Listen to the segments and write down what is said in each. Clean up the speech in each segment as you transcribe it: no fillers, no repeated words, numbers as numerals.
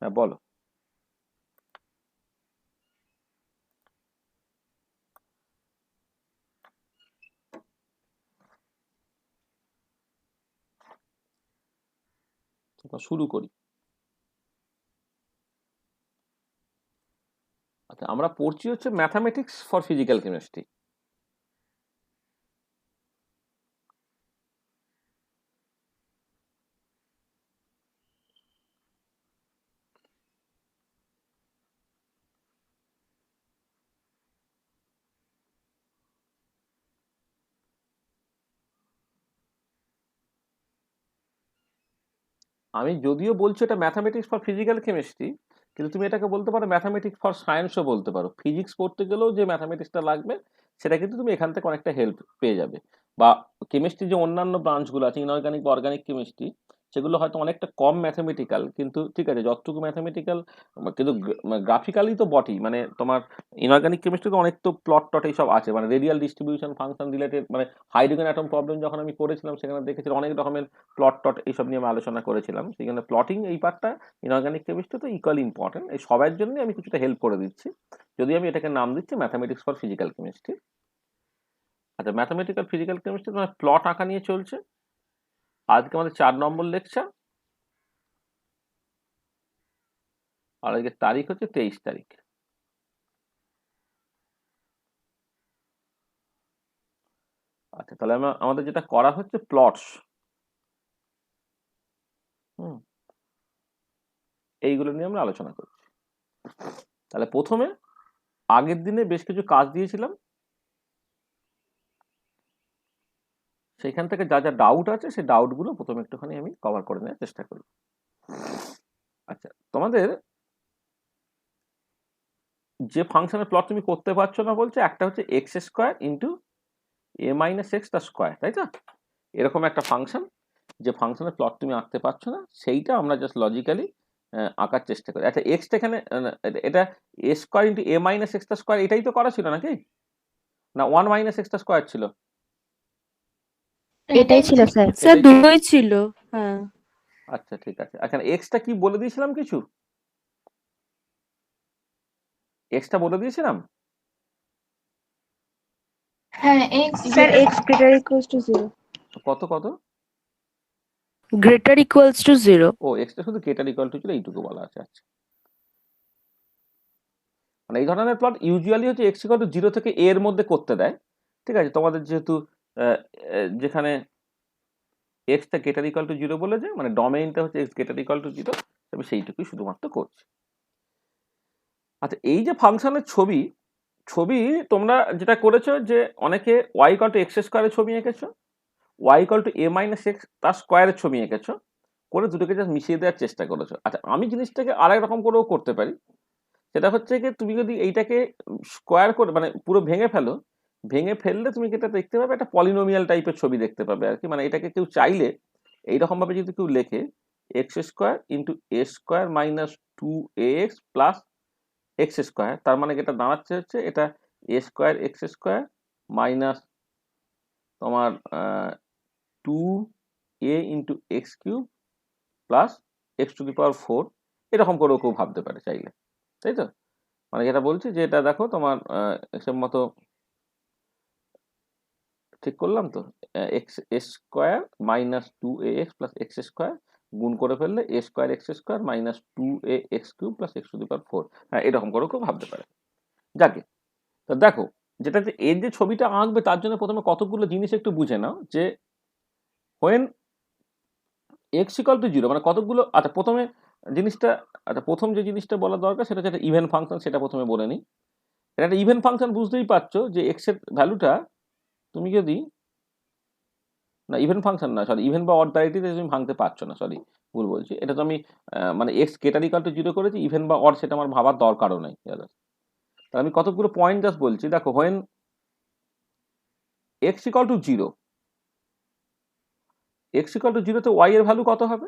হ্যাঁ বলো। শুরু করি। আচ্ছা, আমরা পড়ছি হচ্ছে ম্যাথামেটিক্স ফর ফিজিক্যাল কেমিস্ট্রি। আমি যদিও বলছি এটা ম্যাথামেটিক্স ফর ফিজিক্যাল কেমিস্ট্রি, কিন্তু তুমি এটাকে বলতে পারো ম্যাথামেটিক্স ফর সায়েন্সও বলতে পারো। ফিজিক্স পড়তে গেলেও যে ম্যাথামেটিক্সটা লাগবে সেটা কিন্তু তুমি এখান থেকে অনেকটা হেল্প পেয়ে যাবে। বা কেমিস্ট্রি যে অন্যান্য ব্রাঞ্চগুলো আছে, ইনঅর্গানিক বা অর্গানিক কেমিস্ট্রি, সেগুলো হয়তো অনেকটা কম ম্যাথামেটিক্যাল, কিন্তু ঠিক আছে যতটুকু ম্যাথামেটিক্যাল, কিন্তু গ্রাফিক্যালি তো বটেই। মানে তোমার ইনঅর্গানিক কেমিস্ট্রিতে অনেক তো প্লট টট এইসব আছে, মানে রেডিয়াল ডিস্ট্রিবিউশন ফাংশন রিলেটেড, মানে হাইড্রোজেন অ্যাটম প্রবলেম যখন আমি করেছিলাম সেখানে দেখেছি অনেক রকমের প্লট টট এইসব নিয়ে আমি আলোচনা করেছিলাম। সেখানে প্লটিং এই পার্টটা ইনঅর্গানিক কেমিস্ট্রি তো ইকুয়ালি ইম্পর্টেন্ট। এই সবার জন্য আমি কিছুটা হেল্প করে দিচ্ছি, যদি আমি এটাকে নাম দিচ্ছি ম্যাথামেটিক্স ফর ফিজিক্যাল কেমিস্ট্রি। আচ্ছা, ম্যাথামেটিক্যাল ফিজিক্যাল কেমিস্ট্রি তোমার প্লট আঁকা নিয়ে চলছে। আজকে আমাদের 4 নম্বর লেকচার, আর আজকে তারিখ হচ্ছে 23 তারিখ। আচ্ছা, তাহলে আমাদের যেটা করা হচ্ছে প্লটস, হুম, এইগুলো নিয়ে আমরা আলোচনা করছি। তাহলে প্রথমে আগের দিনে বেশ কিছু কাজ দিয়েছিলাম, সেখান থেকে যা যা ডাউট আছে সেই ডাউটগুলো প্রথমে একটুখানি আমি কভার করে নেওয়ার চেষ্টা করি। আচ্ছা, তোমাদের যে ফাংশনের প্লট তুমি করতে পারছো না বলছে, একটা হচ্ছে এক্স স্কোয়ার ইন্টু এ মাইনাস এক্স তার স্কোয়ার, তাই তো? এরকম একটা ফাংশন, যে ফাংশনের প্লট তুমি আঁকতে পারছো না, সেইটা আমরা জাস্ট লজিক্যালি আঁকার চেষ্টা করি। আচ্ছা, এক্সটা এখানে এটা A square into A minus x তার স্কোয়ার, এটাই তো করা ছিল নাকি? না ওয়ান মাইনাস এক্স তার স্কোয়ার ছিল? এটাই ছিল স্যার। স্যার এটাই ছিল। দুটোই ছিল। হ্যাঁ, আচ্ছা ঠিক আছে। এখানে এক্সটা কি বলে দিয়েছিলাম কিছু? এক্সটা বলে দিয়েছিলাম? হ্যাঁ, sir X greater equals to 0। কত কত? Greater equals to 0। ও, এক্সটা শুধু গ্রেটার ইকুয়াল টু ছিল, এইটুকু বলা আছে। আচ্ছা, মানে এই ধরনের প্লট ইউজুয়ালি হচ্ছে এক্স ইকুয়াল টু 0 থেকে a এর মধ্যে করতে দেয়। ঠিক আছে, তোমাদের যেহেতু যেখানে এক্সটা গ্রেটার ইকুয়াল টু 0 বলেছে, মানে ডোমেইনটা হচ্ছে এক্স গ্রেটার ইকুয়াল টু 0, আমি সেইটুকুই শুধুমাত্র করছি। আচ্ছা, এই যে ফাংশনের ছবি, ছবি তোমরা যেটা করেছো যে অনেকে ওয়াই ইকুয়াল টু এক্স স্কোয়ারের ছবি এঁকেছো, Y equal to A minus x তার স্কোয়ারের ছবি এঁকেছো, করে দুটোকে জাস্ট মিশিয়ে দেওয়ার চেষ্টা করেছো। আচ্ছা, আমি জিনিসটাকে আরেক রকম করেও করতে পারি। সেটা হচ্ছে কি, তুমি যদি এইটাকে স্কোয়ার করে মানে পুরো ভেঙে ফেলো, ভেঙে ফেললে তুমি যেটা দেখতে পাবে একটা পলিনোমিয়াল টাইপের ছবি দেখতে পাবে আর কি। মানে এটাকে কেউ চাইলে এইরকম ভাবে যদি কেউ লেখে, X square into A square minus 2ax plus X square, তার মানে এটা দাঁড়াচ্ছে হচ্ছে এটা A square X square minus তোমার 2a into X cube plus X to the power 4, এরকম করেও কেউ ভাবতে পারে চাইলে, তাই তো? মানে যেটা বলছি যে এটা দেখো তোমার এসব মতো ঠিক করলাম তো, x square minus 2ax plus X square গুণ করে ফেললে A square X square minus 2ax cube plus X to the power 4। হ্যাঁ, এরকম করেও কেউ ভাবতে পারে। যাকে, তা দেখো, যেটা যে এর যে ছবিটা আঁকবে তার জন্য প্রথমে কতগুলো জিনিস একটু বুঝে নাও। যে হোয়েন এক্স ইকাল টু 0, মানে কতগুলো। আচ্ছা প্রথমে জিনিসটা, আচ্ছা প্রথম যে জিনিসটা বলা দরকার সেটা হচ্ছে একটা ইভেন ফাংশন, সেটা প্রথমে বলে নিই। এটা একটা ইভেন ফাংশন, বুঝতেই পারছো যে এক্স এর ভ্যালুটা তুমি যদি, না ইভেন ফাংশন না, সরি, ইভেন বা অড প্যারিটিতে তুমি ভাঙতে পারছো না, সরি ভুল বলছি। এটা তো আমি মানে এক্স গ্রেটার ইকাল টু 0 করেছি, ইভেন বা অড সেটা আমার ভাবার দরকারও নেই। তাহলে আমি কতগুলো পয়েন্ট জাস্ট বলছি। দেখো, when x equal two 0, x equal two 0 তে ওয়াই এর ভ্যালু কত হবে?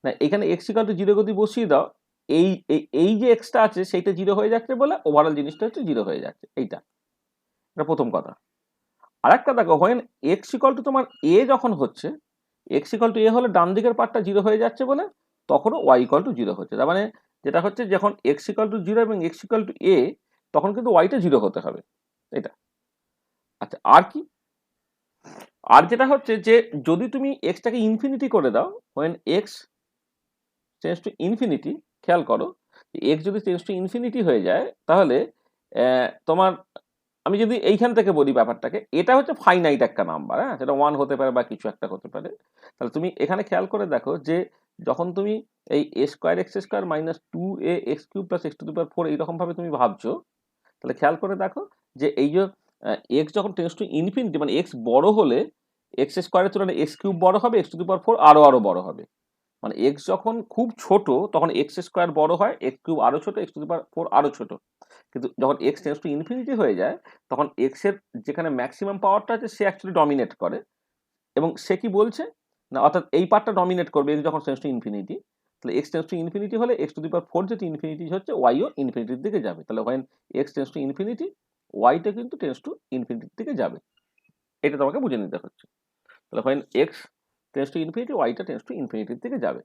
না, এখানে এক্স ইকাল টু 0 যদি বসিয়ে দাও, এই এই যে এক্সটা আছে সেইটা 0 হয়ে যাচ্ছে বলে ওভারঅল জিনিসটা হচ্ছে 0 হয়ে যাচ্ছে। এইটা এটা প্রথম কথা। আর একটা দেখো, হোয়েন এক্স ইকাল টু তোমার এ যখন হচ্ছে, এক্স ইকাল টু এ হলে ডান দিকের পার্টটা 0 হয়ে যাচ্ছে বলে তখনও ওয়াই ইকাল টু 0 হচ্ছে। তার মানে যেটা হচ্ছে যখন এক্স ইকাল টু জিরো এবং এক্স ইকাল টু এ, তখন কিন্তু ওয়াইটা জিরো হতে হবে, এটা। আচ্ছা, আর কি? আর যেটা হচ্ছে যে যদি তুমি এক্সটাকে ইনফিনিটি করে দাও, when x tends to infinity, খেয়াল করো এক্স যদি টেন্স টু ইনফিনিটি হয়ে যায়, তাহলে তোমার, আমি যদি এইখান থেকে বলি ব্যাপারটাকে, এটা হচ্ছে ফাইনাইট একটা নাম্বার, হ্যাঁ, সেটা ওয়ান হতে পারে বা কিছু একটা হতে পারে। তাহলে তুমি এখানে খেয়াল করে দেখো যে যখন তুমি এই A square X square minus two A X cube plus X to the power four এইরকম ভাবে তুমি ভাবছো, তাহলে খেয়াল করে দেখো যে এই যে এক্স যখন টেন্স টু ইনফিনিটি, মানে এক্স বড় হলে এক্স স্কোয়ারের তুলনায় এক্স কিউব বড় হবে, x to the power four আরো বড় হবে। মানে এক্স যখন খুব ছোট তখন এক্স স্কোয়ার বড় হয়, এক্স কিউব আরো ছোট, x to the power four আরো ছোট। কিন্তু যখন এক্স টেন্স টু ইনফিনিটি হয়ে যায়, তখন এক্স এর যেখানে ম্যাক্সিমাম পাওয়ারটা আছে সে অ্যাকচুয়ালি ডমিনেট করে। এবং সে কি বলছে না, অর্থাৎ এই পার্টটা ডমিনেট করবে এক্স যখন টেন্স টু ইনফিনিটি। তাহলে এক্স টেন্স টু ইনফিনিটি হলে X to the power four যেটি ইনফিনিটি হচ্ছে, ওয়াইও ইনফিনিটির দিকে যাবে। তাহলে when X tends to infinity, ওয়াইটা কিন্তু টেন্স টু ইনফিনিটির দিকে যাবে। এটা তোমাকে বুঝে নিতে হচ্ছে। তাহলে when X tends to infinity, ওয়াইটা টেন্স টু ইনফিনিটির দিকে যাবে।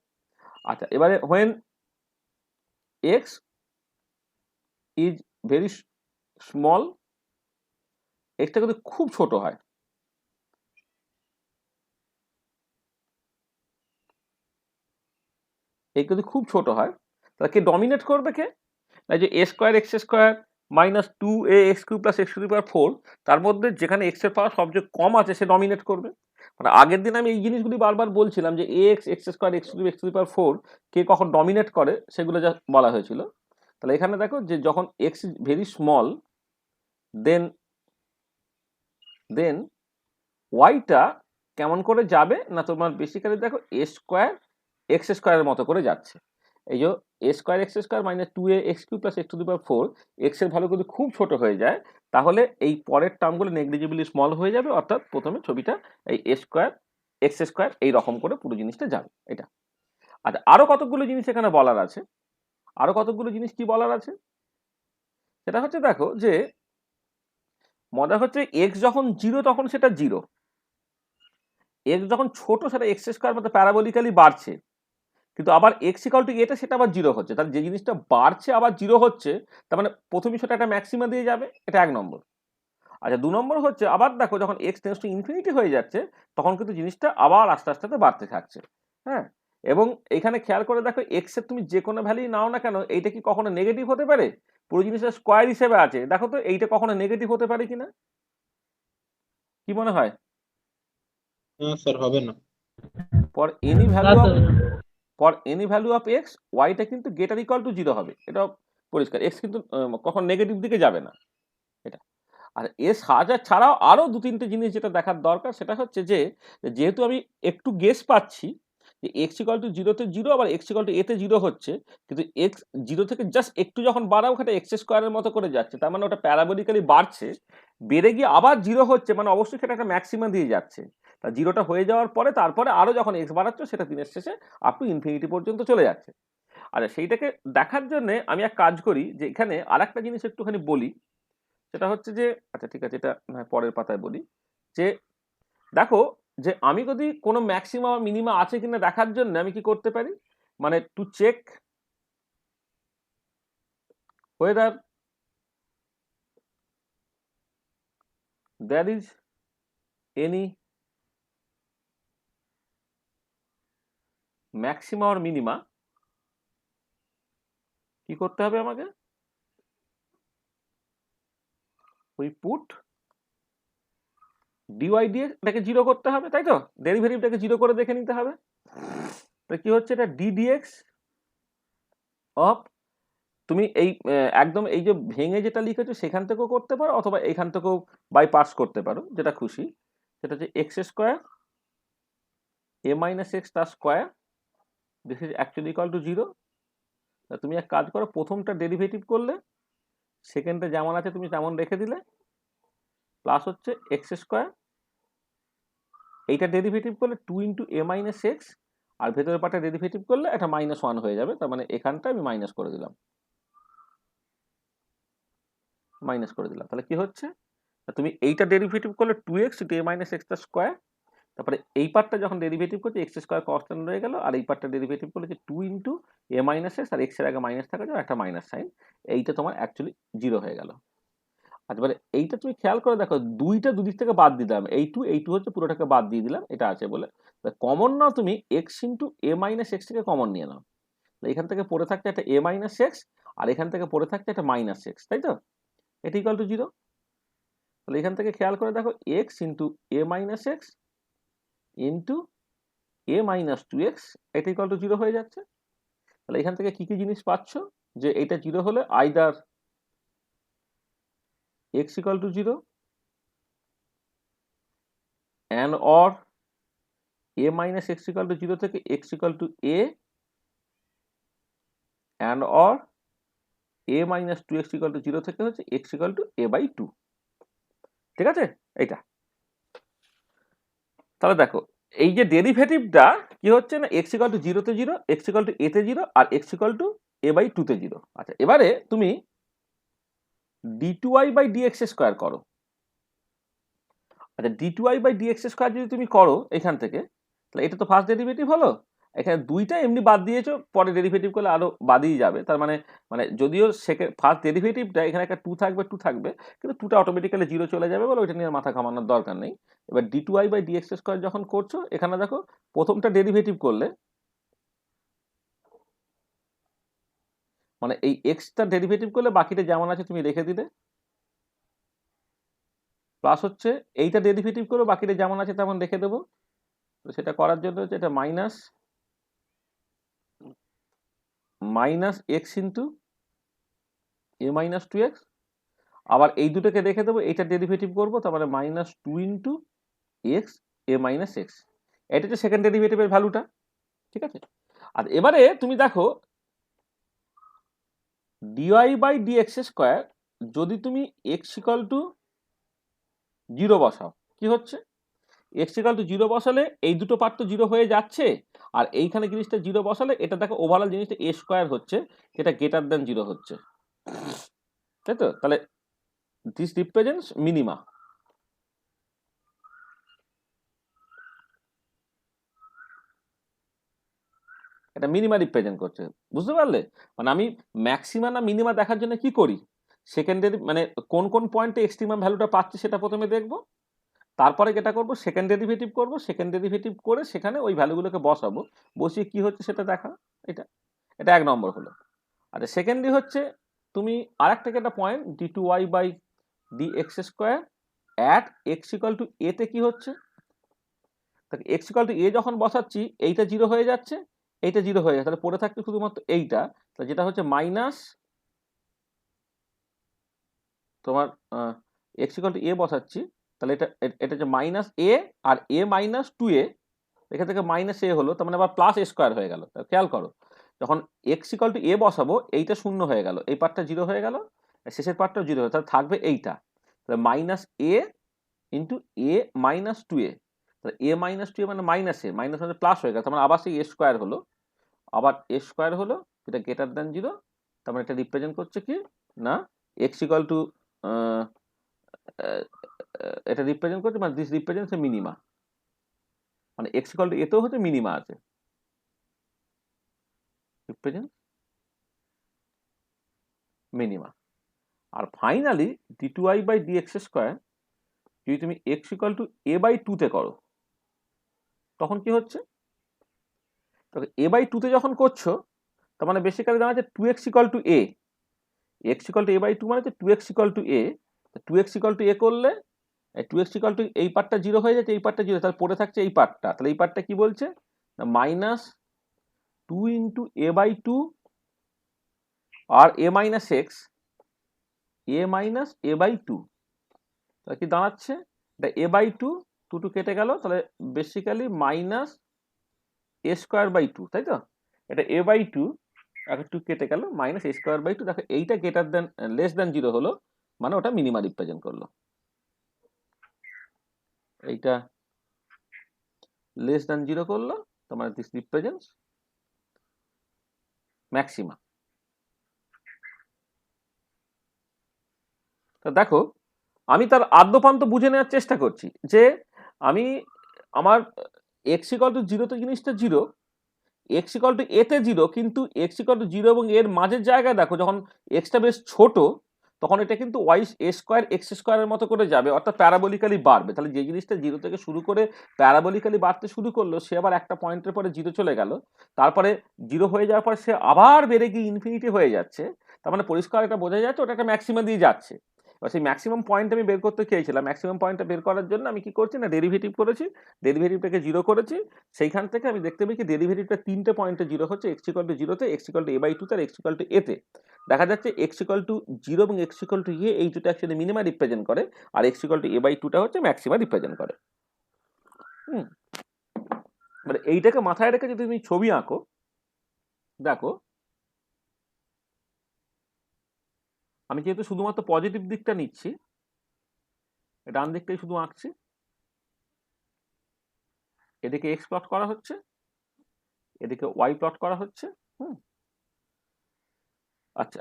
আচ্ছা, এবারে when x is very small, এক্সটা যদি খুব ছোট হয়, এক্স যদি খুব ছোট হয়, তাহলে কে ডমিনেট করবে? কে? না, যে A square X square minus two A X cube plus X to the power four, তার মধ্যে যেখানে এক্স এর পাওয়ার সবচেয়ে কম আছে সে ডমিনেট করবে। মানে আগের দিন আমি এই জিনিসগুলি বারবার বলছিলাম যে A X x square x to the power four কে কখন ডমিনেট করে সেগুলো যা বলা হয়েছিল। তাহলে এখানে দেখো যে যখন এক্স ইজ ভেরি স্মল, দেন দেন ওয়াইটা কেমন করে যাবে না, তোমার বেসিক্যালি দেখো এ স্কোয়ার এক্স স্কোয়ারের মতো করে যাচ্ছে। এই যে A square X square minus two A X cube plus X to the power four, X এর ভ্যালু যদি খুব ছোট হয়ে যায়, তাহলে এই পরের টার্মগুলো নেগলিজিবলি স্মল হয়ে যাবে, অর্থাৎ প্রথমে ছবিটা এই এ স্কোয়ার এক্স স্কোয়ার এই রকম করে পুরো জিনিসটা যাবে, এটা। আচ্ছা, আরো কতগুলো জিনিস এখানে বলার আছে। আরো কতগুলো জিনিস কি বলার আছে, সেটা হচ্ছে দেখো যে মজা হচ্ছে এক্স যখন জিরো তখন সেটা জিরো, এক্স যখন ছোট সেটা এক্স স্কোয়ার মতো প্যারাবোলিক্যালি বাড়ছে, কিন্তু আবার এক্স ইকাল টু এটা সেটা আবার জিরো হচ্ছে। তাহলে যে জিনিসটা বাড়ছে আবার জিরো হচ্ছে, তার মানে প্রথম বিষয়টা একটা ম্যাক্সিমা দিয়ে যাবে, এটা এক নম্বর। আচ্ছা, দু নম্বর হচ্ছে আবার দেখো যখন এক্স টেন্স টু ইনফিনিটি হয়ে যাচ্ছে, তখন কিন্তু জিনিসটা আবার আস্তে আস্তে বাড়তে থাকছে, হ্যাঁ। এবং এখানে খেয়াল করে দেখো এক্স এর তুমি যে কোনো ভ্যালু নাও না কেন, এইটা কি কখনো নেগেটিভ হতে পারে? পুরো জিনিসটা স্কোয়ার হিসেবে আছে, দেখো তো এইটা কখনো নেগেটিভ হতে পারে কিনা, কি মনে হয়? না স্যার, হবে না। For any value of for any value of X, ওয়াইটা কিন্তু গ্রেটার ইকুয়াল টু জিরো হবে, এটা পরিষ্কার। এক্স কিন্তু কখন নেগেটিভ দিকে যাবে না, এটা। আর এর সাজা ছাড়াও আরো দু তিনটে জিনিস যেটা দেখার দরকার, সেটা হচ্ছে যে যেহেতু আমি একটু গেস পাচ্ছি যে এক্স ইকুয়াল টু জিরোতে জিরো, আবার এক্স ইকুয়াল টু এতে জিরো হচ্ছে, কিন্তু এক্স জিরো থেকে জাস্ট একটু যখন বাড়া ওখানে এক্স স্কোয়ারের মতো করে যাচ্ছে, তার মানে ওটা প্যারাবোলিক্যালি বাড়ছে, বেড়ে গিয়ে আবার জিরো হচ্ছে, মানে অবশ্যই সেটা একটা ম্যাক্সিমাম দিয়ে যাচ্ছে। তা জিরোটা হয়ে যাওয়ার পরে তারপরে আরো যখন এক্স বাড়াচ্ছে, সেটা দিনের শেষে আপ টু ইনফিনিটি পর্যন্ত চলে যাচ্ছে। আর সেইটাকে দেখার জন্য আমি এক কাজ করি, যে এখানে আর একটা জিনিস একটুখানি বলি, সেটা হচ্ছে যে, আচ্ছা ঠিক আছে, এটা পরের পাতায় বলি, যে দেখো যে আমি যদি কোনো ম্যাক্সিমা বা মিনিমা আছে কিনা দেখার জন্য আমি কি করতে পারি, মানে to check whether there is any maxima or minima, কি করতে হবে আমাকে, we put dy dx এটাকে জিরো করতে হবে, তাই তো, ডেরিভেটিভটাকে জিরো করে দেখে নিতে হবে। তাহলে কি হচ্ছে, এটা d dx অফ, তুমি এই একদম এই যে ভেঙে যেটা লিখেছো সেখান থেকেও করতে পারো, অথবা এখান থেকেও বাই পার্টস করতে পারো, যেটা খুশি। সেটা হচ্ছে এক্স স্কোয়ার এ মাইনাস এক্স তার square, this is actually equal to zero. তুমি এক কাজ করো, প্রথমটা ডেরিভেটিভ করলে, সেকেন্ডটা যেমন আছে তুমি তেমন রেখে দিলে, প্লাস হচ্ছে এক্স স্কোয়ার, এইটা ডেরিভেটিভ করলে টু ইন্টু এ মাইনাস এক্স, আর ভেতরের পার্টটা ডেরিভেটিভ করলে এটা মাইনাস ওয়ান হয়ে যাবে, তার মানে এখানটা আমি মাইনাস করে দিলাম, তাহলে কি হচ্ছে, তুমি এইটা ডেরিভেটিভ করলে টু এক্স ইন্টু এ মাইনাস এক্স তার স্কোয়ার, তারপরে এই পার্টটা যখন ডেরিভেটিভ করছে এক্স স্কোয়ার কনস্ট্যান্ট রয়ে গেল, আর এই পার্টটা ডেরিভেটিভ করলে যে 2 ইন্টু এ মাইনাস এক্স, আর এক্স এর আগে মাইনাস থাকা যাবে একটা মাইনাস সাইন, এইটা তোমার অ্যাকচুয়ালি 0 হয়ে গেল। আচ্ছা, এবারে এইটা তুমি খেয়াল করে দেখো, দুইটা দুদিক থেকে বাদ দিলাম, এই টু হচ্ছে পুরোটাকে বাদ দিয়ে দিলাম, এটা আছে বলে। কমন নাও তুমি এক্স ইন্টু এ মাইনাস এক্স থেকে কমন নিয়ে নাও, এখান থেকে পড়ে থাকছে একটা এ মাইনাস এক্স, আর এখান থেকে পড়ে থাকছে একটা মাইনাস এক্স, তাই তো? এটা ইকুয়াল টু 0। তাহলে এখান থেকে খেয়াল করে দেখো এক্স ইন্টু এ মাইনাস এক্স ইন্টু এ মাইনাস 2x, এটা ইকুয়াল টু 0 হয়ে যাচ্ছে। তাহলে এখান থেকে কি কি জিনিস পাচ্ছ, যে এটা 0 হলে either x equal to 0 and or a minus x equal to 0 থেকে x equal to a and or a minus 2x equal to 0 থেকে হচ্ছে x equal to a by 2। ঠিক আছে? এইটা তাহলে দেখো এই যে ডেরিভেটিভটা কি হচ্ছে না, x ইকুয়াল টু 0 তে 0, x ইকুয়াল টু a তে 0, আর x equal to a by 2 তে 0। আচ্ছা, এবারে তুমি d2i বাই dx স্কোয়ার করো। আচ্ছা, d2i বাই dx স্কোয়ার যদি তুমি করো এখান থেকে, তাহলে এটা তো ফার্স্ট ডেরিভেটিভ হলো, এখানে দুইটা এমনি বাদ দিয়েছো, পরে ডেরিভেটিভ করলে আরো বাদই যাবে, তার মানে যদিও সেকেন্ড ফার্স্ট ডেরিভেটিভটা এখানে একটা 2 থাকবে, কিন্তু 2টা অটোমেটিক্যালি 0 চলে যাবে বলে ওইটা নিয়ে মাথা ঘামানোর দরকার নেই। এবার d2i বাই dx স্কোয়ার যখন করছো, এখানে দেখো প্রথমটা ডেরিভেটিভ করলে এই এক্সটা ডেরিভেটিভ করলে বাকিটা যেমন আছে তুমি রেখে দিলে, প্লাস হচ্ছে এইটা ডেরিভেটিভ করো, বাকিটা যেমন আছে তেমন রেখে দেবো। তো সেটা করার জন্য হচ্ছে এটা মাইনাস এক্স ইন্টু এ মাইনাস 2x, আবার এই দুটোকে রেখে দেবো, এইটা ডেরিভেটিভ করবো, তার মানে মাইনাস 2 ইন্টু এক্স এ মাইনাস এক্স, এটা হচ্ছে সেকেন্ড ডেরিভেটিভের ভ্যালুটা। ঠিক আছে? আর এবারে তুমি দেখো ডিওয়াই বাই ডিএক্স স্কোয়ার, যদি তুমি এক্স ইকাল টু 0 বসাও, কি হচ্ছে, এক্স ইকাল টু 0 বসালে এই দুটো পার্ট তো 0 হয়ে যাচ্ছে, আর এইখানে জিনিসটা 0 বসালে এটা দেখো ওভারঅল জিনিসটা এ স্কোয়ার হচ্ছে, এটা গ্রেটার দেন 0 হচ্ছে, তাই তো? তাহলে দিস রিপ্রেজেন্টস মিনিমা। এটা মিনিমা রিপ্রেজেন্ট করছে, বুঝতে পারলে? আমি ম্যাক্সিমা না মিনিমা দেখার জন্য কি করি, সেকেন্ডারি কোন কোন পয়েন্টে এক্সট্রিমাম ভ্যালুটা পাচ্ছি সেটা প্রথমে দেখবো, তারপরে যেটা করবো সেকেন্ড ডেরিভেটিভ করবো, সেকেন্ড ডেরিভেটিভ করে সেখানে ওই ভ্যালুগুলোকে বসাবো, বসিয়ে কি হচ্ছে সেটা দেখা। এটা এটা 1 নম্বর হলো। আচ্ছা, সেকেন্ডলি হচ্ছে তুমি আরেকটাকে একটা point d2y by dx square at X equal to A তে কি হচ্ছে, এক্স ইকাল টু এ যখন বসাচ্ছি এইটা 0 হয়ে যাচ্ছে, এইটা 0 হয়ে যাচ্ছে, তাহলে পড়ে থাকছে শুধুমাত্র এইটা, যেটা হচ্ছে মাইনাস তোমার এক্স ইকাল টু এ বসাচ্ছি, তাহলে এটা হচ্ছে মাইনাস এ, আর এ মাইনাস 2a, এখান থেকে মাইনাস এ হলো, তার মানে আবার প্লাস এ স্কোয়ার হয়ে গেল। খেয়াল করো, যখন এক্স ইকাল টু এ বসাবো এইটা 0 হয়ে গেল, এই পার্টটা 0 হয়ে গেল, শেষের পার্টটাও 0 হয়ে, তাহলে থাকবে এইটা, তাহলে মাইনাস এ ইন্টু এ মাইনাস 2a, তাহলে এ মাইনাস 2a মানে মাইনাস এ, মাইনাস মানে প্লাস হয়ে গেল, তার মানে আবার সেই এ স্কোয়ার হলো, আবার এ স্কোয়ার হলো, এটা গ্রেটার দ্যান 0, তার মানে এটা রিপ্রেজেন্ট করছে কি না, এক্স ইকাল টু এটা রিপ্রেজেন্ট করছে, this represents a minima, X equal to এতেও হচ্ছে মিনিমা আছে, রিপ্রেজেন্ট মিনিমা। আর finally d2i by dx square যদি তুমি x equal to a by 2 তে করো, তখন কি হচ্ছে, a বাই 2 তে যখন করছো, তার মানে বেসিক্যালি দাঁড়াচ্ছে 2x equal to a, x equal to a by 2 মানে 2x equal to a, 2x equal to a করলে 2x ইকাল টু এই পার্টটা 0 হয়ে যাচ্ছে, এই পার্টটা 0, তাহলে পড়ে থাকছে এই পার্টটা, তাহলে এই পার্টটা কি বলছে, মাইনাস 2 ইন্টু a বাই 2 আর a minus x, a minus a by 2, তাহলে কি দাঁড়াচ্ছে, এটা a বাই 2, 2 কেটে গেল, তাহলে basically minus a square by 2, তাই তো? এটা a বাই 2 এখন 2 কেটে গেল, মাইনাস a স্কোয়ার বাই 2, দেখো এইটা গ্রেটার দেন লেস দেন 0 হলো, মানে ওটা মিনিমা রিপ্রেজেন্ট করলো, এইটা লেস দেন 0 করলো, তার মানে দিস রিপ্রেজেন্টস ম্যাক্সিমা। তো দেখো আমি তার আদ্যপান্ত বুঝে নেওয়ার চেষ্টা করছি, যে আমি আমার এক্স ইকুয়াল টু জিরোতে জিনিসটা জিরো, এক্স ইকুয়াল টু এতে জিরো, কিন্তু এক্স ইকুয়াল টু জিরো এবং এর মাঝের জায়গায় দেখো যখন এক্সটা বেশ ছোট তখন এটা কিন্তু ওয়াই এ স্কোয়ার এক্স স্কোয়ারের মতো করে যাবে, অর্থাৎ প্যারাবোলিক্যালি বাড়বে। তাহলে যে জিনিসটা জিরো থেকে শুরু করে প্যারাবোলিক্যালি বাড়তে শুরু করলো সে আবার একটা পয়েন্টের পরে জিরো চলে গেল, তারপরে জিরো হয়ে যাওয়ার পর সে আবার বেড়ে গিয়ে ইনফিনিটি হয়ে যাচ্ছে। তার মানে পরিষ্কার এটা বোঝা যাচ্ছে ওটা একটা ম্যাক্সিমাম দিয়ে যাচ্ছে। এবার সেই ম্যাক্সিমাম পয়েন্ট আমি বের করতে চেয়েছিলাম, ম্যাক্সিমাম পয়েন্টটা বের করার জন্য আমি কি করছি না ডেরিভেটিভ করেছি, ডেরিভেটিভটাকে জিরো করেছি। সেইখান থেকে আমি দেখতে পাই কি ডেরিভেটিভটা তিনটে পয়েন্টে জিরো হচ্ছে, এক্স ইকুয়াল টু জিরোতে, X equal to A by two আর এক্স ইকুয়াল টু এতে। দেখা যাচ্ছে এক্স ইকুয়াল টু জিরো এবং এক্স ইকুয়াল টু এ এই দুটো অ্যাকচুয়ালি মিনিমা রিপ্রেজেন্ট করে, আর x equal to A by টুটা হচ্ছে ম্যাক্সিমা রিপ্রেজেন্ট করে। মানে এইটাকে মাথায় রেখে যদি তুমি ছবি আঁকো, দেখো আমি যেহেতু শুধুমাত্র পজিটিভ দিকটা নিচ্ছি, ডান দিকটাই শুধু আঁকছি, এদিকে এক্স প্লট করা হচ্ছে, এদিকে ওয়াই প্লট করা হচ্ছে। আচ্ছা,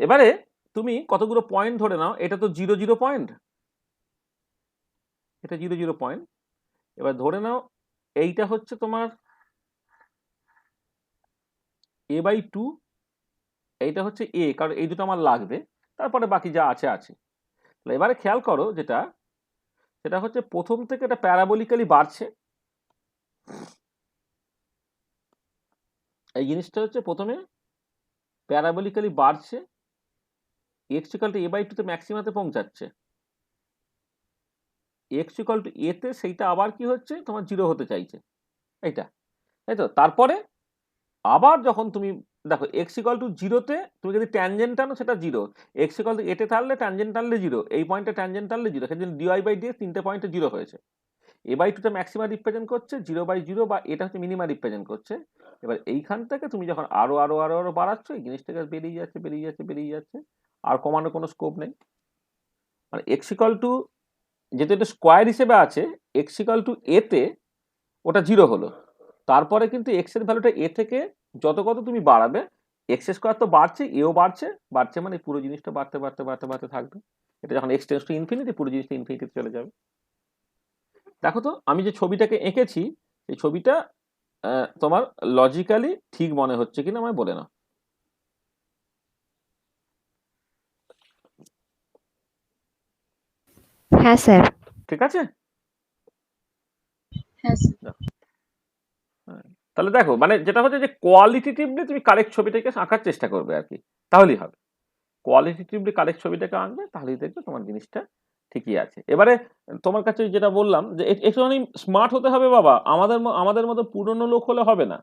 এবারে তুমি কতগুলো পয়েন্ট ধরে নাও, এটা তো 0 0 পয়েন্ট, এটা 0 0 পয়েন্ট। এবার ধরে নাও এইটা হচ্ছে তোমার এ বাই টু, এইটা হচ্ছে এ, কারণ এই দুটো আমার লাগবে, তারপরে বাকি যা আছে আছে। তাহলে এবারে খেয়াল করো যেটা, সেটা হচ্ছে প্রথম থেকে এটা প্যারাবোলিক্যালি বাড়ছে, এই জিনিসটা হচ্ছে প্রথমে প্যারাবোলিক্যালি বাড়ছে, X equal to A by টুতে ম্যাক্সিমাতে পৌঁছাচ্ছে, এক্স ইকুয়াল টু এতে সেইটা আবার কি হচ্ছে তোমার জিরো হতে চাইছে, এইটা, তাই তো। তারপরে আবার যখন তুমি দেখো এক্স ইকুয়াল টু জিরোতে তুমি যদি ট্যানজেন্ট টানো সেটা জিরো, এক্স ইকুয়াল টু এতে টানলে ট্যানজেন্ট টানলে জিরো, এই পয়েন্টে ট্যানজেন্ট টানলে জিরো, সেজন্য ডিওয়াই বাই ডিএক্স তিনটে পয়েন্টে জিরো হয়েছে। এ বাই টুটা ম্যাক্সিমা রিপ্রেজেন্ট করছে, জিরো বাই জিরো বা এটা হচ্ছে মিনিমা রিপ্রেজেন্ট করছে। এবার এইখান থেকে তুমি যখন আরো আরো আরো আরো বাড়াচ্ছ এই জিনিসটাকে বেরিয়ে যাচ্ছে বেরিয়ে যাচ্ছে বেরিয়ে যাচ্ছে, আর কমানোর কোনো স্কোপ নেই। মানে এক্স ইকুয়াল টু যেহেতু এটা স্কোয়ার হিসেবে আছে, এক্স ইকুয়াল টু এতে ওটা জিরো হলো, তারপরে কিন্তু এক্স এর ভ্যালুটা এ থেকে যত কত তুমি বাড়াবে, এক্স স্কোয়ার তো বাড়ছে, এও বাড়ছে, বাড়ছে মানে পুরো জিনিসটা বাড়তে বাড়তে বাড়তে বাড়তে থাকবে। এটা যখন এক্স টেন্ডস টু ইনফিনিটি পুরো জিনিসটা ইনফিনিটিতে চলে যাবে। দেখো তো আমি যে ছবিটাকে এঁকেছি এই ছবিটা তোমার লজিক্যালি ঠিক মনে হচ্ছে কিনা আমায় বলে নাও। হ্যাঁ স্যার। ঠিক আছে, হ্যাঁ স্যার। তাহলে দেখো মানে যেটা হচ্ছে যে কোয়ালিটেটিভলি তুমি কারেক্ট ছবিটাকে আঁকার চেষ্টা করবে আর কি, তাহলেই হবে। কোয়ালিটেটিভলি কারেক্ট ছবিটাকে আঁকবে তাহলেই দেখবে তোমার জিনিসটা ঠিকই আছে। এবারে তোমার কাছে যেটা বললাম যে একটুখানি স্মার্ট হতে হবে বাবা, আমাদের মতো পুরনো লোক হলে হবে না।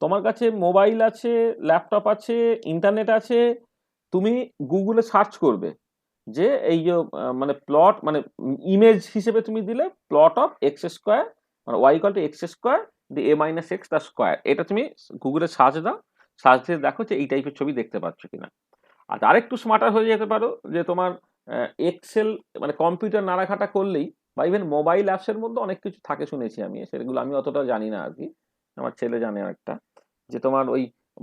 তোমার কাছে মোবাইল আছে, ল্যাপটপ আছে, ইন্টারনেট আছে, তুমি গুগলে সার্চ করবে যে এই যে মানে প্লট মানে ইমেজ হিসেবে তুমি দিলে প্লট অফ এক্স স্কোয়ার মানে Y equal to x square the A minus x তার স্কোয়ার, এটা তুমি গুগলে সার্চ দাও, সার্চ দিয়ে দেখো যে এই টাইপের ছবি দেখতে পাচ্ছ কিনা। আর আরেকটু স্মার্টার হয়ে যেতে পারো যে তোমার এক্সেল মানে কম্পিউটার নাড়াঘাটা করলেই বা ইভেন মোবাইল অ্যাপসের মধ্যে অনেক কিছু থাকে শুনেছি আমি, সেগুলো আমি অতটা জানি না আর কি, আমার ছেলে জানে একটা, যে তোমার ওই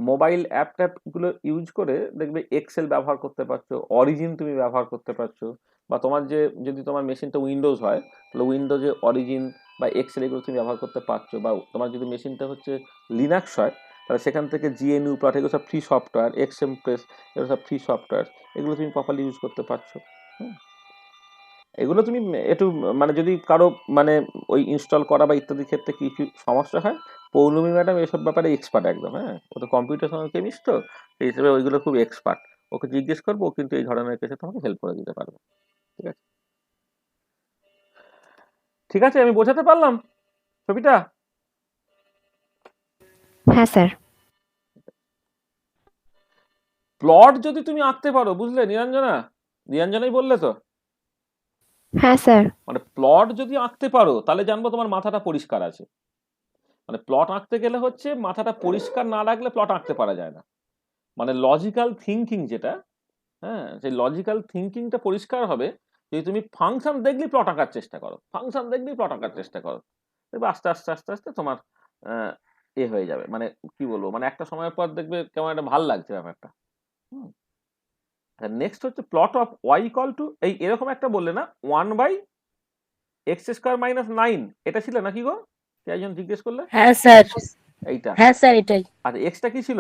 মোবাইল অ্যাপ ট্যাপগুলো ইউজ করে দেখবে এক্সেল ব্যবহার করতে পারছো, অরিজিন তুমি ব্যবহার করতে পারছো, বা তোমার যে যদি তোমার মেশিনটা উইন্ডোজ হয় তাহলে উইন্ডোজে অরিজিন বা এক্সেল এগুলো তুমি ব্যবহার করতে পারছো, বা তোমার যদি মেশিনটা হচ্ছে লিনাক্স হয় তাহলে সেখান থেকে জিএনইউ প্লট এগুলো সব ফ্রি সফটওয়্যার, এক্সএমপ্রেস এগুলো সব ফ্রি সফটওয়্যার, এগুলো তুমি প্রপারলি ইউজ করতে পারছো। এগুলো তুমি একটু মানে যদি কারো মানে ওই ইনস্টল করা বা ইত্যাদি ক্ষেত্রে কিছু সমস্যা হয়, পৌলমী ম্যাডাম এসব ব্যাপারে এক্সপার্ট একদম, হ্যাঁ ও তো কম্পিউটার কেমিস্ট, তো সেই হিসেবে ওইগুলো খুব এক্সপার্ট, ওকে জিজ্ঞেস করবো ও কিন্তু এই ধরনের কেসে তোমাকে হেল্প করে দিতে পারবে। ঠিক আছে, ঠিক আছে, আমি বোঝাতে পারলাম ছবিটা? হ্যাঁ স্যার। প্লট যদি তুমি আঁকতে পারো, বুঝলে নিরঞ্জনা, নিরঞ্জনাই বললে তো, হ্যাঁ স্যার। মানে প্লট যদি আঁকতে পারো তাহলে জানবো তোমার মাথাটা পরিষ্কার আছে। মানে প্লট আঁকতে গেলে হচ্ছে মাথাটা পরিষ্কার না রাখলে প্লট আঁকতে পারা যায় না। মানে লজিক্যাল থিঙ্কিং যেটা, হ্যাঁ সেই লজিক্যাল থিঙ্কিংটা পরিষ্কার হবে যদি তুমি ফাংশন দেখলেই প্লট আঁকার চেষ্টা করো, ফাংশন দেখলেই প্লট আঁকার চেষ্টা করো, দেখবে আস্তে আস্তে আস্তে আস্তে তোমার এ হয়ে যাবে, মানে কি বলবো মানে একটা সময়ের পর দেখবে কেমন একটা ভাল লাগছে ব্যাপারটা। নেক্সট হচ্ছে plot of Y equal to এই এরকম একটা বললে না 1/, এক্স স্কোয়ার মাইনাস 9 এটা ছিল নাকি গো? কে একজন জিজ্ঞেস করলে? হ্যাঁ স্যার, এইটা। হ্যাঁ স্যার এটাই। আর এক্সটা কি ছিল?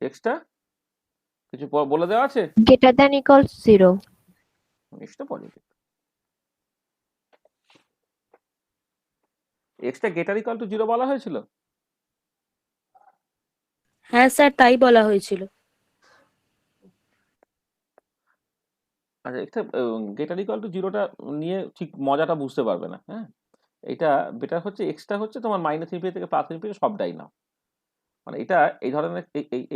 এক্সটা কিছু বলে দেওয়া আছে? Greater than equals 0. Extra positive. Extra greater equal to 0 বলা হয়েছিল? হ্যাঁ স্যার তাই বলা হয়েছিল। আচ্ছা, এটা গ্রেটার ইকুয়াল টু 0টা নিয়ে ঠিক মজাটা বুঝতে পারবে না। হ্যাঁ, এটা বেটার হচ্ছে এক্সটা হচ্ছে তোমার মাইনাস ইনফিনিটি থেকে প্লাস ইনফিনিটি সবটাই নাও। মানে এটা এই ধরনের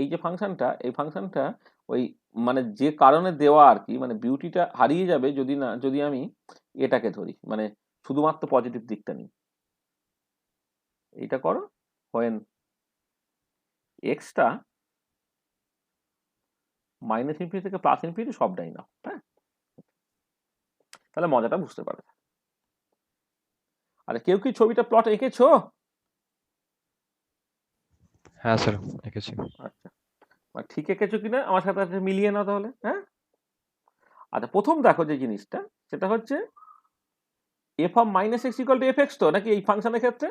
এই যে ফাংশনটা, এই ফাংশনটা ওই মানে যে কারণে দেওয়া আর কি, মানে বিউটিটা হারিয়ে যাবে যদি আমি এটাকে ধরি, মানে শুধুমাত্র পজিটিভ দিকটা নিই। এইটা করো হোয়েন এক্সটা মাইনাস ইনফিনিটি থেকে প্লাস ইনফিনিটি সবটাই নাও। হ্যাঁ, তাহলে মজাটা বুঝতে পারবে। আরে কেউ কি ছবিটা প্লট এঁকেছো? হ্যাঁ স্যার এঁকেছি। আচ্ছা, মানে ঠিক এঁকেছো কিনা আমার সাথে সাথে মিলিয়ে নাও তাহলে। হ্যাঁ, আচ্ছা, প্রথম দেখো যে জিনিসটা, সেটা হচ্ছে F of minus x equal to F x তো নাকি এই ফাংশনের ক্ষেত্রে?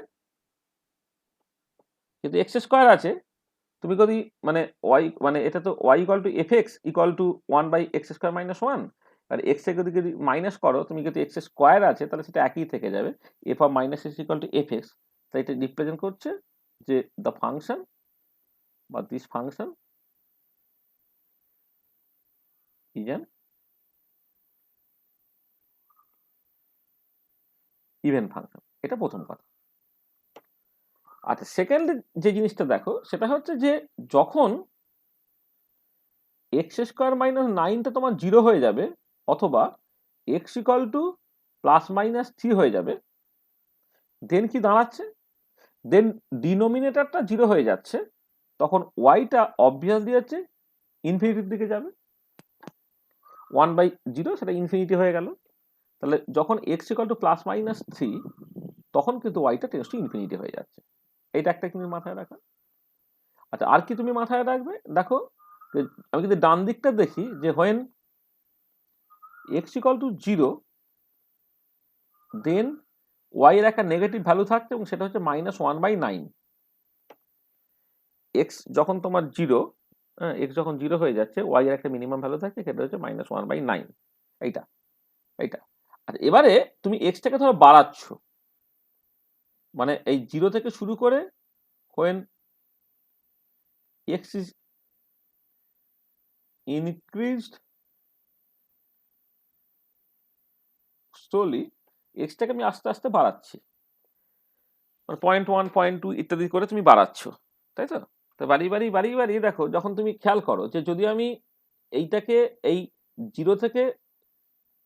কিন্তু এক্স স্কোয়ার আছে, তুমি যদি মানে ওয়াই মানে এটা তো Y equal to F X equal to 1/x square minus 1, আর এক্স এর যদি মাইনাস করো তুমি যদি এক্স স্কোয়ার আছে তাহলে সেটা একই থেকে যাবে। F of minus x equal to F x, তাই এটা রিপ্রেজেন্ট করছে যে দ্য ফাংশন বা this function is an even function. এটা প্রথম কথা। আচ্ছা, সেকেন্ড যে জিনিসটা দেখো সেটা হচ্ছে যে যখন এক্স স্কোয়ার মাইনাস 9টা তোমার 0 হয়ে যাবে, অথবা x equal to plus minus 3 হয়ে যাবে, দেন কি দাঁড়াচ্ছে? দেন ডিনোমিনেটরটা 0 হয়ে যাচ্ছে, তখন ওয়াইটা অবভিয়াসলি হচ্ছে ইনফিনিটির দিকে যাবে। 1/0 সেটা ইনফিনিটি হয়ে গেল। তাহলে যখন x equal to plus minus 3 তখন কিন্তু ওয়াইটা টেন্ডস টু ইনফিনিটি হয়ে যাচ্ছে। এইটা একটা কিন্তু মাথায় রাখা। আচ্ছা, আর কি তুমি মাথায় রাখবে দেখো, আমি যদি ডান দিকটা দেখি যে when X equal to 0 then Y এর একটা নেগেটিভ ভ্যালু থাকছে এবং সেটা হচ্ছে -1/9। এক্স যখন তোমার 0, এক্স যখন 0 হয়ে যাচ্ছে, ওয়াই এর একটা মিনিমাম ভ্যালু থাকছে, সেটা হচ্ছে -1/9। এইটা এইটা আচ্ছা, এবারে তুমি এক্সটাকে ধরো বাড়াচ্ছ, মানে এই 0 থেকে শুরু করে when x is increased slowly, এক্সটাকে আমি আস্তে আস্তে বাড়াচ্ছি, 0.1 0.2 ইত্যাদি করে তুমি বাড়াচ্ছ, তাই তো? তো বাড়িয়ে দেখো, যখন তুমি খেয়াল করো যে যদি আমি এইটাকে এই 0 থেকে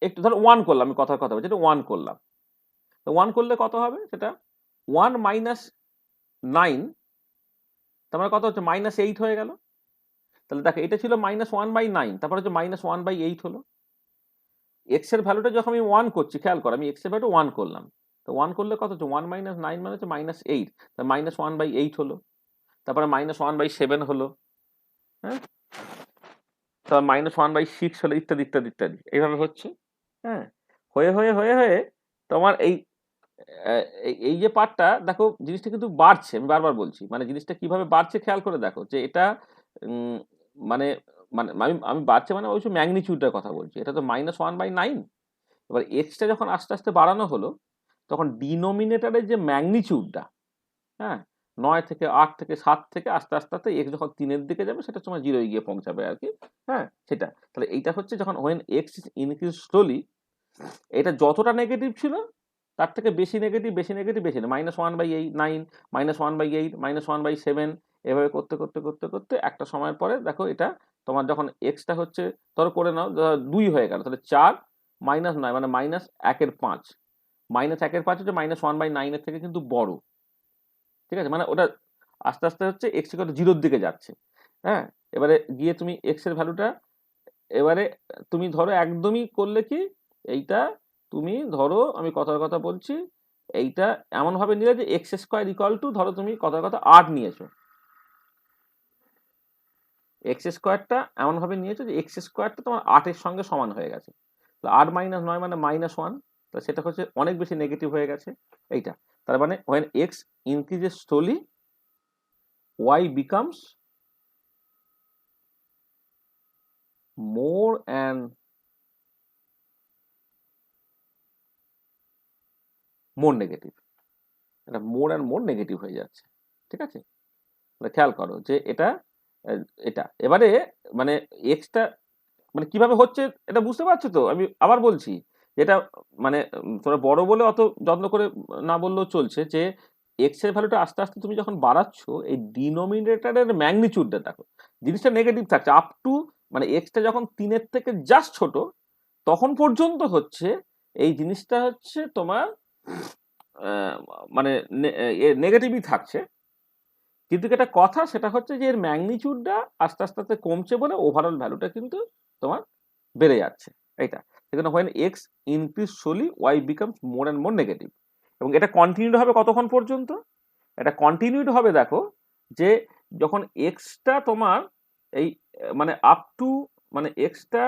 একটু ধরো 1 করলাম, আমি কথার কথা বলছি, এটা 1 করলাম, তো 1 করলে কত হবে? সেটা 1 মাইনাস 9, তার মানে কত হচ্ছে? -8 হয়ে গেল। তাহলে দেখো এটা ছিল -1/9, তারপর হচ্ছে -1/8 হলো। এক্স এর ভ্যালুটা যখন আমি 1 করছি, খেয়াল করো আমি এক্স এর ভ্যালু 1 করলাম, তো 1 করলে কত হচ্ছে? 1 মাইনাস 9 মানে হচ্ছে -8, তাহলে -1/8 হলো, তারপরে -1/7 হলো, হ্যাঁ, তারপর -1/6 হলো, ইত্যাদি ইত্যাদি ইত্যাদি এইভাবে হচ্ছে। হ্যাঁ, হয়ে হয়ে হয়ে হয়ে তোমার এই যে পার্টটা দেখো, জিনিসটা কিন্তু বাড়ছে, আমি বারবার বলছি, মানে জিনিসটা কিভাবে বাড়ছে খেয়াল করে দেখো যে এটা উম, মানে মানে আমি আমি বাড়ছে মানে অবশ্যই ম্যাগনিটিউডটার কথা বলছি, এটা তো -1/9। এবার এক্সটা যখন আস্তে আস্তে বাড়ানো হলো, তখন ডিনোমিনেটরের যে ম্যাগনিটিউডটা, হ্যাঁ, 9 থেকে 8 থেকে 7 থেকে আস্তে আস্তে আস্তে এক্স যখন 3-এর দিকে যাবে, সেটা তোমার 0 গিয়ে পৌঁছাবে আর কি। হ্যাঁ, সেটা তাহলে এইটা হচ্ছে যখন হোয়েন এক্স ইনক্রিজ স্লোলি, এটা যতটা নেগেটিভ ছিল তার থেকে বেশি নেগেটিভ বেশি নেগেটিভ বেশি না, -1/9 -1/8 -1/7 এভাবে করতে করতে করতে করতে একটা সময়ের পরে দেখো এটা তোমার যখন এক্সটা হচ্ছে, ধরো করে নাও 2 হয়ে গেল, তাহলে 4 -9 মানে -1/5, -1/5 হচ্ছে -1/9 এর থেকে কিন্তু বড়, ঠিক আছে? মানে ওটা আস্তে আস্তে হচ্ছে এক্স ইকুয়াল টু 0-র দিকে যাচ্ছে। হ্যাঁ, এবারে গিয়ে তুমি এক্স এর ভ্যালুটা, এবারে তুমি ধরো একদমই করলে কি, এইটা তুমি ধরো, আমি কথার কথা বলছি, এইটা এমন ভাবে নিলে যে এক্স স্কোয়ার ইকুয়াল টু, ধরো তুমি কথার কথা 8 নিয়েছো, এক্স স্কোয়ারটা এমন ভাবে নিয়েছো যে এক্স স্কোয়ারটা তোমার 8-এর সঙ্গে সমান হয়ে গেছে, 8 মাইনাস 9 মানে -1, তো সেটা হচ্ছে অনেক বেশি নেগেটিভ হয়ে গেছে এইটা। তার মানে when x increases slowly y becomes more and more negative, এটা more and more negative হয়ে যাচ্ছে, ঠিক আছে? মানে খেয়াল করো যে এটা এটা এবারে মানে এক্সটা মানে কিভাবে হচ্ছে এটা বুঝতে পারছো তো? আমি আবার বলছি যেটা মানে তোমরা বড় বলে অত যত্ন করে না বললেও চলছে যে এক্স এর ভ্যালুটা আস্তে আস্তে তুমি যখন বাড়াচ্ছ এই ডিনোমিনেটরের ম্যাগনিটিউডটা দেখো, জিনিসটা নেগেটিভ থাকছে আপ টু মানে এক্সটা যখন 3-এর থেকে জাস্ট ছোট তখন পর্যন্ত হচ্ছে এই জিনিসটা হচ্ছে তোমার আহ, মানে নেগেটিভই থাকছে, কিন্তু একটা কথা সেটা হচ্ছে যে এর ম্যাগনিটিউডটা আস্তে আস্তে আস্তে কমছে বলে ওভারঅল ভ্যালুটা কিন্তু তোমার বেড়ে যাচ্ছে এইটা। সেখানে when x increase slowly y becomes more and more negative, এবং এটা কন্টিনিউড হবে কতক্ষণ পর্যন্ত? এটা কন্টিনিউড হবে দেখো যে যখন এক্সটা তোমার এই মানে আপ টু মানে এক্সটা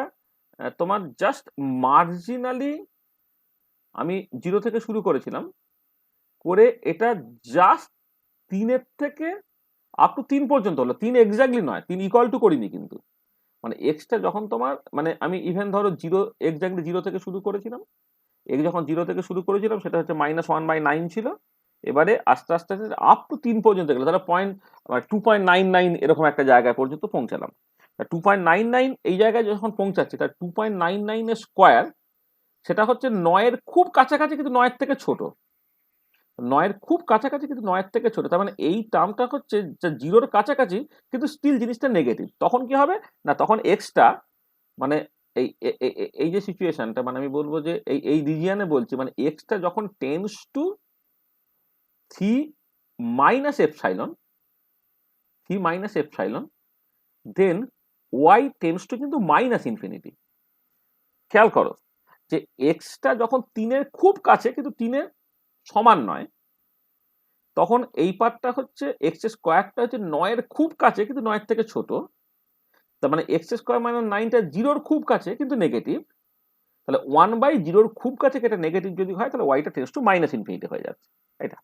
তোমার জাস্ট মার্জিনালি আমি 0 থেকে শুরু করেছিলাম করে এটা জাস্ট 3-এর থেকে আপ টু 3 পর্যন্ত হলো, 3 এক্স্যাক্টলি নয়, 3 ইকুয়াল টু করিনি কিন্তু, মানে এক্সটা যখন তোমার মানে আমি ইভেন ধরো 0 এক্স্যাক্টলি 0 থেকে শুরু করেছিলাম, এক্স যখন 0 থেকে শুরু করেছিলাম সেটা হচ্ছে -1/9 ছিল, এবারে আস্তে আস্তে আস্তে আপ টু 3 পর্যন্ত গেলো, তাহলে 2.99 এরকম একটা জায়গায় পর্যন্ত পৌঁছালাম। 2.99 এই জায়গায় যখন পৌঁছাচ্ছে তার 2.99 এর স্কোয়ার সেটা হচ্ছে 9-এর খুব কাছাকাছি কিন্তু 9-এর থেকে ছোট, 9-এর খুব কাছাকাছি কিন্তু 9-এর থেকে ছোট, তার মানে এই টার্মটা হচ্ছে যে 0-র কাছাকাছি কিন্তু স্টিল জিনিসটা নেগেটিভ। তখন কি হবে না, তখন এক্সটা মানে এই এই যে সিচুয়েশনটা মানে আমি বলবো যে এই রিজিয়নে বলছি মানে এক্সটা যখন tends to 3 minus epsilon, 3 minus epsilon, then Y tends to কিন্তু মাইনাস ইনফিনিটি। খেয়াল করো যে এক্সটা যখন 3-এর খুব কাছে কিন্তু 3-এর সমান নয়, তখন এই পার্টটা হচ্ছে এক্স স্কোয়ারটা হচ্ছে 9-এর খুব কাছে কিন্তু 9-এর থেকে ছোট, তার মানে এক্স স্কোয়ার মাইনাস 9টা 0-র খুব কাছে কিন্তু নেগেটিভ, তাহলে 1/0-র খুব কাছে এটা নেগেটিভ যদি হয় তাহলে ওয়াইটা টেন্স টু মাইনাস ইনফিনিটি হয়ে যাচ্ছে এটা।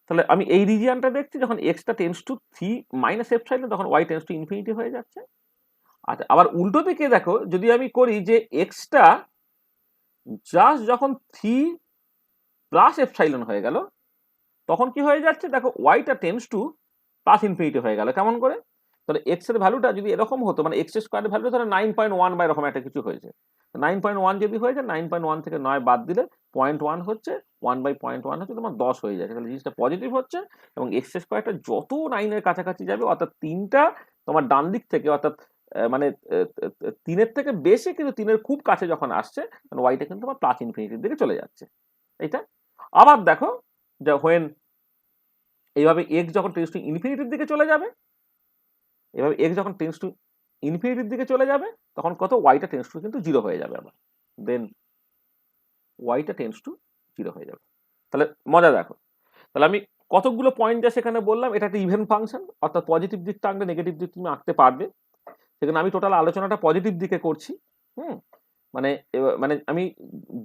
তাহলে আমি এই রিজিয়নটা দেখছি যখন extra tense to 3 minus epsilon তখন ওয়াই টেন্স টু ইনফিনিটি হয়ে যাচ্ছে। আচ্ছা আবার উল্টো দিকে দেখো যদি আমি করি যে এক্সটা জাস্ট যখন 3 প্লাস এপসাইলন হয়ে গেল তখন কি হয়ে যাচ্ছে দেখো ওয়াইটা টেন্স টু প্লাস ইনফিনিটি হয়ে গেল। কেমন করে? তাহলে এক্স এর ভ্যালুটা যদি এরকম হতো মানে এক্স স্কোয়ারের ভ্যালুটা তাহলে 9.1 বা এরকম একটা কিছু হয়েছে, 9.1 যদি হয়ে যায় 9.1 থেকে 9 বাদ দিলে 0.1 হচ্ছে, 1/0.1 হচ্ছে তোমার 10 হয়ে যাচ্ছে, তাহলে জিনিসটা পজিটিভ হচ্ছে এবং এক্স স্কোয়ারটা যত 9-এর কাছাকাছি যাবে অর্থাৎ 3টা তোমার ডান দিক থেকে অর্থাৎ মানে 3-এর থেকে বেশি কিন্তু 3-এর খুব কাছে যখন আসছে তখন ওয়াইটা কিন্তু তোমার প্লাস ইনফিনিটির দিকে চলে যাচ্ছে এইটা। আবার দেখো যে হোয়েন এইভাবে এক্স যখন টেন্স টু ইনফিনিটির দিকে চলে যাবে, এভাবে এক্স যখন টেন্স টু ইনফিনিটির দিকে চলে যাবে তখন কত ওয়াইটা টেন্স টু কিন্তু 0 হয়ে যাবে আবার, দেন ওয়াইটা টেন্স টু 0 হয়ে যাবে। তাহলে মজা দেখো, তাহলে আমি কতগুলো পয়েন্ট যা সেখানে বললাম এটা একটা ইভেন ফাংশন অর্থাৎ পজিটিভ দিকটা আঁকলে নেগেটিভ দিক তুমি আঁকতে পারবে, সেখানে আমি টোটাল আলোচনাটা পজিটিভ দিকে করছি। মানে মানে আমি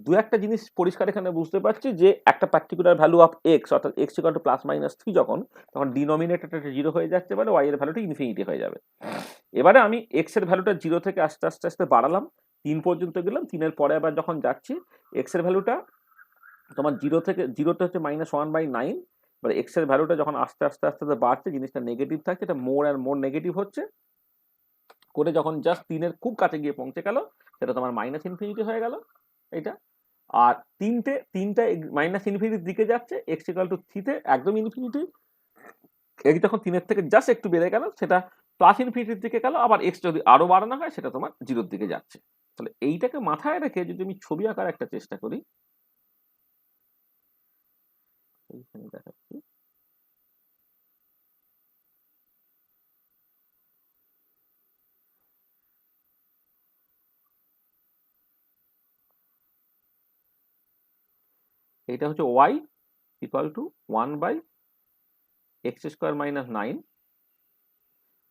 দু একটা জিনিস পরিষ্কার এখানে বুঝতে পারছি যে একটা পার্টিকুলার ভ্যালু অফ এক্স অর্থাৎ এক্স ইকুয়াল টু +-3 যখন তখন ডিনোমিনেটরটা 0 হয়ে যাচ্ছে মানে ওয়াই এর ভ্যালুটা ইনফিনিটি হয়ে যাবে। এবারে আমি এক্স এর ভ্যালুটা 0 থেকে আস্তে আস্তে আস্তে বাড়ালাম, 3 পর্যন্ত গেলাম, 3-এর পরে আবার যখন যাচ্ছি এক্স এর ভ্যালুটা তোমার 0 থেকে 0তে হচ্ছে -1/9, এবার এক্স এর ভ্যালুটা যখন আস্তে আস্তে আস্তে আস্তে বাড়ছে জিনিসটা নেগেটিভ থাকছে, এটা মোর অ্যান্ড মোর নেগেটিভ হচ্ছে করে যখন জাস্ট 3-এর খুব কাছে গিয়ে পৌঁছে গেল সেটা তোমার মাইনাস ইনফিনিটি হয়ে গেল এটা। আর তিনটা মাইনাস ইনফিনিটির দিকে যাচ্ছে, এক্স ইকুয়াল টু 3-তে একদম ইনফিনিটি, এক্স যখন 3-এর থেকে জাস্ট একটু বেড়ে গেল সেটা প্লাস ইনফিনিটির দিকে গেল, আবার এক্স যদি আরো বাড়ানো হয় সেটা তোমার 0-র দিকে যাচ্ছে। তাহলে এইটাকে মাথায় রেখে যদি আমি ছবি আঁকার একটা চেষ্টা করি, এইখানে দেখাচ্ছি, এইটা হচ্ছে ওয়াই ইকুয়াল টু 1/x² - 9।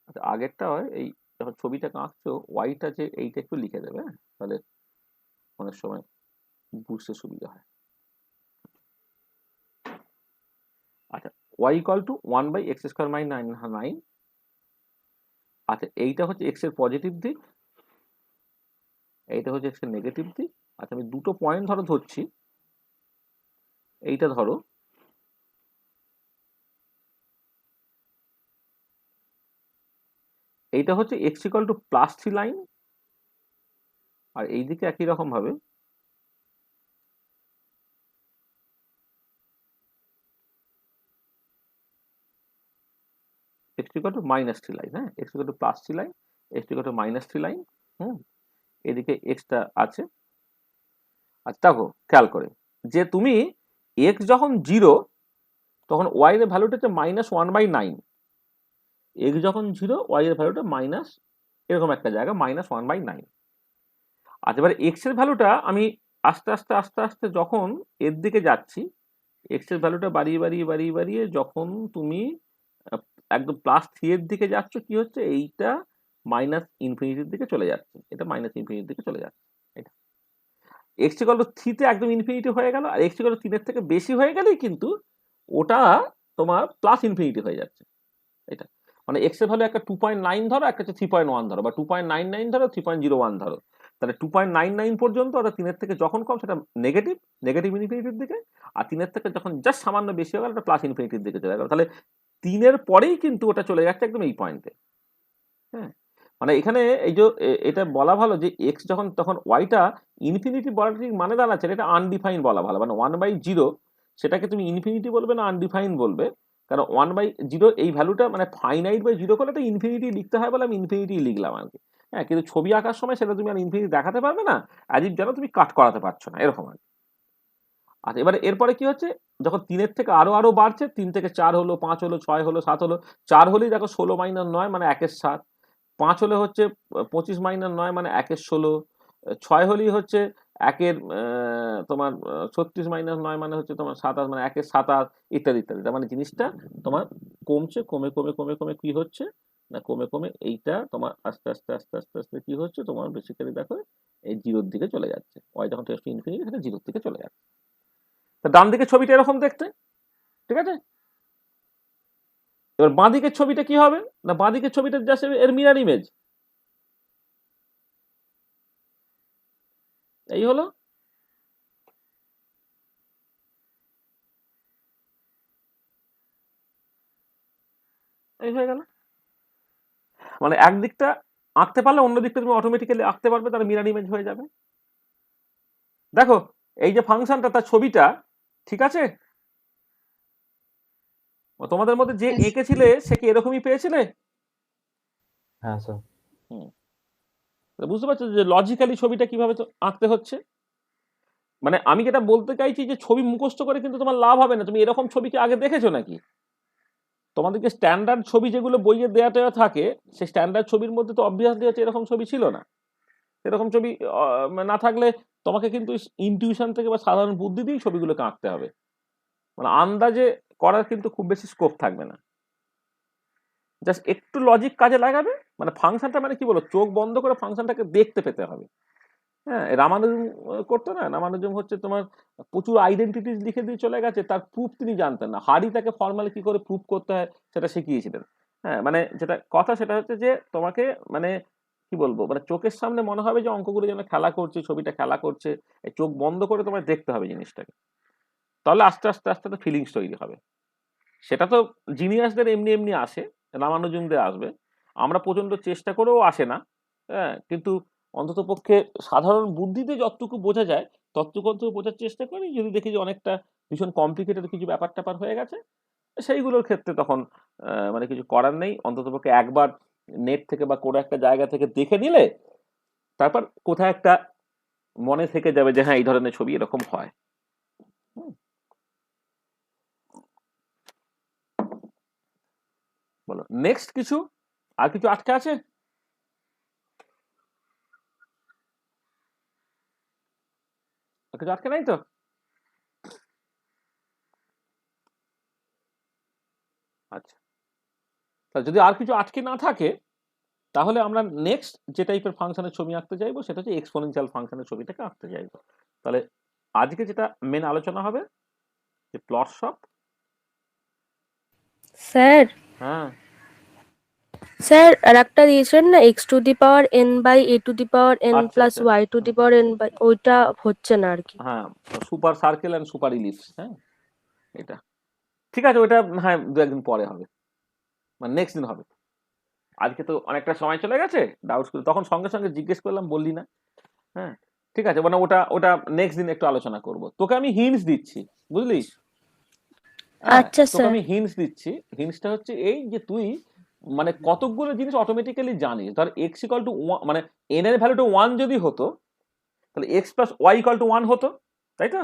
আচ্ছা আগেরটা হয় এই যখন ছবিটা আঁকছো ওয়াইটা যে এইটা একটু লিখে দেবে, তাহলে অনেক সময় বুঝতে সুবিধা হয়। আচ্ছা, y ইকুয়াল টু 1/x² - 9। আচ্ছা, এইটা হচ্ছে x এর পজিটিভ দিক, এইটা হচ্ছে x এর নেগেটিভ দিক। আচ্ছা, আমি দুটো পয়েন্ট ধরছি, এইটা ধরো, এইটা হচ্ছে x ইকুয়াল টু +3 লাইন, আর এইদিকে একই রকম ভাবে x ইকুয়াল টু -3 লাইন। হ্যাঁ, x equal two +3 line, x equal two -3 line. এদিকে এক্সটা আছে। আচ্ছা, দেখো খেয়াল করে যে তুমি x যখন 0 তখন y এর ভ্যালুটা হচ্ছে -1/9, x যখন 0 y এর ভ্যালুটা মাইনাস এরকম একটা জায়গা -1/9। আচ্ছা, এবার x এর ভ্যালুটা আমি আস্তে আস্তে আস্তে আস্তে যখন এর দিকে যাচ্ছি, x এর ভ্যালুটা বাড়িয়ে বাড়িয়ে বাড়িয়ে বাড়িয়ে যখন তুমি আহ, একদম +3 এর দিকে যাচ্ছ, কি হচ্ছে, এইটা -ইনফিনিটির দিকে চলে যাচ্ছে, এটা -ইনফিনিটির দিকে চলে যাচ্ছে। এটা x ইকুয়াল টু 3 তে একদম ইনফিনিটি হয়ে গেল, আর x ইকুয়াল টু 3 এর থেকে বেশি হয়ে গেলেই কিন্তু ওটা তোমার +ইনফিনিটি হয়ে যাচ্ছে। এটা মানে x এর ভ্যালু একটা 2.9 ধরো, একটা হচ্ছে 3.1 ধরো, বা 2.99 ধরো, 3.01 ধরো, তাহলে 2.99 পর্যন্ত, অর্থাৎ 3 এর থেকে যখন কম সেটা নেগেটিভ, ইনফিনিটির দিকে, আর 3 এর থেকে যখন জাস্ট সামান্য বেশি হয়ে গেল এটা +ইনফিনিটির দিকে চলে গেল। তাহলে 3 এর পরেই কিন্তু ওটা চলে যাচ্ছে একদম এই পয়েন্টে। হ্যাঁ, মানে এখানে এই যে এটা বলা ভালো যে x যখন তখন ওয়াইটা ইনফিনিটি বলার ঠিক মানে দাঁড়াচ্ছে না, এটা আনডিফাইন বলা ভালো, মানে 1/0 সেটাকে তুমি ইনফিনিটি বলবে না আনডিফাইন বলবে, কারণ 1/0 এই ভ্যালুটা মানে ফাইনাইট বাই 0 করলে তো ইনফিনিটি লিখতে হয় বলে আমি ইনফিনিটি লিখলাম আর কি। হ্যাঁ, কিন্তু ছবি আঁকার সময় সেটা তুমি আর ইনফিনিটি দেখাতে পারবে না, অ্যাজ ইফ যেন তুমি কাট করাতে পারছো না, এরকম আর কি। আচ্ছা, এবারে এরপরে কি হচ্ছে, যখন 3 এর থেকে আরো আরো বাড়ছে, 3 থেকে 4 হলো, 5 হলো, 6 হলো, 7 হলো, 4 হলেই দেখো 16 - 9 মানে 1/7, 5 হলে হচ্ছে 25 - 9 মানে 1/16, 6 হলেই হচ্ছে 1 তোমার 36 - 9 মানে হচ্ছে তোমার 27 মানে 1/27, ইত্যাদি ইত্যাদি। তার মানে জিনিসটা তোমার কমছে, কমে কমে কমে কমে কি হচ্ছে না, কমে কমে এইটা তোমার আস্তে আস্তে আস্তে আস্তে আস্তে কি হচ্ছে, তোমার বেসিক্যালি দেখো এই জিরোর দিকে চলে যাচ্ছে, ওয়াই যখন টেস্ট ইনফিনিটি সেটা জিরোর দিকে চলে যাচ্ছে। তা ডান দিকের ছবিটা এরকম দেখতে, ঠিক আছে। এবার বাঁ দিকের ছবিটা কি হবে না, বাঁ দিকের ছবিটা জাস্ট এর মিরর ইমেজ, এই হলো। এই হয়ে গেল, মানে একদিকটা আঁকতে পারলে অন্য দিকটা তুমি অটোমেটিক্যালি আঁকতে পারবে, তার মিরর ইমেজ হয়ে যাবে। দেখো এই যে ফাংশনটা, তার ছবিটা, ঠিক আছে, তোমাদের মধ্যে যে এঁকেছিলে সে কি এরকমই পেয়েছিলে? হ্যাঁ স্যার। হুম, বুঝতে পারছো যে লজিক্যালি ছবিটা কিভাবে আঁকতে হচ্ছে। মানে আমি যেটা বলতে চাইছি যে ছবি মুখস্থ করে কিন্তু তোমার লাভ হবে না। তুমি এরকম ছবি কি আগে দেখেছো নাকি? তোমাদেরকে স্ট্যান্ডার্ড ছবি যেগুলো বইয়ে দেয়া টেয়া থাকে, সেই স্ট্যান্ডার্ড ছবির মধ্যে তো অবভিয়াসলি হচ্ছে এরকম ছবি ছিল না। এরকম ছবি না থাকলে তোমাকে কিন্তু ইনটিউশন থেকে বা সাধারণ বুদ্ধি দিয়েই ছবিগুলোকে আঁকতে হবে, মানে আন্দাজে করার কিন্তু খুব বেশি স্কোপ থাকবে না। জাস্ট একটু লজিক কাজে লাগাবে, মানে ফাংশনটা মানে কি বলো, চোখ বন্ধ করে ফাংশনটাকে দেখতে পেতে হবে। হ্যাঁ, রামানুজম করতো না, রামানুজম হচ্ছে তোমার প্রচুর আইডেন্টিটিস লিখে দিয়ে চলে গেছে, তার প্রুফ তিনি জানতেন না, হাড়ি তাকে ফর্মালি কি করে প্রুফ করতে হয় সেটা শিখিয়েছিলেন। হ্যাঁ, মানে যেটা কথা সেটা হচ্ছে যে তোমাকে মানে কি বলবো, মানে চোখের সামনে মনে হবে যে অঙ্কগুলো যেন খেলা করছে, ছবিটা খেলা করছে, এই চোখ বন্ধ করে তোমায় দেখতে হবে জিনিসটাকে, তাহলে আস্তে আস্তে আস্তে আস্তে ফিলিংস তৈরি হবে। সেটা তো জিনিয়াসদের এমনি এমনি আসে, রামানুজমদের আসবে, আমরা প্রচন্ড চেষ্টা করেও আসে না। হ্যাঁ, কিন্তু অন্তত পক্ষে সাধারণ বুদ্ধিতে যতটুকু বোঝা যায় ততটুকু অন্তত বোঝার চেষ্টা করি। যদি দেখি যে অনেকটা ভীষণ কমপ্লিকেটেড কিছু ব্যাপার ট্যাপার হয়ে গেছে, সেইগুলোর ক্ষেত্রে তখন মানে কিছু করার নেই, অন্তত পক্ষে একবার নেট থেকে বা কোনো একটা জায়গা থেকে দেখে নিলে তারপর কোথায় একটা মনে থেকে যাবে যে হ্যাঁ এই ধরনের ছবি এরকম হয়। হুম, বলো নেক্সট কিছু, আর কিছু আটকে আছে? আর কিছু আটকে নাই তো? আচ্ছা, তা যদি আর কিছু আটকে না থাকে তাহলে আমরা নেক্সট যে টাইপের ফাংশনের ছবি আঁকতে চাইবো সেটা হচ্ছে এক্সপোনেনশিয়াল ফাংশনের ছবিটাকে আঁকতে চাইবো। তাহলে আজকে যেটা মেন আলোচনা হবে যে প্লট শপ। স্যার হ্যাঁ স্যার আর একটা দিয়েছেন না X to the power N by A to the power N আচ্ছা প্লাস আচ্ছা Y to the power N by, ওইটা হচ্ছে না আর কি। হ্যাঁ, super circle and super ellipse. হ্যাঁ এটা ঠিক আছে, ওটা হ্যাঁ দু একদিন পরে হবে, মানে নেক্সট দিন হবে। আজকে তো অনেকটা সময় চলে গেছে, ডাউটস করে তখন সঙ্গে সঙ্গে জিজ্ঞেস করলাম, বললি না। হ্যাঁ ঠিক আছে, মানে ওটা ওটা নেক্সট দিন একটু আলোচনা করব। তোকে আমি হিন্টস দিচ্ছি, বুঝলি? হ্যাঁ আচ্ছা তোকে স্যার। আমি হিন্টস দিচ্ছি। হিন্টসটা হচ্ছে এই যে তুই মানে কতকগুলো জিনিস অটোমেটিক্যালি জানিস। ধর এক্স ইকাল টু মানে এন এর ভ্যালুটা 1 যদি হতো তাহলে X plus Y equal to 1 হতো, তাই তো?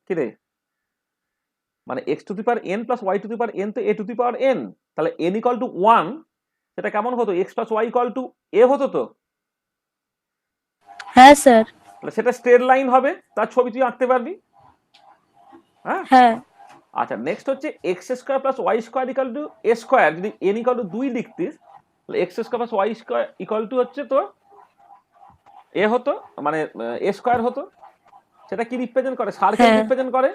কি রে, মানে x to the power N plus Y to the power N তো A to the power N, তাহলে এন ইকাল টু 1 সেটা কেমন হতো? X plus Y equal to A হতো তো। হ্যাঁ স্যার। তাহলে সেটা স্ট্রেট লাইন হবে, তার ছবি তুই আঁকতে পারবি। হ্যাঁ হ্যাঁ আচ্ছা, নেক্সট হচ্ছে x square plus Y square equal to A square. যদি এন ইকাল টু 2 লিখতিস তাহলে X square plus Y square equal to হচ্ছে তোর এ হতো, মানে এ স্কোয়ার হতো। সেটা কি রিপ্রেজেন্ট করে? সার্কেল হ্যাঁ। রিপ্রেজেন্ট করে।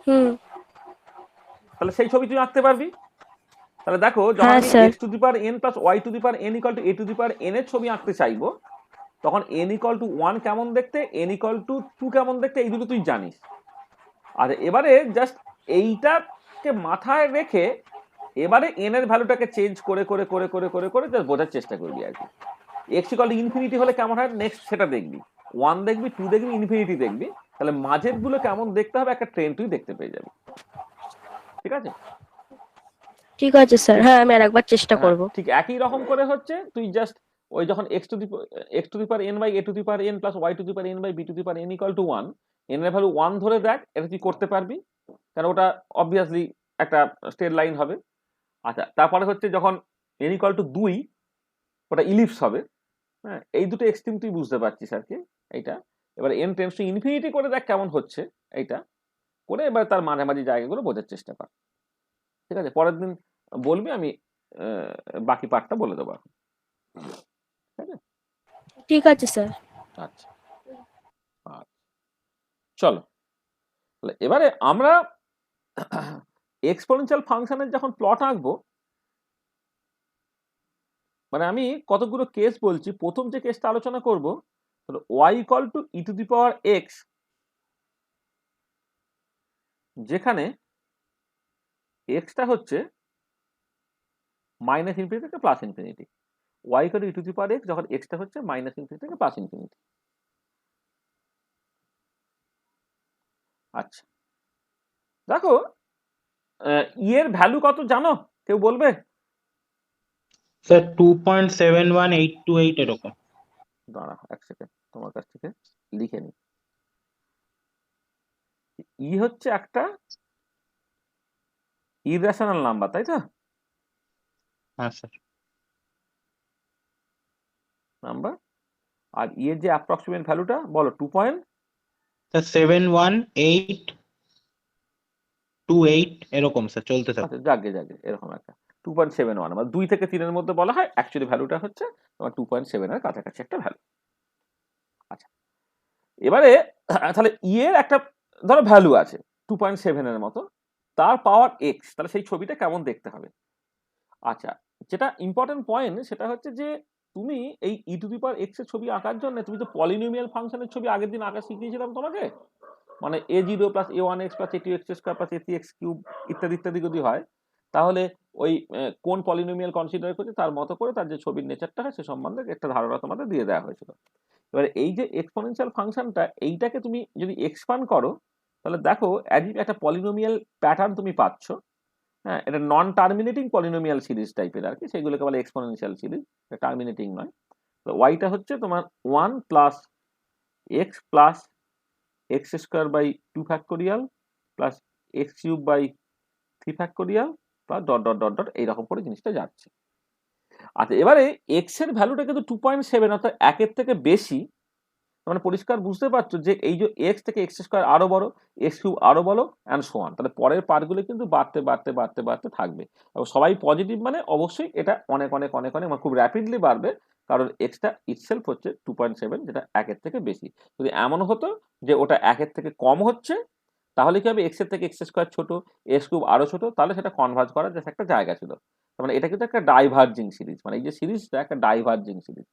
হুম। তাহলে সেই ছবি তুই আঁকতে পারবি। তাহলে দেখো, যখন হ্যাঁ আমি sir. X to the power N plus Y to the power N equal to A to the power N এর ছবি আঁকতে চাইবো, তখন এন ইকাল টু 1 কেমন দেখতে, এন ইকাল টু 2 কেমন দেখতে, এই দুটো তুই জানিস। আর এবারে জাস্ট এইটাকে মাথায় রেখে এবারে এন এর ভ্যালুটাকে চেঞ্জ করে করে করে করে করে করে জাস্ট বোঝার চেষ্টা করবি আর কি। এক্স ইকাল টু ইনফিনিটি হলে কেমন হয় নেক্সট সেটা দেখবি, 1 দেখবি, 2 দেখবি, ইনফিনিটি দেখবি। তাহলে মাঝের গুলো কেমন দেখতে হবে একটা ট্রেন্ড তুই দেখতে পেয়ে যাবি। ঠিক আছে? ঠিক আছে স্যার, হ্যাঁ আমি আর একবার চেষ্টা হ্যাঁ করব। ঠিক একই রকম করে হচ্ছে তুই জাস্ট ওই যখন X to the power N by A to the power N plus Y to the power N by B to the power N equal to 1, N এর ভ্যালু 1 ধরে দেখ, এটা তুই করতে পারবি, কারণ ওটা অবভিয়াসলি একটা স্ট্রেট লাইন হবে। আচ্ছা, তারপরে হচ্ছে যখন এন ইকাল টু 2 ওটা ইলিপস হবে। হ্যাঁ, এই দুটো এক্সট্রিম তুই বুঝতে পারছিস আর কি এইটা। এবার এন টেন্ডস টু ইনফিনিটি করে দেখ কেমন হচ্ছে এইটা করে, এবার তার মাঝামাঝি জায়গাগুলো বোঝার চেষ্টা কর। ঠিক আছে, পরের দিন বলবি, আমি বাকি পার্টটা বলে দেবো এখন। ঠিক আছে? ঠিক আছে স্যার। আচ্ছা আচ্ছা, চলো তাহলে এবারে আমরা এক্সপোনেনশিয়াল ফাংশনের যখন প্লট আঁকবো, মানে আমি কতগুলো কেস বলছি। প্রথম যে কেসটা আলোচনা করব তাহলে Y equal to E to the power X, যেখানে এক্সটা হচ্ছে মাইনাস ইনফিনিটি থেকে plus infinity. Y equal to E to the power X যখন এক্সটা হচ্ছে মাইনাস ইনফিনিটি থেকে প্লাস ইনফিনিটি। আচ্ছা দেখো, ই এর ভ্যালু কত জানো? কেউ বলবে? স্যার 2.71828 এরকম। দাঁড়া এক সেকেন্ড, তোমার কাছ থেকে লিখে নি। ই হচ্ছে একটা ইরেশনাল নাম্বার, তাই তো? হ্যাঁ স্যার। নাম্বার। আর ই এর যে অ্যাপ্রক্সিমেট ভ্যালুটা বলো, 2. স্যার 71828 এরকম স্যার চলতে থাকে। আচ্ছা যাকে যাকে এরকম একটা 2.71, মানে 2 থেকে 3 এর মধ্যে বলা হয়, অ্যাকচুয়ালি ভ্যালুটা হচ্ছে তোমার 2.7 এর কাছাকাছি একটা ভ্যালু। আচ্ছা, এবারে তাহলে ই এর একটা ধরো ভ্যালু আছে 2.7 এর মতো, তার পাওয়ার এক্স, তাহলে সেই ছবিটা কেমন দেখতে হবে? আচ্ছা, যেটা ইম্পর্টেন্ট পয়েন্ট সেটা হচ্ছে যে তুমি এই e to the power x এর ছবি আঁকার জন্য তুমি তো পলিনোমিয়াল ফাংশনের ছবি আগের দিন আঁকা শিখিয়েছিলাম তোমাকে, মানে a0 plus a1x plus a2x square plus a3x cube ইত্যাদি ইত্যাদি যদি হয়, তাহলে ওই কোন পলিনোমিয়াল কনসিডার করছে তার মতো করে তার যে ছবির নেচারটা হয় সে সম্বন্ধে একটা ধারণা তোমাদের দিয়ে দেওয়া হয়েছিল। এবারে এই যে এক্সপোনেনশিয়াল ফাংশনটা, এইটাকে তুমি যদি এক্সপান্ড করো তাহলে দেখো একটা পলিনোমিয়াল প্যাটার্ন তুমি পাচ্ছ। হ্যাঁ, এটা নন টার্মিনেটিং পলিনোমিয়াল সিরিজ টাইপের আর কি, সেগুলোকে বলে এক্সপোনেনশিয়াল সিরিজ, টার্মিনেটিং নয়। তো ওয়াইটা হচ্ছে তোমার 1 plus X plus X square by 2 factorial plus X cube by 3 factorial plus dot dot dot dot এইরকম করে জিনিসটা যাচ্ছে। আচ্ছা, এবারে এক্স এর ভ্যালুটা কিন্তু 2.7 অর্থাৎ 1 এর থেকে বেশি, মানে পরিষ্কার বুঝতে পারছো যে এই যে এক্স থেকে এক্স স্কোয়ার আরো বড়, এক্স কিউব আরো বড় অ্যান্ড সো অন, তাহলে পরের পার্টগুলো কিন্তু বাড়তে বাড়তে বাড়তে বাড়তে থাকবে। এবং সবাই পজিটিভ মানে অবশ্যই এটা অনেক অনেক অনেক অনেক মানে খুব র্যাপিডলি বাড়বে, কারণ এক্সটা ইটসেলফ হচ্ছে 2.7, যেটা একের থেকে বেশি। যদি এমন হতো যে ওটা একের থেকে কম হচ্ছে, তাহলে কি হবে, এক্স এর থেকে এক্স স্কোয়ার ছোট, এক্স কিউব আরো ছোট, তাহলে সেটা কনভার্জ করার যে একটা জায়গা ছিল। তার মানে এটা কিন্তু একটা ডাইভার্জিং সিরিজ, মানে এই যে সিরিজটা একটা diverging series.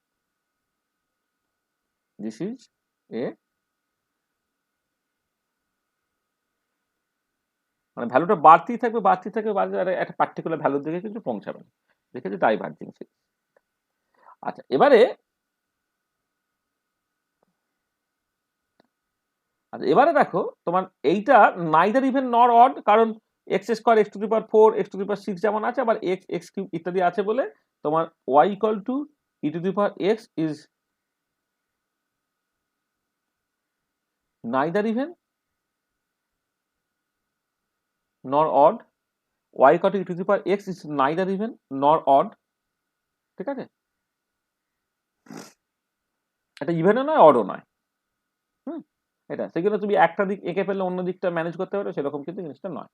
This is a মানে ভ্যালুটা বাড়তেই থাকবে বাড়তেই থাকবে বাড়তে, আর একটা পার্টিকুলার ভ্যালুর দিকে কিন্তু পৌঁছাবে না, দেখেছি ডাইভার্জিং সিরিজ। আচ্ছা এবারে দেখো তোমার এইটা নাইদার ইভেন নর অড, কারণ x square x to the power 4 x to the power 6 যেমন আছে, আবার এক্স এক্স কিউব ইত্যাদি আছে বলে তোমার y equal to E to the power x is neither even nor odd, y equal to E to the power x is neither even nor odd. ঠিক আছে, এটা ইভেনও নয় অডও নয়। এটা সেগুলো তুমি একটা দিক এঁকে ফেললে অন্য দিকটা ম্যানেজ করতে পারো, সেরকম কিন্তু জিনিসটা নয়।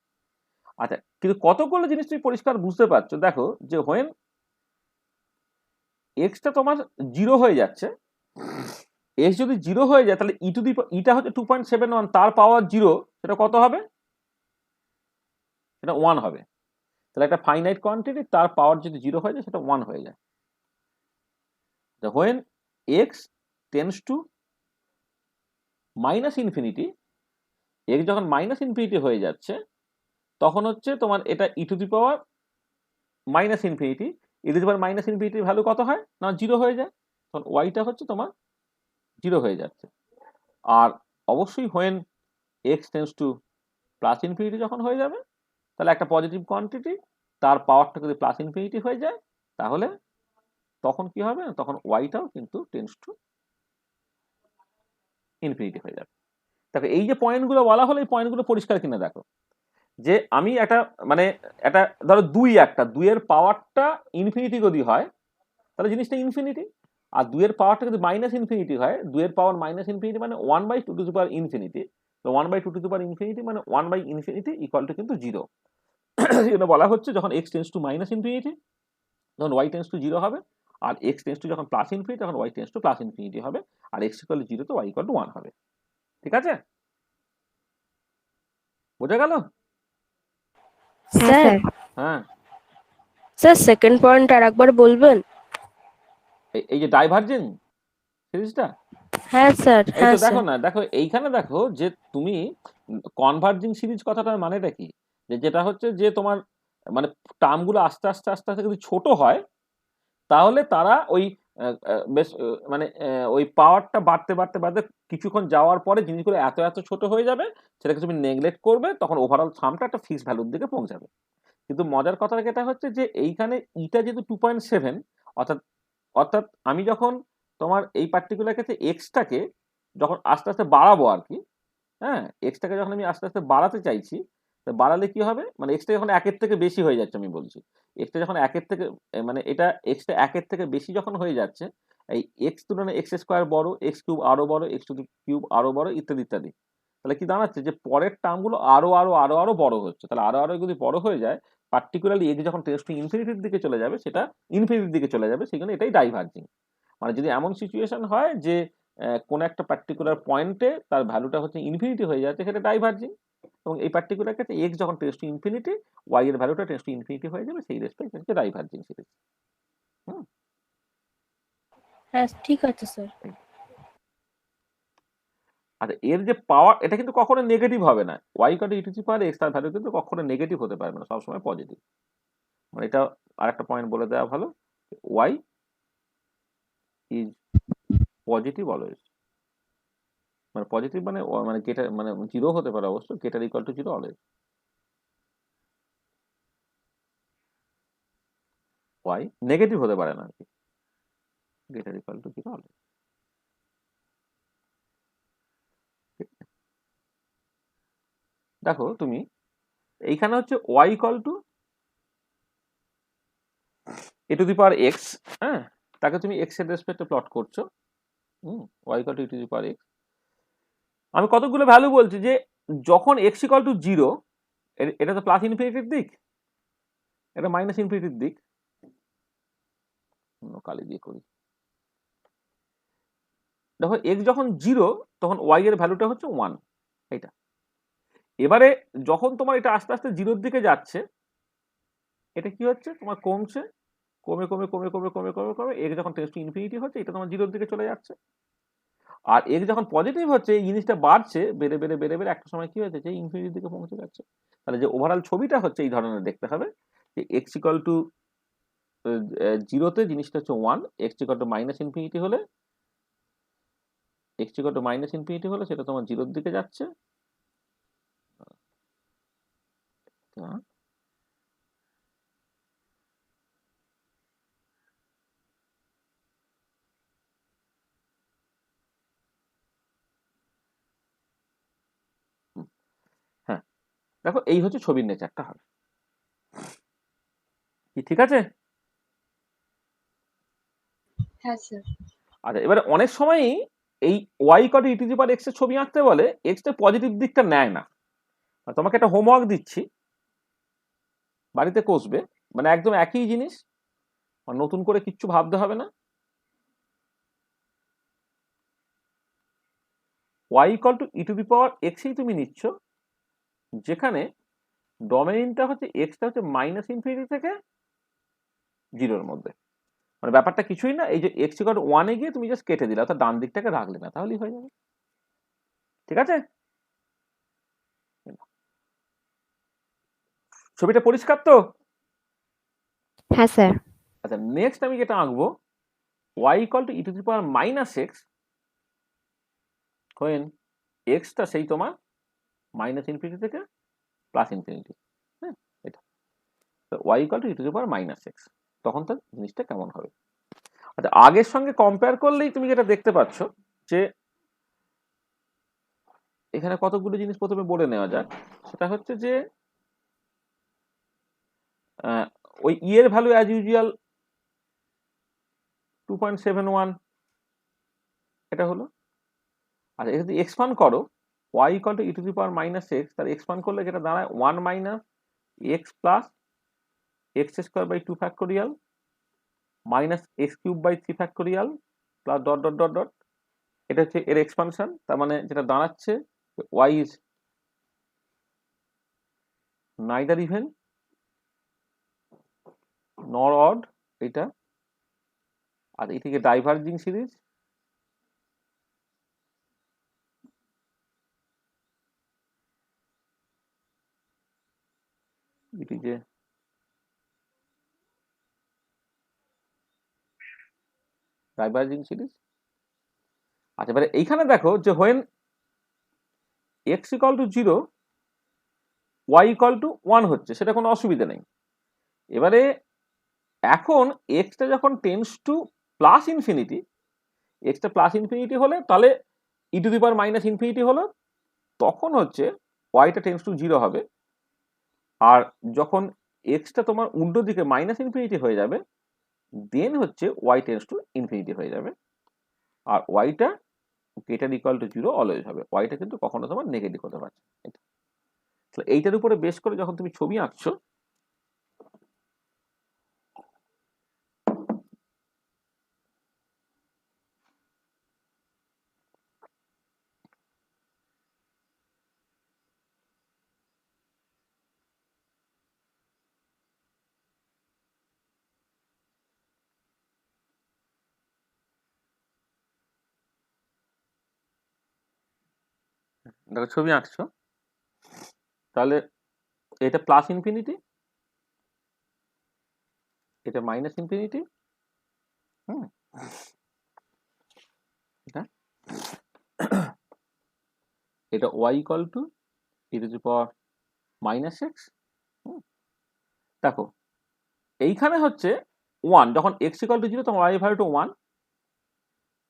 আচ্ছা, কিন্তু কতগুলো জিনিস তুমি পরিষ্কার বুঝতে পারছো, দেখো যে হোয়েন এক্সটা তোমার 0 হয়ে যাচ্ছে, এক্স যদি 0 হয়ে যায় তাহলে ই টু দি ইটা হচ্ছে 2.71, তার পাওয়ার 0 সেটা কত হবে, সেটা 1 হবে। তাহলে একটা ফাইনাইট কোয়ান্টিটি তার পাওয়ার যদি 0 হয়ে যায় সেটা 1 হয়ে যায়। When x tends to minus infinity, x যখন মাইনাস ইনফিনিটি হয়ে যাচ্ছে তখন হচ্ছে তোমার এটা e to the power minus infinity, e to the power minus ইনফিনিটির ভ্যালু কত হয় না 0 হয়ে যায়, তখন ওয়াইটা হচ্ছে তোমার 0 হয়ে যাচ্ছে। আর অবশ্যই when x tends to plus infinity যখন হয়ে যাবে, তাহলে একটা পজিটিভ কোয়ান্টিটি তার পাওয়ারটা যদি প্লাস ইনফিনিটি হয়ে যায়, তাহলে তখন কি হবে, তখন ওয়াইটাও কিন্তু টেন্ডস টু ইনফিনিটি হয়ে যাবে। দেখো এই যে পয়েন্টগুলো বলা হলো, এই পয়েন্টগুলো পরিষ্কার কিনা দেখো, যে আমি একটা মানে একটা ধরো 2 একটা 2 এর পাওয়ারটা ইনফিনিটি যদি হয় তাহলে জিনিসটা ইনফিনিটি, আর 2 এর পাওয়ারটা যদি মাইনাস ইনফিনিটি হয়, 2 এর পাওয়ার মাইনাস ইনফিনিটি মানে 1/2 টু দি পাওয়ার ইনফিনিটি, তো 1/2 টু দি পাওয়ার ইনফিনিটি মানে 1/ইনফিনিটি ইকুয়াল টু কিন্তু 0। এটা বলা হচ্ছে যখন X tends to minus infinity তখন ওয়াই টেন্ডস টু 0 হবে, আর এক্স টেন্ডস টু যখন প্লাস ইনফিনিটি তখন Y tends to plus infinity হবে, আর এক্স ইকুয়াল টু 0 তো ওয়াই ইকুয়াল টু 1 হবে। ঠিক আছে, বোঝা গেল? হ্যাঁ স্যার স্যার। হ্যাঁ, স্যার সেকেন্ড পয়েন্ট আর একবার বলবেন? এই যে ডাইভার্জিং সিরিজটা, হ্যাঁ স্যার, এই তো হ্যাঁ দেখো স্যার। না, দেখো এইখানে দেখো যে তুমি কনভার্জিং সিরিজ কথাটার মানেটা কি, যে যেটা হচ্ছে যে তোমার মানে টার্মগুলো আস্তে আস্তে আস্তে আস্তে যদি ছোট হয়, তাহলে তারা ওই বেশ মানে ওই পাওয়ারটা বাড়তে বাড়তে বাড়তে কিছুক্ষণ যাওয়ার পরে জিনিসগুলো এত এত ছোট হয়ে যাবে, সেটাকে তুমি নেগলেক্ট করবে, তখন ওভারঅল সামটা একটা ফিক্সড ভ্যালুর দিকে পৌঁছাবে। কিন্তু মজার কথা এটা হচ্ছে যে এইখানে ইটা যেহেতু 2.7, অর্থাৎ অর্থাৎ আমি যখন তোমার এই পার্টিকুলার ক্ষেত্রে এক্সটাকে যখন আস্তে আস্তে বাড়াবো আর কি, হ্যাঁ, এক্সটাকে যখন আমি আস্তে আস্তে বাড়াতে চাইছি, বাড়ালে কি হবে, মানে এক্সটা যখন একের থেকে বেশি হয়ে যাচ্ছে, আমি বলছি এক্সটা যখন একের থেকে মানে এটা এক্সটা একের থেকে বেশি যখন হয়ে যাচ্ছে, এই এক্স তুলনায় এক্স স্কোয়ার বড়, এক্স কিউব আরো বড়, এক্স টু দি কিউব আরো বড় ইত্যাদি ইত্যাদি, তাহলে কি দাঁড়াচ্ছে যে পরের টার্মগুলো আরো আরো আরো আরো বড় হচ্ছে। তাহলে আরো আরো যদি বড় হয়ে যায়, পার্টিকুলারলি এক্স যখন টেন্ডস টু ইনফিনিটির দিকে চলে যাবে, সেটা ইনফিনিটির দিকে চলে যাবে, সেখানে এটাই ডাইভার্জিং। মানে যদি এমন সিচুয়েশন হয় যে কোন একটা পার্টিকুলার পয়েন্টে তার ভ্যালুটা হচ্ছে ইনফিনিটি হয়ে যাচ্ছে, সেটা ডাইভার্জিং। এবং এই পার্টিকুলার ক্ষেত্রে এক্স যখন টেন্ডস টু ইনফিনিটি, ওয়াই এর ভ্যালুটা টেন্ডস টু ইনফিনিটি হয়ে যাবে, সেই রেসপেক্ট হচ্ছে ডাইভার্জিং সিরিজ। হ্যাঁ ঠিক আছে স্যার। আচ্ছা, এর যে পাওয়ার এটা কিন্তু কখনো নেগেটিভ হবে না, Y equal to E to the power X, তার ভ্যালু কিন্তু কখনো নেগেটিভ হতে পারবে না, সবসময় পজিটিভ। মানে এটা আরেকটা পয়েন্ট বলে দেওয়া ভালো, ওয়াই ইজ পজিটিভ অলওয়েজ, মানে পজিটিভ মানে মানে গেটার মানে 0 হতে পারে অবশ্য, greater equal to 0 always, Y negative হতে পারে না আর কি, গেটার ইকুয়াল টু 0 অলওয়েজ। দেখো তুমি এইখানে হচ্ছে Y equal to A to the power X, হ্যাঁ, তাকে তুমি এক্স এর রেসপেক্টে প্লট করছো, y equal to E to the power X. আমি কতগুলো ভ্যালু বলছি যে যখন এক্স ইকুয়াল টু 0, এটা তো প্লাস ইনফিনিটির দিক, এটা মাইনাস ইনফিনিটির দিক। কালি দিয়ে করি। দেখো এক্স যখন 0 তখন y এর ভ্যালুটা হচ্ছে 1, এটা। এবারে যখন তোমার এটা আস্তে আস্তে 0-র দিকে যাচ্ছে, এটা কি হচ্ছে তোমার কমছে, কমে কমে কমে কমে কমে কমে কমে এক্স যখন টেন্ডস টু ইনফিনিটি হচ্ছে, এটা তোমার 0-র দিকে চলে যাচ্ছে। আর এক্স যখন পজিটিভ হচ্ছে, এই জিনিসটা বাড়ছে, বেড়ে বেড়ে বেড়ে বেড়ে একটা সময় কি হয়েছে যে ইনফিনিটির দিকে পৌঁছে যাচ্ছে। তাহলে যে ওভারঅল ছবিটা হচ্ছে এই ধরনের দেখতে হবে যে এক্স ইকুয়াল টু 0-তে জিনিসটা হচ্ছে 1, x equal to minus infinity হলে, x equal to minus infinity হলে সেটা তোমার 0-র দিকে যাচ্ছে। হ্যাঁ, দেখো এই হচ্ছে ছবির নেচারটা হবে কি, ঠিক আছে? হ্যাঁ স্যার। আচ্ছা, এবারে অনেক সময়ই এই y equal to E to the power x এর ছবি আঁকতে বলে, এক্স এর পজিটিভ দিকটা নেয় না। তোমাকে একটা হোমওয়ার্ক দিচ্ছি, বাড়িতে কষবে, মানে একদম একই জিনিস, নতুন করে কিচ্ছু ভাবতে হবে না। y equal to E to the power এক্সই তুমি নিচ্ছ, যেখানে ডোমেইনটা হচ্ছে এক্সটা হচ্ছে মাইনাস ইনফিনিটি থেকে 0-র মধ্যে। মানে ব্যাপারটা কিছুই না, এই যে এক্স ইকুয়াল টু 1-এ গিয়ে তুমি জাস্ট কেটে দিলে, অর্থাৎ ডান দিকটাকে রাখলে না, তাহলেই হয়ে যাবে। ঠিক আছে, ছবিটা পরিষ্কার তো? হ্যাঁ স্যার। আচ্ছা, নেক্সট আমি যেটা আঁকবো, y equal to E to the power minus x, when extra সেই তোমার মাইনাস ইনফিনিটি থেকে প্লাস ইনফিনিটি। হ্যাঁ, এটা y equal to E to the power minus x, তখন তার জিনিসটা কেমন হবে। আচ্ছা, আগের সঙ্গে কম্পেয়ার করলেই তুমি যেটা দেখতে পাচ্ছ যে এখানে কতগুলো জিনিস প্রথমে বলে নেওয়া যাক। সেটা হচ্ছে যে ওই ই এর ভ্যালু অ্যাজ ইউজুয়াল 2.71, এটা হলো। আচ্ছা, এটা যদি এক্সপান্ড করো y equal to E to the power minus x, তার এক্সপান্ড করলে যেটা দাঁড়ায় 1 minus X plus X square by 2 factorial minus X cube by 3 factorial plus dot dot dot dot. এটা হচ্ছে এর এক্সপানশন, তার মানে যেটা দাঁড়াচ্ছে y is neither even nor odd, এটা। আর এই থেকে ডাইভার্জিং সিরিজ, এটি যে ডাইভার্জিং সিরিজ। আচ্ছা, এবারে এইখানে দেখো যে when X equal to 0 y equal two 1 হচ্ছে, সেটা কোনো অসুবিধা নেই। এবারে এখন এক্সটা যখন টেন্স টু প্লাস ইনফিনিটি, এক্সটা প্লাস ইনফিনিটি হলে তাহলে e to the power minus infinity হলো, তখন হচ্ছে ওয়াইটা টেন্স টু 0 হবে। আর যখন এক্সটা তোমার উল্টো দিকে মাইনাস ইনফিনিটি হয়ে যাবে, দেন হচ্ছে ওয়াই টেন্স টু ইনফিনিটি হয়ে যাবে। আর ওয়াইটা গ্রেটার ইকুয়াল টু 0 অলওয়েজ হবে, ওয়াইটা কিন্তু কখনো তোমার নেগেটিভ হতে পারছে। তাহলে এইটার উপরে বেস করে যখন তুমি ছবি আঁকছো, দেখো ছবি আঁকছো, তাহলে এটা প্লাস ইনফিনিটি, এটা মাইনাস ইনফিনিটি, এটা Y equal to E to the power minus X. দেখো এইখানে হচ্ছে 1, যখন এক্স ইকুয়াল টু 0 তখন ওয়াই ভ্যালুটা 1,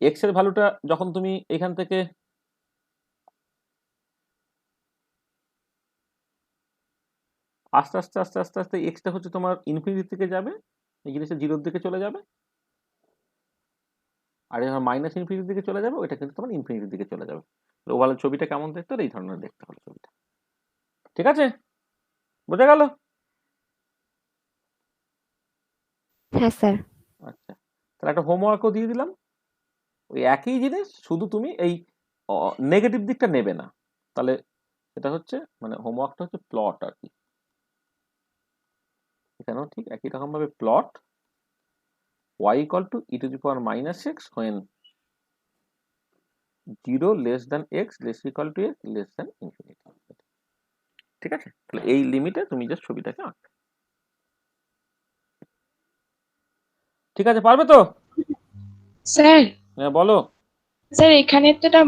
এক্স এর ভ্যালুটা যখন তুমি এখান থেকে আস্তে আস্তে আস্তে আস্তে আস্তে এক্সটা হচ্ছে তোমার ইনফিনিটি থেকে যাবে, এই জিনিসটা 0-র দিকে চলে যাবে। আর যখন মাইনাস ইনফিনিটির দিকে চলে যাবে ওইটা কিন্তু তোমার ইনফিনিটির দিকে চলে যাবে। ওভারঅল ছবিটা কেমন দেখতে হলে এই ধরনের দেখতে হবে ছবিটা। ঠিক আছে, বোঝা গেল? হ্যাঁ স্যার। আচ্ছা, তাহলে একটা হোমওয়ার্কও দিয়ে দিলাম। ওই একই জিনিস, শুধু তুমি এই নেগেটিভ দিকটা নেবে না। তাহলে এটা হচ্ছে মানে হোমওয়ার্কটা হচ্ছে প্লট আর কি। এখানেও ঠিক একই রকম ভাবে plot y equal to e to the power minus x when 0 less than x less equal to x less than infinity। ঠিক আছে, তাহলে এই লিমিটে তুমি জাস্ট ছবিটাকে আঁকবে। ঠিক আছে, পারবে তো? স্যার হ্যাঁ বলো। স্যার এখানে তো এটা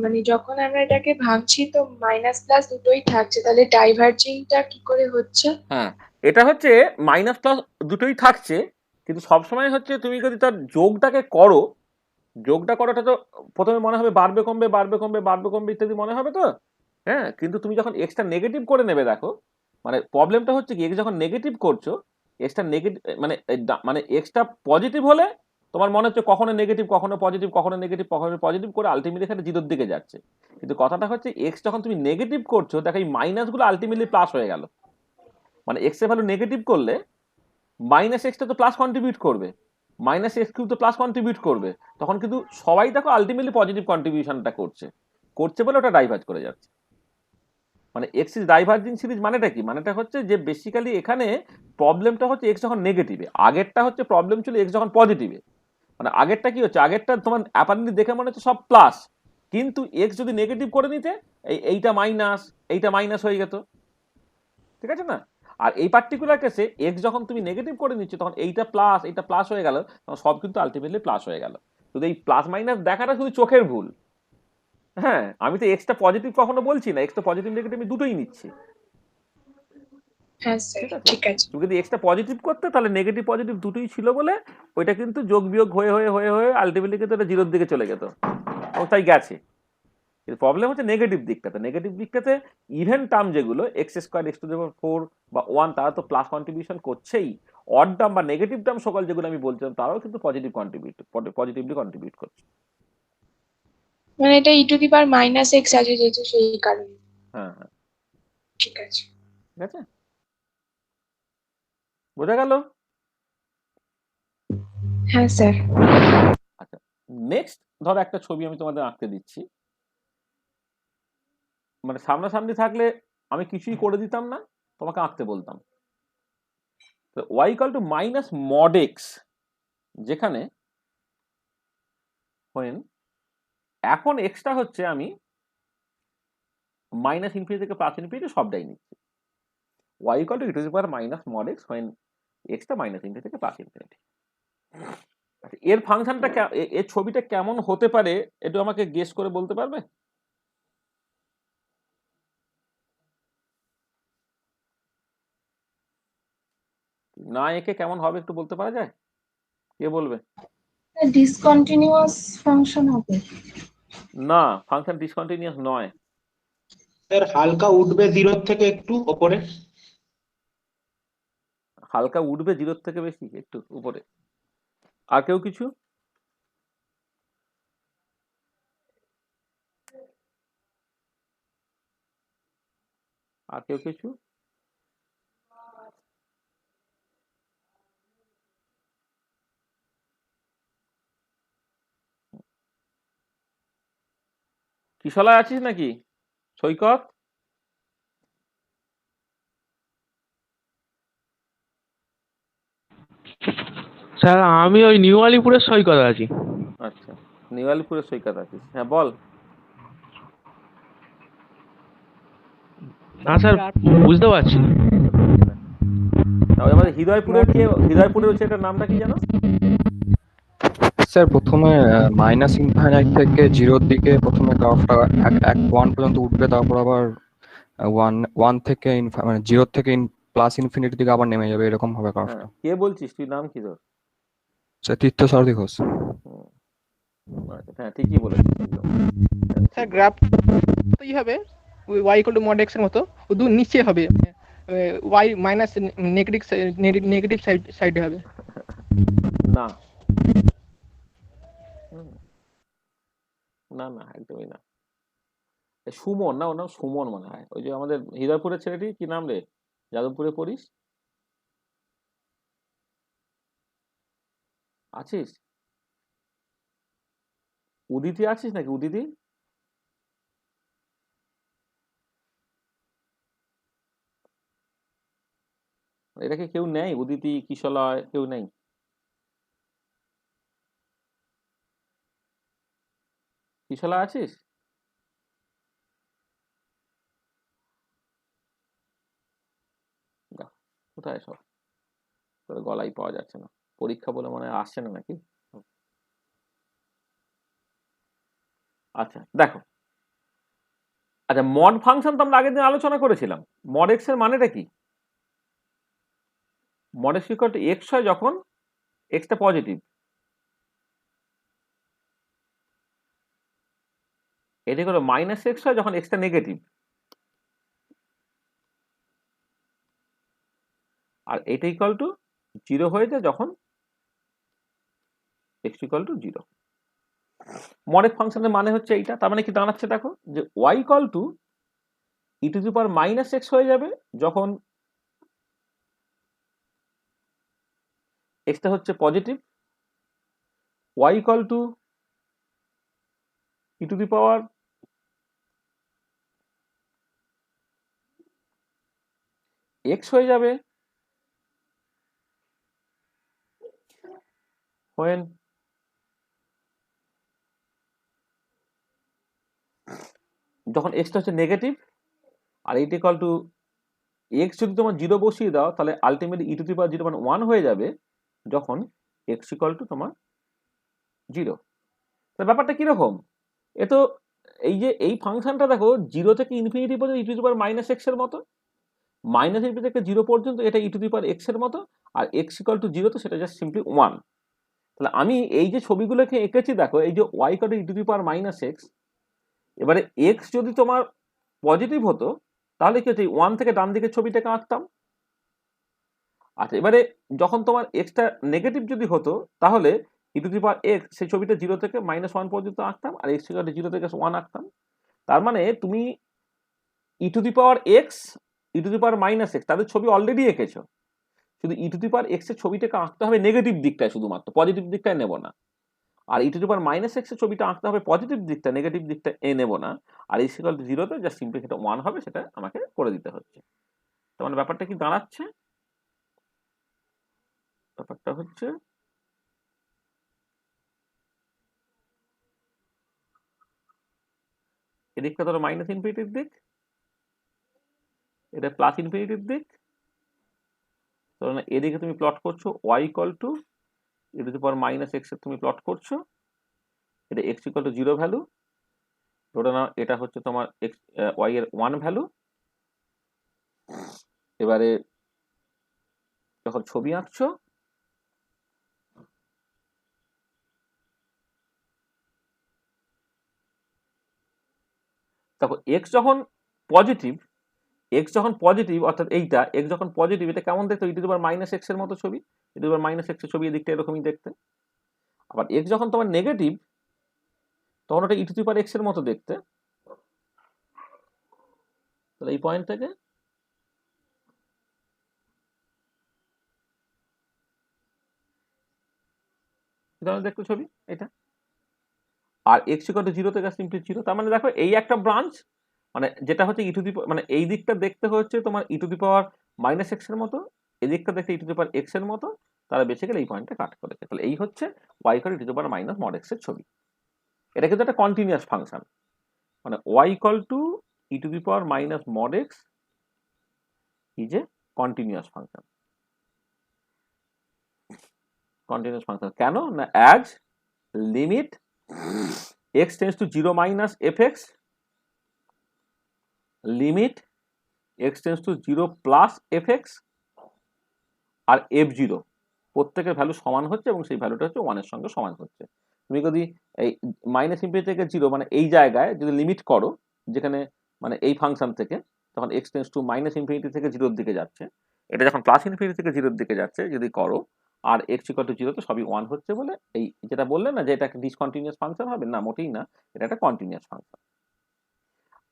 মানে যখন আমরা এটাকে ভাঙছি তো মাইনাস প্লাস দুটোই থাকছে, তাহলে ডাইভার্জিংটা কি করে হচ্ছে? হ্যাঁ, এটা হচ্ছে মাইনাস প্লাস দুটোই থাকছে, কিন্তু সবসময় হচ্ছে তুমি যদি তার যোগটাকে করো, যোগটা করাটা তো প্রথমে মনে হবে বাড়বে কমবে বাড়বে কমবে বাড়বে কমবে ইত্যাদি মনে হবে তো। হ্যাঁ, কিন্তু তুমি যখন এক্সটা নেগেটিভ করে নেবে, দেখো মানে প্রবলেমটা হচ্ছে কি, এক্স যখন নেগেটিভ করছো, এক্সটা নেগেটিভ মানে এক্সটা পজিটিভ হলে তোমার মনে হচ্ছে কখনো নেগেটিভ কখনো পজিটিভ কখনো নেগেটিভ কখনো পজিটিভ করে আলটিমেটলি এখানে জিরোর দিকে যাচ্ছে। কিন্তু কথাটা হচ্ছে এক্স যখন তুমি নেগেটিভ করছো, দেখো এই মাইনাসগুলো আলটিমেটলি প্লাস হয়ে গেল। মানে এক্স এর ভ্যালু নেগেটিভ করলে মাইনাস এক্সটা তো প্লাস কন্ট্রিবিউট করবে, মাইনাস এক্স কিউব তো প্লাস কন্ট্রিবিউট করবে, তখন কিন্তু সবাই দেখো আলটিমেটলি পজিটিভ কন্ট্রিবিউশনটা করছে করছে বলে ওটা ডাইভার্জ করে যাচ্ছে। মানে এক্স ইজ ডাইভার্জিং সিরিজ মানেটা কি? মানেটা হচ্ছে যে বেসিক্যালি এখানে প্রবলেমটা হচ্ছে এক্স যখন নেগেটিভে, আগেরটা হচ্ছে প্রবলেম ছিল এক্স যখন পজিটিভে। মানে আগেরটা কি হচ্ছে, আগেরটা তোমার অ্যাপারেন্টলি দেখে মনে হচ্ছে সব প্লাস, কিন্তু এক্স যদি নেগেটিভ করে নিতে এইটা মাইনাস হয়ে যেত। ঠিক আছে না? আর এই পার্টিকুলার কেসে এক্স যখন তুমি নেগেটিভ করে নিচ্ছ তখন এইটা প্লাস হয়ে গেল, তখন সব কিন্তু আলটিমেটলি প্লাস হয়ে গেল। শুধু এই প্লাস মাইনাস দেখাটা শুধু চোখের ভুল। হ্যাঁ, আমি তো এক্সটা পজিটিভ কখনো বলছি না, এক্সটা পজিটিভ নেগেটিভ আমি দুটোই নিচ্ছি। হ্যাঁ স্যার, ঠিক আছে, ঠিক আছে। তুমি যদি এক্সটা পজিটিভ করতে তাহলে নেগেটিভ পজিটিভ দুটোই ছিল বলে ওইটা কিন্তু যোগ বিয়োগ হয়ে হয়ে হয়ে হয়ে আলটিমেটলি কিন্তু এটা জিরোর দিকে চলে যেত, ও তাই গেছে। প্রবলেম হচ্ছে নেগেটিভ দিকটাতে। নেগেটিভ দিকটাতে ইভেন টার্ম যেগুলো x square x to the power 4 বা 1 তারা তো প্লাস কন্ট্রিবিউশন করছেই। অড টার্ম বা নেগেটিভ টার্ম সকল যেগুলো আমি বলছিলাম তারাও কিন্তু পজিটিভলি কন্ট্রিবিউট করছে। মানে এটা e to the power minus x আছে যেহেতু সেই কারণে। হ্যাঁ হ্যাঁ, ঠিক আছে। ঠিক আছে, বোঝা গেল? হ্যাঁ স্যার। আচ্ছা, নেক্সট ধরো একটা ছবি আমি তোমাদের আঁকতে দিচ্ছি। মানে সামনাসামনি থাকলে আমি কিছুই করে দিতাম না, তোমাকে আঁকতে বলতাম। তো y equal to minus mod x, যেখানে এখন এক্সটা হচ্ছে আমি মাইনাস ইনফিনিটি থেকে প্লাস ইনফিনিটি সবটাই নিচ্ছি। y equal to E to the power minus mod x when extra minus infinity থেকে প্লাস ইনফিনিটি। এর ফাংশনটা এর ছবিটা কেমন হতে পারে একটু আমাকে গেস করে বলতে পারবে? না একে কেমন হবে একটু বলতে পারা যায়? কে বলবে? ডিসকন্টিনিউয়াস ফাংশন হবে। না, ফাংশন ডিসকন্টিনিউয়াস নয়। স্যার হালকা উঠবে জিরোর থেকে একটু ওপরে। হালকা উঠবে জিরোর থেকে বেশি একটু উপরে। আর কেউ কিছু? আর কেউ কিছু? কিশলায় আছিস নাকি সৈকত? স্যার আমি ওই নিউ আলিপুরের সৈকত আছি। আচ্ছা, নিউ আলিপুরের সৈকত আছিস, হ্যাঁ বল। না স্যার বুঝতে পারছি না। তাহলে আমাদের হৃদয়পুরের হচ্ছে এটার নামটা কি জানো? স্যার প্রথমে মাইনাস ইনফাইনাইট থেকে জিরোর দিকে প্রথমে গ্রাফটা 1 পর্যন্ত উঠবে, তারপর আবার 1 থেকে মানে জিরো থেকে প্লাস ইনফিনিটির দিকে আবার নেমে যাবে, এরকম হবে গ্রাফটা। কে বলছিস তুই, নাম কি তোর? স্যার তীর্থ সারথী ঘোষ। আচ্ছা, হ্যাঁ ঠিকই বলেছিস। স্যার গ্রাফ তোই হবে y equal two mod x এর মতো, শুধু নিচে হবে y মাইনাস নেগেটিভ সাইডে হবে। না, না না একদমই না। সুমন না, ওর নাম সুমন মনে হয়, ওই যে আমাদের হৃদয়পুরের ছেলেটি, কি নাম রে, যাদবপুরে পড়িস, আছিস? উদিতি আছিস নাকি, উদিতি? এটাকে কেউ নেই? উদিতি, কিশলয়, কেউ নেই? কিশলয় আছিস? যা, কোথায় সব, তোর গলাই পাওয়া যাচ্ছে না, পরীক্ষা বলে মনে হয় আসছে না নাকি? আচ্ছা দেখো, আচ্ছা মড ফাংশন তো আমরা আগের দিন আলোচনা করেছিলাম। মড এক্স এর মানেটা কি? Mod x equal to x হয় যখন এক্সটা পজিটিভ, এটি হলো মাইনাস এক্স হয় যখন এক্সটা নেগেটিভ, আর এটা ইকুয়াল টু জিরো হয়ে যায় যখন x equal to zero. Model ফাংশনের মানে হচ্ছে এইটা। তার মানে কি দাঁড়াচ্ছে দেখো, যে Y equal to E to the power minus x হয়ে যাবে যখন এক্সটা হচ্ছে positive, Y equal to E to the power X হয়ে যাবে when যখন এক্সটা হচ্ছে নেগেটিভ, আর এইটা ইকুয়াল টু এক্স যদি তোমার জিরো বসিয়ে দাও তাহলে ultimately E to the power zero মানে ওয়ান হয়ে যাবে যখন এক্স ইকুয়াল টু তোমার জিরো। তার ব্যাপারটা কিরকম, এ তো এই যে এই ফাংশনটা দেখো জিরো থেকে ইনফিনিটি পর্যন্ত e to the power minus x এর মতো, মাইনাস ইনফিনিটি থেকে জিরো পর্যন্ত এটা e to the power x এর মতো, আর এক্স ইকুয়াল টু জিরো তো সেটা জাস্ট সিম্পলি ওয়ান। তাহলে আমি এই যে ছবিগুলোকে এঁকেছি দেখো, এই যে Y equal to E to the power minus X, এবারে এক্স যদি তোমার পজিটিভ হতো তাহলে কি হচ্ছে, ওয়ান থেকে ডান দিকের ছবিটাকে আঁকতাম। আচ্ছা এবারে যখন তোমার এক্সটা নেগেটিভ যদি হতো তাহলে e to the power x সেই ছবিটা জিরো থেকে মাইনাস ওয়ান পর্যন্ত আঁকতাম, আর এক্স ইকুয়াল টু জিরো থেকে ওয়ান আঁকতাম। তার মানে তুমি e to the power x, e to the power minus x তাদের ছবি অলরেডি এঁকেছো, শুধু ই টু দি পাওয়ার এক্স এর ছবিটাকে আঁকতে হবে নেগেটিভ দিকটায়, শুধুমাত্র পজিটিভ দিকটায় নেব না। আর e to the power minus x এর ছবিটা আঁকতে হবে পজিটিভ দিকটা, নেগেটিভ দিকটা নেব না। আর এক্স ইকুয়াল টু জিরোতে জাস্ট সিম্পলি সেটা ওয়ান হবে, সেটা আমাকে করে দিতে হচ্ছে। তার মানে ব্যাপারটা কি দাঁড়াচ্ছে, ব্যাপারটা হচ্ছে এদিকটা ধরো মাইনাস ইনফিনিটির দিক, এটা প্লাস ইনফিনিটির দিক। ধরো না এদিকে তুমি প্লট করছো Y equal to E to the power minus x এর তুমি প্লট করছো, এটা X equal to zero value, ধরে নাও এটা হচ্ছে তোমার এক্স ওয়াই এর ওয়ান ভ্যালু। এবারে যখন ছবি আঁকছো তখন এক্স যখন পজিটিভ, এক্স যখন পজিটিভ অর্থাৎ এইটা এক্স যখন পজিটিভ, এটা কেমন দেখতে, e to the power minus x এর মতো ছবি, e to the power minus x এর ছবি এদিকটা এরকমই দেখতে। আবার এক্স যখন তোমার নেগেটিভ তখন ওটা ই টু দি পাওয়ার এক্স এর মতো দেখতে। তাহলে এই পয়েন্ট থেকে দেখতে ছবি এটা, আর এক্স ইকুয়াল টু জিরো থেকে সিম্পলি জিরো। তার মানে দেখো এই একটা ব্রাঞ্চ, মানে যেটা হচ্ছে ই টু দি মানে এই দিকটা দেখতে হচ্ছে তোমার e to the power minus x এর মতো, এই দিকটা দেখতে e to the power x এর মতো, তারা বেসিক্যালি এই পয়েন্টটা কাট করেছে। তাহলে এই হচ্ছে Y equal to E to the power minus mod x এর ছবি। এটা কিন্তু একটা কন্টিনিউয়াস ফাংশন, মানে Y equal to E to the power minus mod X is a continuous function. Continuous function কেন না, as limit x tends to 0 minus fx, লিমিট x tends to 0 plus fx, আর f0 প্রত্যেকের value সমান হচ্ছে এবং সেই ভ্যালুটা হচ্ছে 1 এর সঙ্গে সমান হচ্ছে। তুমি যদি এই মাইনাস ইনফিনিটি থেকে 0 মানে এই জায়গায় যদি লিমিট করো, যেখানে মানে এই ফাংশন থেকে তখন x tends to minus infinity থেকে 0 এর দিকে যাচ্ছে, এটা যখন প্লাস ইনফিনিটি থেকে 0 এর দিকে যাচ্ছে যদি করো, আর এক্স ইকুয়াল টু জিরোতে সবই 1 হচ্ছে বলে এই যেটা বললেন না যে এটা একটা ডিসকন্টিনিউয়াস ফাংশন হবে, না মোটেই না, এটা একটা কন্টিনিউয়াস ফাংশন।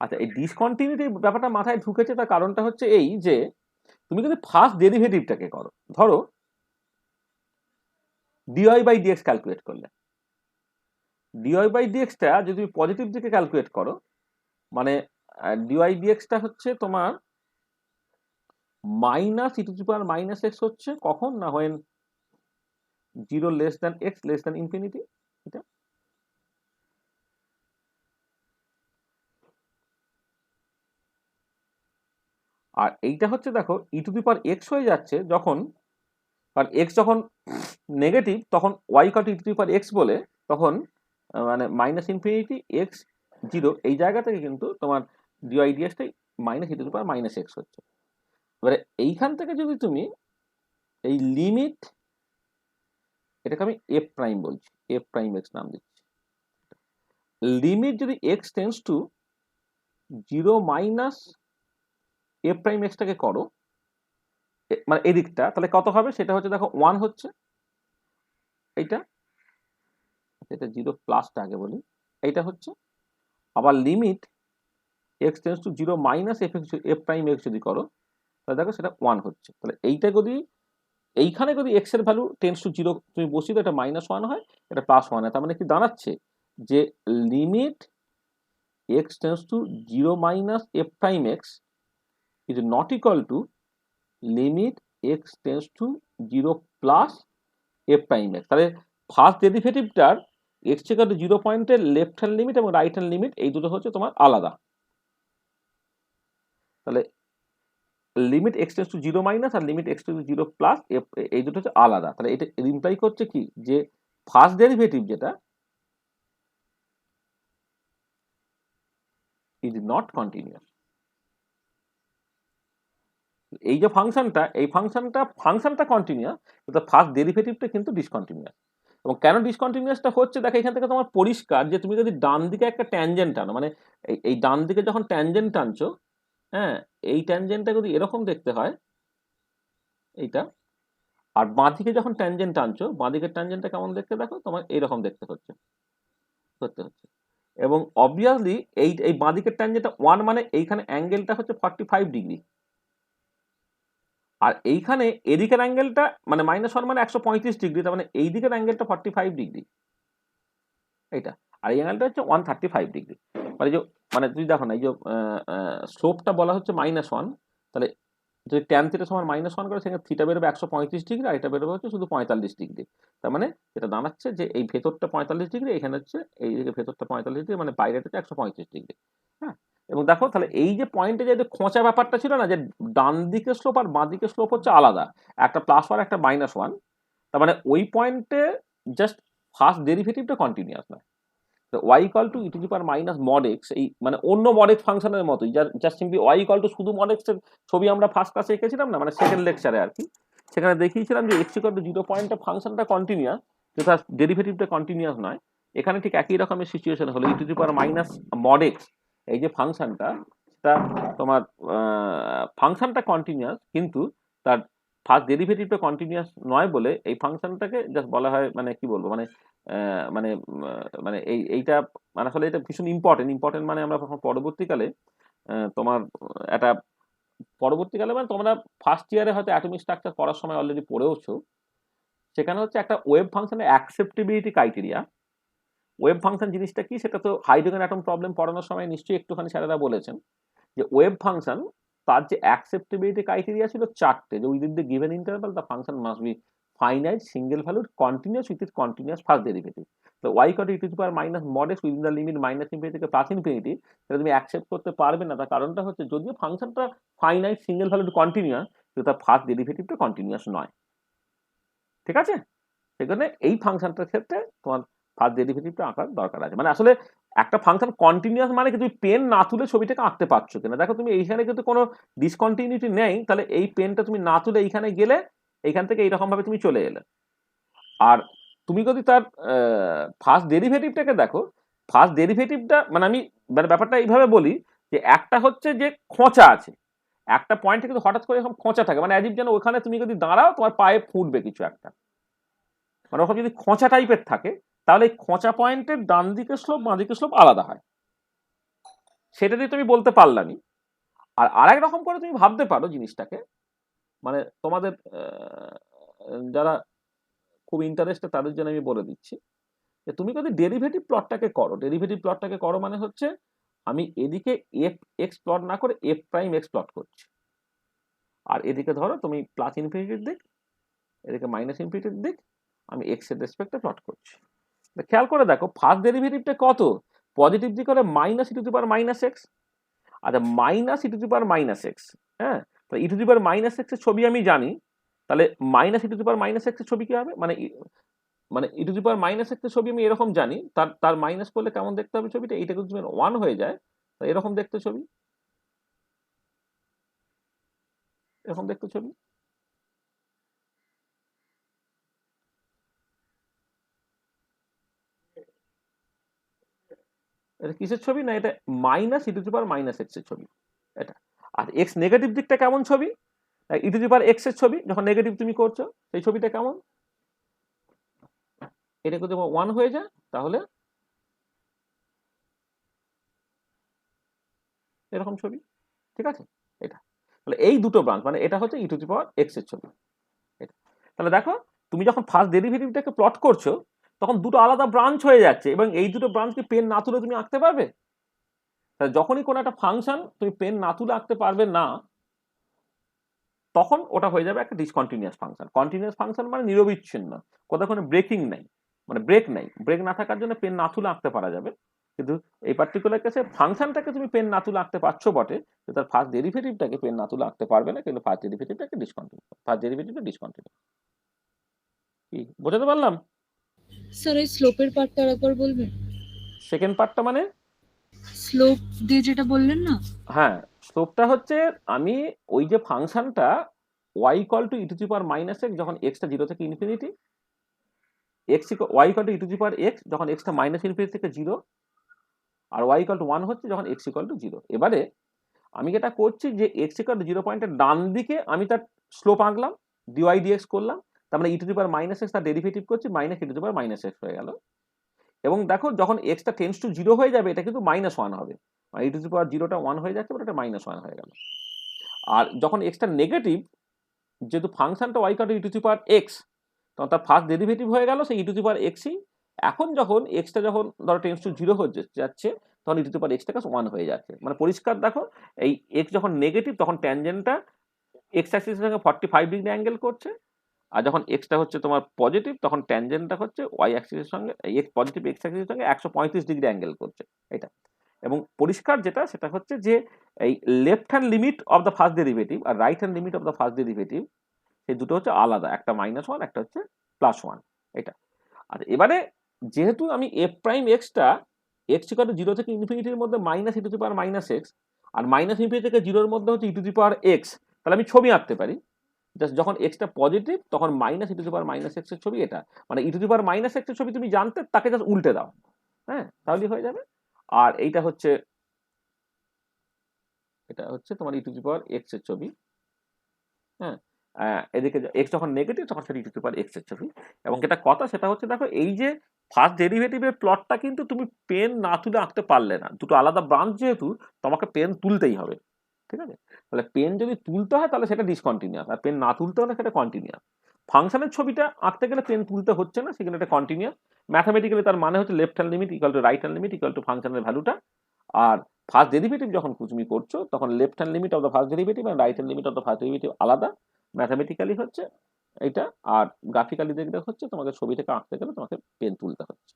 আচ্ছা, এই ডিসকন্টিনিউটি ব্যাপারটা মাথায় ঢুকেছে, তার কারণটা হচ্ছে এই যে তুমি যদি ফার্স্ট ডেরিভেটিভটাকে করো, ধরো ডিওয়াই বাই ডিএক্স ক্যালকুলেট করলে, ডিওয়াই বাই ডিএক্সটা যদি তুমি পজিটিভ দিকে ক্যালকুলেট করো, মানে ডিওয়াই ডিএক্সটা হচ্ছে তোমার minus e to the power minus x হচ্ছে কখন, না when 0 less than x less than infinity. এটা আর এইটা হচ্ছে দেখো e to the power X হয়ে যাচ্ছে যখন, কারণ এক্স যখন নেগেটিভ তখন Y equal to E to the power X বলে, তখন মানে মাইনাস ইনফিনিটি এক্স 0 এই জায়গা থেকে কিন্তু তোমার ডিওয়াই ডিএক্সটাই minus e to the power minus x হচ্ছে। এবারে এইখান থেকে যদি তুমি এই লিমিট, এটাকে আমি এফ প্রাইম বলছি, এফ প্রাইম এক্স নাম দিচ্ছি, লিমিট যদি x tends to 0 minus f prime এক্সটাকে করো, মানে এদিকটা, তাহলে কত হবে সেটা হচ্ছে দেখো 1 হচ্ছে এইটা, এটা 0 প্লাসটা আগে বলি, এইটা হচ্ছে। আবার limit x tends to 0 minus f prime x যদি করো, তাহলে দেখো সেটা 1 হচ্ছে। তাহলে এইটা যদি এইখানে যদি এক্স এর ভ্যালু টেন্স টু 0 তুমি বসিয়ে দাও, এটা -1 হয়, এটা +1 হয়, তার মানে কি দাঁড়াচ্ছে যে limit x tends to 0 minus f prime x is not equal to limit x tends to 0 plus f prime x. তাহলে ফার্স্ট ডেরিভেটিভটার এক্স ইকুয়াল টু 0 পয়েন্টের লেফট হ্যান্ড লিমিট এবং রাইট হ্যান্ড লিমিট এই দুটো হচ্ছে তোমার আলাদা। তাহলে limit x tends to 0 minus আর limit x tends to 0 plus এই দুটো হচ্ছে আলাদা। তাহলে এটা ইমপ্লাই করছে কি যে ফার্স্ট ডেরিভেটিভ যেটা ইজ নট কন্টিনিউয়াস। এই যে ফাংশনটা, এই ফাংশনটা কন্টিনিউয়াস, কিন্তু ফার্স্ট ডেরিভেটিভটা কিন্তু ডিসকন্টিনিউয়াস। এবং কেন ডিসকন্টিনিউয়াসটা হচ্ছে দেখো এখান থেকে তোমার পরিষ্কার যে তুমি যদি ডান দিকে একটা ট্যানজেন্ট টানো, মানে এই ডান দিকে যখন ট্যানজেন্ট টানছো, হ্যাঁ, এই ট্যানজেন্টটা যদি এরকম দেখতে হয় এইটা, আর বাঁ দিকে যখন ট্যানজেন্ট টানছো, বাঁ দিকের ট্যানজেন্টটা কেমন দেখতে দেখো তোমার এইরকম দেখতে হচ্ছে। এবং অবভিয়াসলি এই বাঁ দিকের ট্যানজেন্টটা 1 মানে এইখানে অ্যাঙ্গেলটা হচ্ছে 45 ডিগ্রি, আর এইখানে এদিকের অ্যাঙ্গেলটা মানে -1 মানে 135 ডিগ্রি, তার মানে এই দিকের অ্যাঙ্গেলটা 45 ডিগ্রি এইটা, আর এই অ্যাঙ্গেলটা হচ্ছে 135 ডিগ্রি। মানে যে মানে তুই দেখো না এই যে স্লোপটা বলা হচ্ছে -1, তাহলে যদি ট্যান থিটা সমান -1 করে সেখানে থিটা বেরোবে 135 ডিগ্রি, আর এটা বেরোবে হচ্ছে শুধু 45 ডিগ্রি। তার মানে এটা দাঁড়াচ্ছে যে এই ভেতরটা 45 ডিগ্রি, এখানে হচ্ছে এই দিকে ভেতরটা 45 ডিগ্রি, মানে বাইরেটা হচ্ছে 135 ডিগ্রি। হ্যাঁ, এবং দেখো তাহলে এই যে পয়েন্টে যে খোঁচা ব্যাপারটা ছিল না, যে ডান দিকের স্লোপ আর বাঁ দিকের স্লোপ হচ্ছে আলাদা, একটা +1 একটা -1, তার মানে ওই পয়েন্টে জাস্ট ফার্স্ট ডেরিভেটিভটা কন্টিনিউয়াস না। y equal to E to the power minus mod x, এই মানে অন্য মড এক্স ফাংশনের মতোই, just simply y equal two শুধু মড এক্স এর ছবি আমরা ফার্স্ট ক্লাসে এঁকেছিলাম না, মানে সেকেন্ড লেকচারে আর কি, সেখানে দেখিয়েছিলাম যে x ইকুয়াল টু 0 পয়েন্টে ফাংশনটা কন্টিনিউয়াস, কিন্তু তার ডেরিভেটিভটা কন্টিনিউয়াস নয়। এখানে ঠিক একই রকমের সিচুয়েশন হলো e to the power minus mod x, এই যে ফাংশনটা, সেটা তোমার ফাংশনটা কন্টিনিউয়াস কিন্তু তার ফার্স্ট ডেরিভেটিভটা কন্টিনিউয়াস নয় বলে এই ফাংশনটাকে জাস্ট বলা হয়, মানে কি বলবো, মানে মানে মানে এইটা মানে আসলে এটা ভীষণ ইম্পর্টেন্ট মানে আমরা পরবর্তীকালে তোমার একটা পরবর্তীকালে মানে তোমরা ফার্স্ট ইয়ারে হয়তো অ্যাটমিক স্ট্রাকচার পড়ার সময় অলরেডি পড়েওছো, সেখানে হচ্ছে একটা ওয়েভ ফাংশনের অ্যাকসেপ্টেবিলিটি ক্রাইটেরিয়া। ওয়েভ ফাংশন জিনিসটা কি সেটা তো হাইড্রোজেন অ্যাটম প্রবলেম পড়ানোর সময় নিশ্চয়ই একটুখানি স্যারেরা বলেছেন যে ওয়েভ ফাংশন তার যে অ্যাকসেপ্টেবিলিটি ক্রাইটেরিয়া ছিল 4টে, যে within the given interval the function must be finite, single valued, continuous with its continuous first derivative. তো y equal to E to the power minus mod x within the limit -infinity থেকে +infinity, সেটা তুমি accept করতে পারবে না। তার কারণটা হচ্ছে যদিও ফাংশনটা ফাইনাইট, সিঙ্গেল ভ্যালুড, কন্টিনিউয়াস, কিন্তু তার ফার্স্ট ডেরিভেটিভটা কন্টিনিউয়াস নয়। ঠিক আছে, সেখানে এই ফাংশনটার ক্ষেত্রে তোমার ফার্স্ট ডেরিভেটিভটা আঁকার দরকার আছে। মানে আসলে একটা ফাংশন কন্টিনিউয়াস মানে কি তুমি পেন না তুলে ছবিটাকে আঁকতে পারছো কিনা। দেখো তুমি এইখানে কিন্তু কোনো ডিসকন্টিনিউটি নেই, তাহলে এই পেনটা তুমি না তুলে এইখানে গেলে, এইখান থেকে এইরকম ভাবে তুমি চলে এলে। আর তুমি যদি তার ফার্স্ট ডেরিভেটিভটাকে দেখো, ফার্স্ট ডেরিভেটিভটা মানে আমি মানে ব্যাপারটা এইভাবে বলি যে একটা হচ্ছে যে খোঁচা আছে, একটা পয়েন্টে কিন্তু হঠাৎ করে এরকম খোঁচা থাকে, মানে অ্যাজিভ যেন ওখানে তুমি যদি দাঁড়াও তোমার পায়ে ফুটবে কিছু একটা, মানে ওরকম যদি খোঁচা টাইপের থাকে তাহলে এই খোঁচা পয়েন্টের ডান দিকে স্লোপ বাঁ দিকে স্লোপ আলাদা হয়, সেটা দিয়ে তুমি বলতে পারলামই। আর আরেক রকম করে তুমি ভাবতে পারো জিনিসটাকে, মানে তোমাদের যারা খুব ইন্টারেস্টেড তাদের জন্য আমি বলে দিচ্ছি যে তুমি যদি ডেরিভেটিভ প্লটটাকে করো, ডেরিভেটিভ প্লটটাকে করো মানে হচ্ছে আমি এদিকে এফ এক্স প্লট না করে এফ প্রাইম এক্স প্লট করছি, আর এদিকে ধরো তুমি প্লাস ইনফিনিটির দিক, এদিকে মাইনাস ইনফিনিটির দিক, আমি এক্স এর রেসপেক্টে প্লট করছি। খেয়াল করে দেখো ফার্স্ট ডেরিভেটিভটা কত, পজিটিভ দিকে হলে minus e to the power minus x, আচ্ছা minus e to the power minus x, হ্যাঁ তাহলে e to the power minus x এর ছবি আমি জানি, তাহলে minus e to the power minus x এর ছবি কি হবে, মানে মানে e to the power minus x এর ছবি আমি এরকম জানি, তার মাইনাস করলে কেমন দেখতে হবে ছবিটা, এইটা যদি 1 হয়ে যায় এরকম দেখতে ছবি, এরকম দেখতে ছবি। এটা কিসের ছবি, না এটা minus e to the power minus x এর ছবি এটা। আর এক্স নেগেটিভ দিকটা কেমন ছবি, e to the power x এর ছবি যখন নেগেটিভ তুমি করছো সেই ছবিটা কেমন, এটা যদি 1 হয়ে যায় তাহলে এরকম ছবি, ঠিক আছে এটা। তাহলে এই দুটো ব্রাঞ্চ, মানে এটা হচ্ছে e to the power x এর ছবি এটা। তাহলে দেখো তুমি যখন ফার্স্ট ডেরিভেটিভটাকে প্লট করছো তখন দুটো আলাদা ব্রাঞ্চ হয়ে যাচ্ছে, এবং এই দুটো ব্রাঞ্চকে পেন না তুলে তুমি আঁকতে পারবে, তাহলে যখনই কোনো একটা ফাংশন তুমি পেন না তুলে আঁকতে পারবে না তখন ওটা হয়ে যাবে একটা ডিসকন্টিনিউয়াস ফাংশন। কন্টিনিউয়াস ফাংশন মানে নিরবিচ্ছিন্ন, কোথাও কোনো ব্রেকিং নাই, মানে ব্রেক নাই, ব্রেক না থাকার জন্য পেন না তুলে আঁকতে পারা যাবে। কিন্তু এই পার্টিকুলার কেসে ফাংশনটাকে তুমি পেন না তুলে আঁকতে পারছো বটে, তার ফার্স্ট ডেরিভেটিভটাকে পেন না তুলে আঁকতে পারবে না, কিন্তু ফার্স্ট ডেরিভেটিভটাকে ডিসকন্টিনিউ, ফার্স্ট ডেরিভেটিভটা ডিসকন্টিনিউ। কি বোঝাতে পারলাম? স্যার এই স্লোপের পার্টটা আরেকবার বলবেন? সেকেন্ড পার্টটা মানে স্লোপ দিয়ে যেটা বললেন না? হ্যাঁ, স্লোপটা হচ্ছে আমি ওই যে ফাংশনটা y equal to E to the power minus x যখন এক্সটা 0 থেকে infinity, x y equal to E to the power X যখন এক্সটা মাইনাস ইনফিনিটি থেকে 0, আর y ইকুয়াল টু 1 হচ্ছে যখন x ইকুয়াল টু 0। এবারে আমি যেটা করছি যে x ইকুয়াল টু 0 পয়েন্টের ডান দিকে আমি তার স্লোপ আঁকলাম, dy dx করলাম, তার মানে e to the power minus x তার ডেরিভেটিভ করছি, minus e to the power minus x হয়ে গেল। এবং দেখো যখন এক্সটা টেন্স টু 0 হয়ে যাবে এটা কিন্তু -1 হবে, মানে ই টু দি পাওয়ার 0টা 1 হয়ে যাচ্ছে, ওটা -1 হয়ে গেল। আর যখন এক্সটা নেগেটিভ, যেহেতু ফাংশনটা y equal to E to the power x, তখন তার ফার্স্ট ডেরিভেটিভ হয়ে গেল সেই ই টু দি পাওয়ার এক্সই। এখন যখন এক্সটা যখন ধরো টেন্স টু 0 হয়ে যাচ্ছে তখন ই টু দি পাওয়ার এক্সটাকে 1 হয়ে যাচ্ছে, মানে পরিষ্কার দেখো এই এক্স যখন নেগেটিভ তখন ট্যানজেন্টটা এক্স অ্যাক্সিসের সঙ্গে 45 ডিগ্রি অ্যাঙ্গেল করছে, আর যখন এক্সটা হচ্ছে তোমার পজিটিভ তখন ট্যানজেন্টটা হচ্ছে ওয়াই অ্যাক্সিসের সঙ্গে এক্স পজিটিভ এক্স অ্যাক্সিসের সঙ্গে 135 ডিগ্রি অ্যাঙ্গেল করছে এটা। এবং পরিষ্কার যেটা সেটা হচ্ছে যে এই left hand limit of the first derivative আর right hand limit of the first derivative সেই দুটো হচ্ছে আলাদা, একটা -1 একটা হচ্ছে +1 এটা। আর এবারে যেহেতু আমি এফ প্রাইম এক্সটা এক্স ইকুয়াল টু 0 থেকে ইনফিনিটির মধ্যে minus e to the power minus x আর মাইনাস ইনফিনিটি থেকে 0-র মধ্যে হচ্ছে e to the power x, তাহলে আমি ছবি আঁকতে পারি। জাস্ট যখন এক্সটা পজিটিভ তখন minus e to the power minus x এর ছবি এটা, মানে e to the power minus x এর ছবি তুমি জানতে তাকে জাস্ট উল্টে দাও, হ্যাঁ তাহলেই হয়ে যাবে। আর এইটা হচ্ছে এটা হচ্ছে তোমার e to the power x এর ছবি, হ্যাঁ এদিকে এক্স যখন নেগেটিভ তখন সেটা e to the power x এর ছবি। এবং যেটা কথা সেটা হচ্ছে দেখো এই যে ফার্স্ট ডেরিভেটিভের প্লটটা কিন্তু তুমি পেন না তুলে আঁকতে পারলে না, দুটো আলাদা ব্রাঞ্চ যেহেতু তোমাকে পেন তুলতেই হবে, ঠিক আছে। তাহলে পেন যদি তুলতে হয় তাহলে সেটা ডিসকন্টিনিউয়াস, আর পেন না তুলতে হলে সেটা কন্টিনিউয়াস। ফাংশনের ছবিটা আঁকতে গেলে পেন তুলতে হচ্ছে না, সেখানে এটা কন্টিনিউয়াস। ম্যাথামেটিক্যালি তার মানে হচ্ছে left hand limit equal to right hand limit equal to ফাংশনের ভ্যালুটা। আর ফার্স্ট ডেরিভেটিভ যখন তুমি করছো তখন left hand limit of the first derivative আর right hand limit of the first derivative আলাদা ম্যাথামেটিক্যালি হচ্ছে এটা, আর গ্রাফিক্যালি দেখতে হচ্ছে তোমাকে ছবিটাকে আঁকতে গেলে তোমাকে পেন তুলতে হচ্ছে।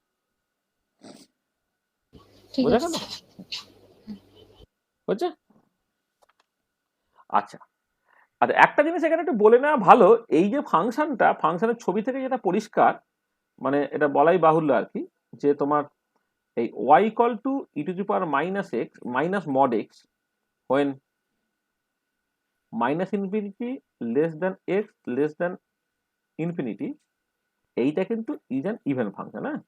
ঠিক বোঝা আছে গেল? হচ্ছে আচ্ছা। আচ্ছা একটা জিনিস এখানে একটু বলে নেওয়া ভালো, এই যে ফাংশনটা ফাংশনের ছবি থেকে যেটা পরিষ্কার, মানে এটা বলাই বাহুল্য আর কি, যে তোমার এই y equal to E to the power minus x minus mod x when minus infinity less than x less than infinity, এইটা কিন্তু ইজ অ্যান ইভেন ফাংশন। হ্যাঁ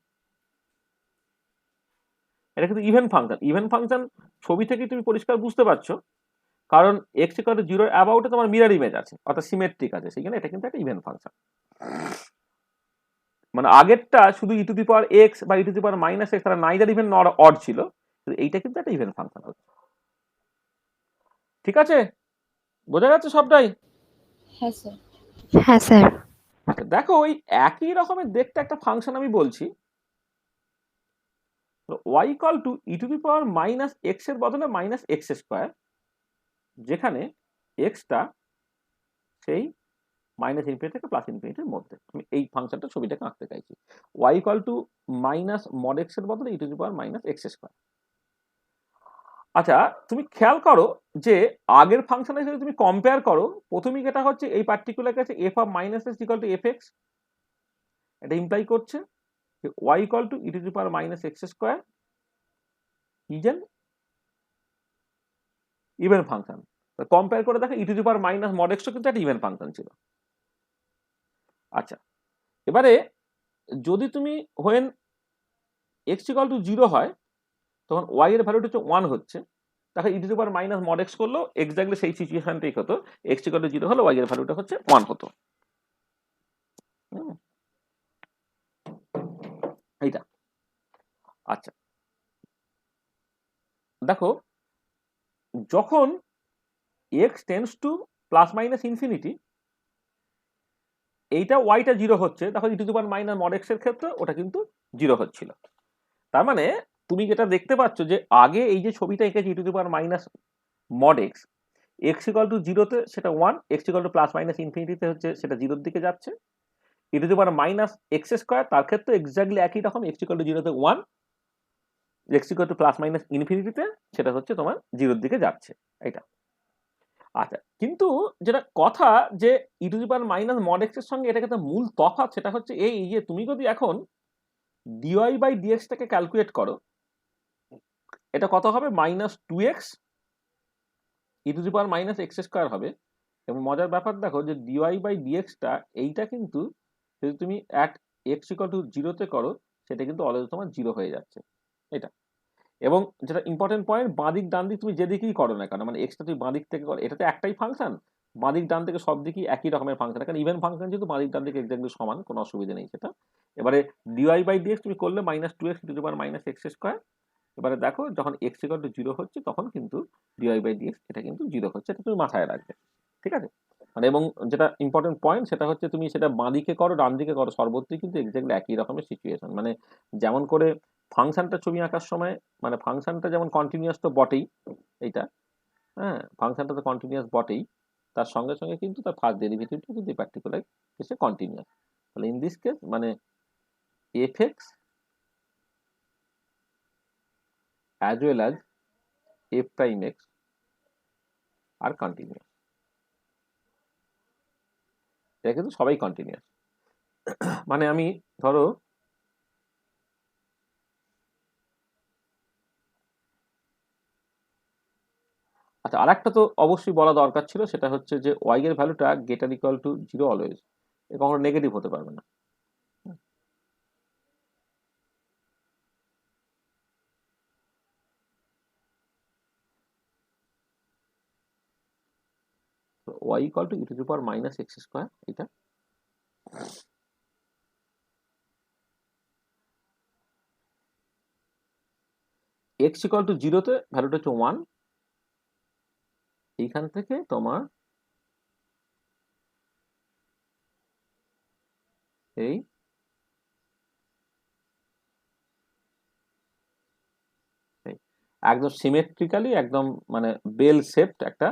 এটা কিন্তু ইভেন ফাংশন। ইভেন ফাংশন ছবি থেকে তুমি পরিষ্কার বুঝতে পারছো, কারণ এক্স ইকুয়াল টু 0 অ্যাবাউটে তোমার মিরর ইমেজ আছে অর্থাৎ সিমেট্রিক আছে, সেখানে এটা কিন্তু একটা ইভেন ফাংশন। মানে আগেরটা শুধু ই টু দি পাওয়ার এক্স বা e to the power minus x, তারা নাইদার ইভেন নর অড ছিল, কিন্তু এইটা কিন্তু একটা ইভেন ফাংশন হচ্ছে। ঠিক আছে, বোঝা যাচ্ছে সবটাই? হ্যাঁ স্যার। হ্যাঁ স্যার। আচ্ছা দেখো, ওই একই রকমের দেখতে একটা ফাংশন আমি বলছি, y equal to E to the power minus x এর বদলে মাইনাস এক্স স্কোয়ার, যেখানে এক্সটা সেই মাইনাস ইনফিনিটি থেকে প্লাস ইনফিনিটির মধ্যে। আমি এই ফাংশনটা ছবিটাকে আঁকতে চাইছি। y equal to minus mod x এর বদলে e to the power minus x square. আচ্ছা তুমি খেয়াল করো যে আগের ফাংশনের সাথে তুমি কম্পেয়ার করো, প্রথমেই যেটা হচ্ছে এই পার্টিকুলার কেসে f of minus x equal to F x, এটা ইমপ্লাই করছে যে y equal to E to the power minus x square is an even function. Compare করে দেখো e to the power minus mod এক্সও কিন্তু একটা even function ছিল। আচ্ছা এবারে যদি তুমি হোয়েন এক্স ইকুয়াল টু 0 হয় তখন y এর ভ্যালুটা হচ্ছে 1 হচ্ছে, তাহলে e to the power minus mod x করলেও এক্স্যাক্টলি সেই সিচুয়েশনটাই হতো, এক্স ইকুয়াল টু 0 হলে y এর ভ্যালুটা হচ্ছে 1 হতো। এইটা আচ্ছা দেখো, যখন x tends to plus minus infinity, এইটা ওয়াইটা 0 হচ্ছে, তখন e to the power minus mod x এর ক্ষেত্রে ওটা কিন্তু 0 হচ্ছিল। তার মানে তুমি যেটা দেখতে পাচ্ছ যে আগে এই যে ছবিটা এঁকেছি e to the power minus mod x, x equal to 0-তে সেটা 1, x equal to plus minus ইনফিনিটিতে হচ্ছে সেটা 0-র দিকে যাচ্ছে। E to the power minus x square তার ক্ষেত্রে এক্স্যাক্টলি একই রকম, এক্স ইকুয়াল টু 0-তে 1, x equal to plus minus ইনফিনিটিতে সেটা হচ্ছে তোমার 0-র দিকে যাচ্ছে। এটা আচ্ছা, কিন্তু যেটা কথা যে e to the power minus mod x এর সঙ্গে এটাকে মূল তফাৎ সেটা হচ্ছে এই যে তুমি যদি এখন ডিওয়াই বাই ডিএক্সটাকে ক্যালকুলেট করো, এটা কত হবে? Minus 2x e to the power minus x square হবে। এবং মজার ব্যাপার দেখো যে ডিওয়াই বাই ডিএক্সটা এইটা কিন্তু যদি তুমি অ্যাট এক্স ইকুয়াল টু 0-তে করো সেটা কিন্তু অলরেডি তোমার 0 হয়ে যাচ্ছে। এটা এবং যেটা ইম্পর্টেন্ট পয়েন্ট, বাঁদিক ডান দিক তুমি যেদিকেই করো না কেন, মানে এক্সটা তুমি বাঁদিক থেকে করো, এটা তো একটাই ফাংশন, বাঁদিক ডান থেকে সব দিকই একই রকমের ফাংশন, কারণ ইভেন ফাংশন যেহেতু বাঁদিক ডান দিকে এক্স্যাক্টলি সমান, কোনো অসুবিধা নেই সেটা। এবারে ডিওয়াই বাই ডিএক্স তুমি করলে minus 2x two the power minus x square. এবারে দেখো যখন এক্স ইকুয়াল টু 0 হচ্ছে তখন কিন্তু ডিওয়াই বাই ডিএক্স এটা কিন্তু 0 হচ্ছে, এটা তুমি মাথায় রাখবে। ঠিক আছে, মানে এবং যেটা ইম্পর্টেন্ট পয়েন্ট সেটা হচ্ছে তুমি সেটা বাঁদিকে করো ডান দিকে করো, সর্বত্রই কিন্তু এক্স্যাক্টলি একই রকমের সিচুয়েশন। মানে যেমন করে ফাংশনটা ছবি আঁকার সময়, মানে ফাংশনটা যেমন কন্টিনিউয়াস তো বটেই, এইটা হ্যাঁ ফাংশনটা তো কন্টিনিউয়াস বটেই, তার সঙ্গে সঙ্গে কিন্তু তার ফার্স্ট ডেরিভেটিভটা কিন্তু পার্টিকুলার কেসে কন্টিনিউয়াস। তাহলে ইন দিস কেস মানে F x as well as f prime x are continuous, এটা কিন্তু সবাই কন্টিনিউয়াস। মানে আমি ধরো আচ্ছা আরেকটা তো অবশ্যই বলা দরকার ছিল, সেটা হচ্ছে যে y এর ভ্যালুটা গ্রেটার ইকুয়াল টু 0 অলওয়েজ, এ কখনো নেগেটিভ হতে পারবে না। y equal to E to the power minus x square, এটা x ইকুয়াল টু 0-তে ভ্যালুটা হচ্ছে 1, এইখান থেকে তোমার এই একদম সিমেট্রিক্যালি একদম মানে বেল শেপড একটা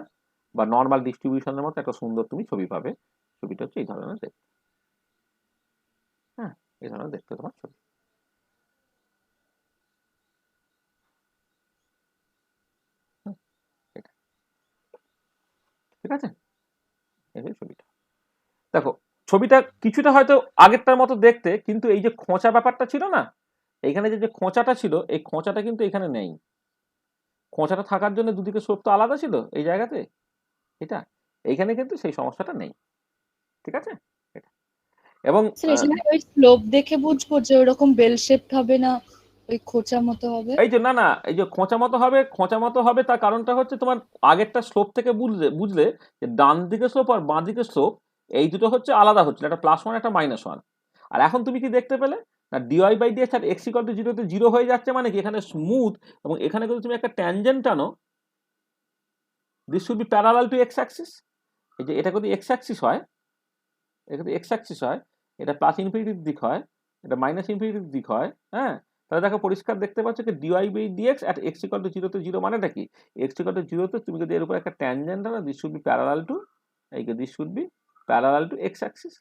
বা নর্মাল ডিস্ট্রিবিউশনের মতো একটা সুন্দর তুমি ছবি পাবে। ছবিটা হচ্ছে এই ধরনের দেখতে, হ্যাঁ এই ধরনের দেখতে তোমার ছবি। ঠিক আছে, এই যে ছবিটা দেখো, ছবিটা কিছুটা হয়তো আগেরটার মতো দেখতে, কিন্তু এই যে খোঁচা ব্যাপারটা ছিল না, এইখানে যে খোঁচাটা ছিল, এই খোঁচাটা কিন্তু এখানে নেই। খোঁচাটা থাকার জন্য দুদিকে স্লোপ তো আলাদা ছিল এই জায়গাতে, এটা এইখানে কিন্তু সেই সমস্যাটা নেই। ঠিক আছে, এটা এবং ওই স্লোপ দেখে বুঝবো যে ওরকম বেল শেপড হবে না, ওই খোঁচা মতো হবে। এই যে না না এই যে খোঁচা মতো হবে তার কারণটা হচ্ছে তোমার আগেরটা স্লোপ থেকে বুঝলে যে ডান দিকে স্লোপ আর বাঁ দিকে স্লোপ এই দুটো হচ্ছে আলাদা হচ্ছে, একটা +1 একটা -1। আর এখন তুমি কি দেখতে পেলে না, ডিওয়াই বাই ডিএক্স আর এক্স ইকুয়াল টু জিরোতে জিরো হয়ে যাচ্ছে, মানে কি এখানে স্মুথ, এবং এখানে যদি তুমি একটা ট্যানজেন্ট টানো, this should be parallel to x Axis. এই যে এটা যদি এক্স অ্যাক্সিস হয়, এটা যদি এক্স অ্যাক্সিস হয়, এটা প্লাস ইনফিনিটির দিক হয়, এটা মাইনাস ইনফিনিটির দিক হয়, হ্যাঁ, তাহলে দেখো পরিষ্কার দেখতে পাচ্ছ যে dy by dx at x equal to জিরোতে জিরো মানেটা কি, এক্স ইকুয়াল টু জিরোতে তুমি যদি এর উপর একটা ট্যানজেন্ট আনো, this should be parallel to, এই this should be parallel to x axis.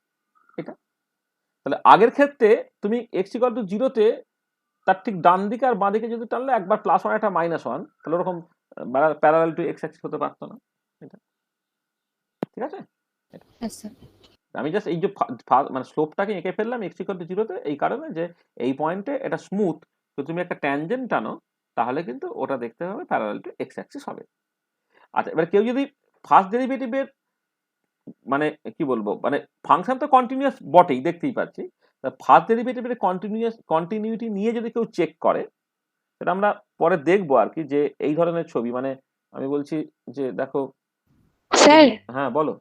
এটা তাহলে আগের ক্ষেত্রে তুমি এক্স ইকুয়াল টু জিরোতে তার ঠিক ডান দিকে আর বাঁ দিকে যদি টানলে একবার প্লাস ওয়ান একটা মাইনাস ওয়ান, তাহলে ওরকম প্যারালাল টু এক্স অ্যাক্সিস হতে পারতো না। এটা ঠিক আছে। হ্যাঁ স্যার। আমি জাস্ট এই যে মানে স্লোপটাকে এঁকে ফেললাম এক্স ইকুয়াল টু জিরোতে, এই কারণে যে এই পয়েন্টে এটা স্মুথ, তো তুমি একটা ট্যানজেন্ট টানো, তাহলে কিন্তু ওটা দেখতে হবে প্যারালাল টু এক্স অ্যাক্সিস হবে। আচ্ছা, এবার কেউ যদি ফার্স্ট ডেরিভেটিভের মানে কি বলবো, মানে ফাংশন তো কন্টিনিউয়াস বটেই, দেখতেই পাচ্ছি, ফার্স্ট ডেরিভেটিভের কন্টিনিউটি নিয়ে যদি কেউ চেক করে, সেটা আমরা পরে দেখবো আর কি, যে এই ধরনের ছবি, মানে আমি বলছি যে দেখো। স্যার হ্যাঁ বলো।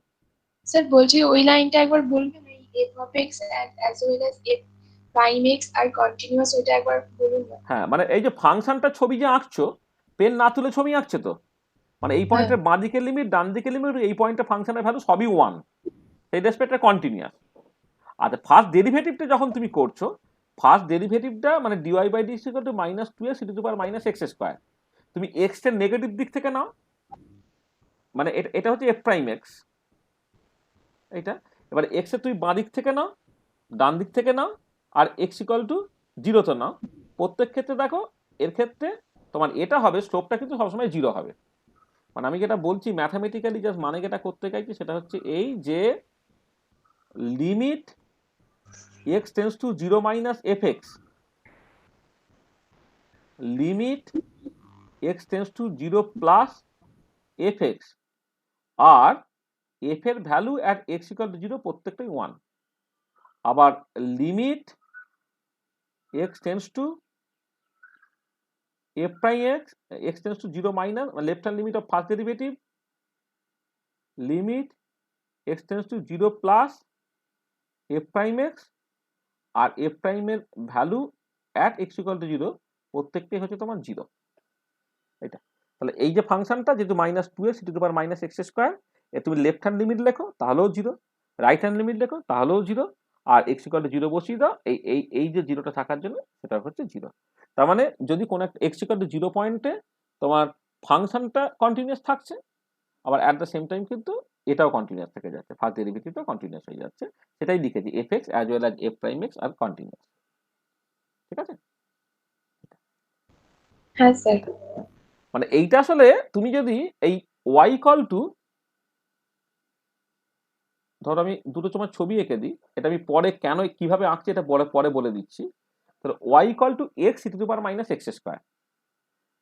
স্যার বলছি ওই লাইনটা একবার বলবেন, এই f of x as well as f prime x আর কন্টিনিউয়াস, ওইটা একবার বলুন না। হ্যাঁ, মানে এই যে ফাংশনটা ছবি যে আঁকছো, পেন না তুলে ছবি আঁকছে তো, মানে এই পয়েন্টের বাঁ দিকের লিমিট, ডান দিকের লিমিট, এই পয়েন্টে ফাংশনের ভ্যালু সবই ওয়ান, সেই রেসপেক্টে কন্টিনিউয়াস। আচ্ছা, ফার্স্ট ডেরিভেটিভটা যখন তুমি করছো, ফার্স্ট ডেরিভেটিভটা মানে dy by dx equal to minus 2x e to the power minus x square, তুমি এক্স এর নেগেটিভ দিক থেকে নাও, মানে এটা হচ্ছে এফ প্রাইম এক্স, এইটা। এবার এক্স এর তুমি বাঁ দিক থেকে নাও, ডান দিক থেকে নাও, আর এক্স ইকুয়াল টু জিরোতে নাও। প্রত্যেক ক্ষেত্রে দেখো, এর ক্ষেত্রে তোমার এটা হবে, স্লোপটা কিন্তু সবসময় জিরো হবে। মানে আমি যেটা বলছি ম্যাথামেটিক্যালি, জাস্ট মানে যেটা করতে চাইছি সেটা হচ্ছে এই যে limit x tends to zero minus f x, limit x tends to zero plus f x, আর এফ এর value at x equal to zero প্রত্যেকটাই ওয়ান। আবার limit x tends to f prime x, x tends to zero minus left hand limit of first derivative, limit x tends to zero plus f prime x, আর f প্রাইমের value at x equal to zero প্রত্যেকটাই হচ্ছে তোমার zero. এটা তাহলে এই যে ফাংশনটা যেহেতু minus 2x e to the power minus x square, এর তুমি লেফট হ্যান্ড লিমিট লেখো তাহলেও জিরো, রাইট হ্যান্ড লিমিট লেখো তাহলেও জিরো, আর এক্স ইকুয়াল টু জিরো বসিয়ে দাও, এই যে জিরোটা থাকার জন্য সেটা হচ্ছে জিরো। তার মানে যদি কোনো একটা এক্স ইকুয়াল টু জিরো পয়েন্টে তোমার ফাংশনটা কন্টিনিউয়াস থাকছে, আবার অ্যাট দ্য সেম টাইম কিন্তু এটাও কন্টিনিউয়াস থেকে যাচ্ছে, ফার্স্ট ডেরিভেটিভটাও কন্টিনিউয়াস হয়ে যাচ্ছে, সেটাই লিখেছি f x as well as f prime x আর কন্টিনিউয়াস। ঠিক আছে। হ্যাঁ স্যার। মানে এইটা আসলে তুমি যদি এই ওয়াই ইকুয়াল টু, ধরো আমি দুটো তোমার ছবি এঁকে দিই, এটা আমি পরে কেন কিভাবে আঁকছি এটা পরে বলে দিচ্ছি। তাহলে y equal to x e to the power minus x square,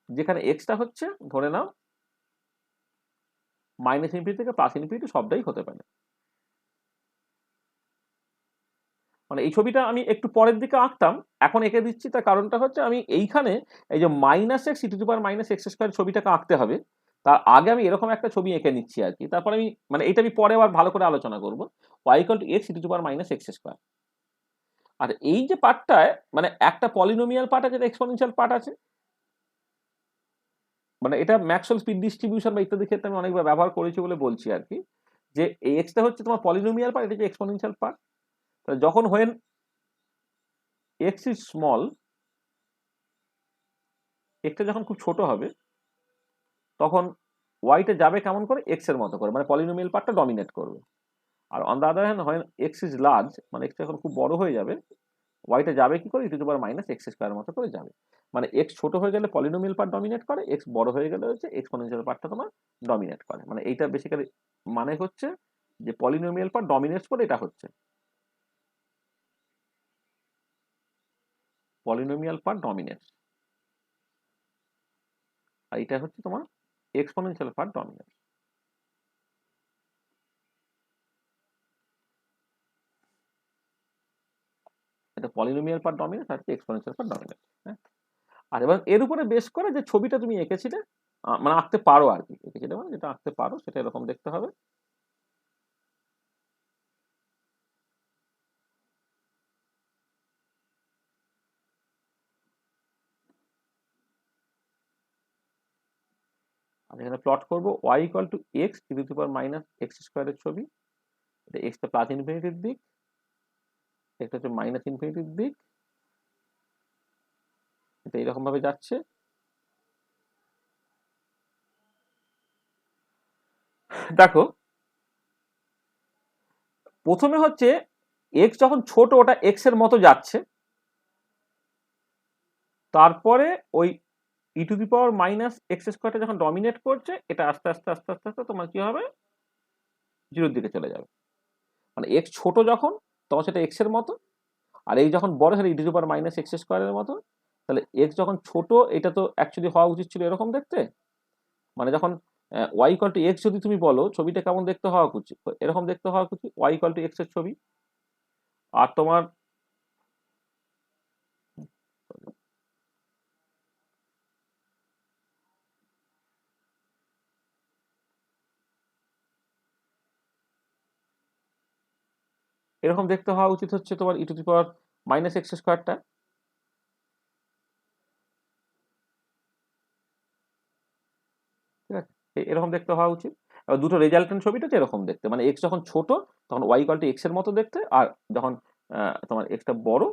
যেখানে এক্সটা হচ্ছে ধরে নাও মাইনাস ইনফিনিটি থেকে প্লাস ইনফিনিটি সবটাই হতে পারে। মানে এই ছবিটা আমি একটু পরের দিকে আঁকতাম, এখন এঁকে দিচ্ছি, তার কারণটা হচ্ছে আমি এইখানে এই যে minus x e to the power minus x square ছবিটাকে আঁকতে হবে, তার আগে আমি এরকম একটা ছবি এঁকে নিচ্ছি আর কি, তারপরে আমি মানে এটা আমি পরে আবার ভালো করে আলোচনা করবো। Y equal to x e to the power minus x square, আর এই যে পার্টটায় মানে একটা পলিনোমিয়াল পার্ট আছে, এক্সপোনেনশিয়াল পার্ট আছে, মানে এটা ম্যাক্সওয়েল স্পিড ডিস্ট্রিবিউশন বা ইত্যাদি ক্ষেত্রে আমি অনেকবার ব্যবহার করেছি বলে বলছি আর কি, যে এই এক্সটা হচ্ছে তোমার পলিনোমিয়াল পার্ট, এটা হচ্ছে এক্সপোনেনশিয়াল পার্ট। তাহলে যখন when x is small, extra যখন খুব ছোট হবে, তখন ওয়াইটা যাবে কেমন করে, এক্স এর মতো করে, মানে পলিনোমিয়াল পার্টটা ডমিনেট করবে। আর on the other hand when x is large, মানে এক্সটা যখন খুব বড় হয়ে যাবে, ওয়াইটা যাবে কি করে, e to the power minus x square মতো করে যাবে। মানে এক্স ছোট হয়ে গেলে পলিনোমিয়াল পার্ট ডমিনেট করে, এক্স বড় হয়ে গেলে হচ্ছে এক্সপোনেনশিয়াল পার্টটা তোমার ডমিনেট করে। মানে এইটা বেসিক্যালি মানে হচ্ছে যে পলিনোমিয়াল পার্ট ডমিনেটস করে, এটা হচ্ছে পলিনোমিয়াল পার্ট ডমিনেটস, আর এটা হচ্ছে তোমার এক্সপোনেনশিয়াল পার্ট ডমিনেটস। এটা পলিনোমিয়াল পার্ট ডমিনেটস আর এক্সপোনেনশিয়াল পার্ট ডমিনেটস। হ্যাঁ, আর এবার এর উপরে বেস করে যে ছবিটা তুমি এঁকেছিলে, মানে আঁকতে পারো আর কি, এঁকেছিলে মানে যেটা আঁকতে পারো সেটা এরকম দেখতে হবে। এখানে প্লট করবো y equal to x e to the power minus x স্কোয়ারের ছবি। এটা এক্সটা প্লাস ইনফিনিটির দিক, এটা হচ্ছে মাইনাস ইনফিনিটির দিক, এটা এরকম ভাবে যাচ্ছে। দেখো প্রথমে হচ্ছে এক্স যখন ছোট ওটা এক্স এর মতো যাচ্ছে, তারপরে ওই e to the power minus x স্কোয়ারটা যখন ডমিনেট করছে, এটা আস্তে আস্তে আস্তে আস্তে আস্তে তোমার কি হবে, জিরোর দিকে চলে যাবে। মানে এক্স ছোট যখন তখন সেটা এক্স এর মতো, আর এই যখন বড় সেটা e to the power minus x স্কোয়ারের মতো। তাহলে এক্স যখন ছোট এটা তো অ্যাকচুয়ালি হওয়া উচিত ছিল এরকম দেখতে, মানে যখন ওয়াই ইকুয়াল টু এক্স যদি তুমি বলো ছবিটা কেমন দেখতে হওয়া উচিত, এরকম দেখতে হওয়া উচিত ওয়াই ইকুয়াল টু এক্স এর ছবি। আর তোমার এরকম দেখতে হওয়া উচিত হচ্ছে তোমার e to the power minus x স্কোয়ারটা। ঠিক আছে, এরকম দেখতে হওয়া উচিত। এবার দুটো রেজাল্টেন্ট ছবিটা হচ্ছে এরকম দেখতে, মানে এক্স যখন ছোট তখন ওয়াই ইকুয়াল টু এক্স এর মতো দেখতে, আর যখন তোমার এক্সটা বড়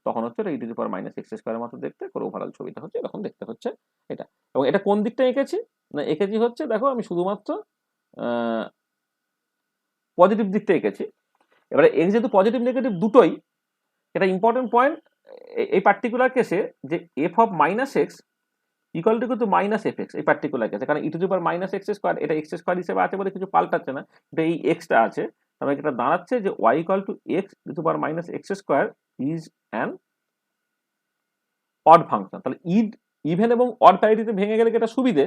তখন হচ্ছে e to the power minus x স্কোয়ারের মতো দেখতে করে ওভারঅল ছবিটা হচ্ছে এরকম দেখতে হচ্ছে এটা। এবং এটা কোন দিকটা এঁকেছি না, এঁকেছি হচ্ছে দেখো আমি শুধুমাত্র পজিটিভ দিকটা এঁকেছি। এবারে এক্স যেহেতু পজিটিভ নেগেটিভ দুটোই, এটা ইম্পর্টেন্ট পয়েন্ট এই পার্টিকুলার কেসে, যে f of minus x equal to কিন্তু মাইনাস এফ এক্স এই পার্টিকুলার কেসে, কারণ e to the power minus x square এটা এক্স স্কোয়ার হিসেবে আছে বলে কিছু পাল্টাচ্ছে না, এটা এই এক্সটা আছে। তাহলে এটা দাঁড়াচ্ছে যে Y equal to x e to the power minus x square is an odd function. তাহলে ইভেন এবং অড প্যারিটিতে ভেঙে গেলে এটা সুবিধে,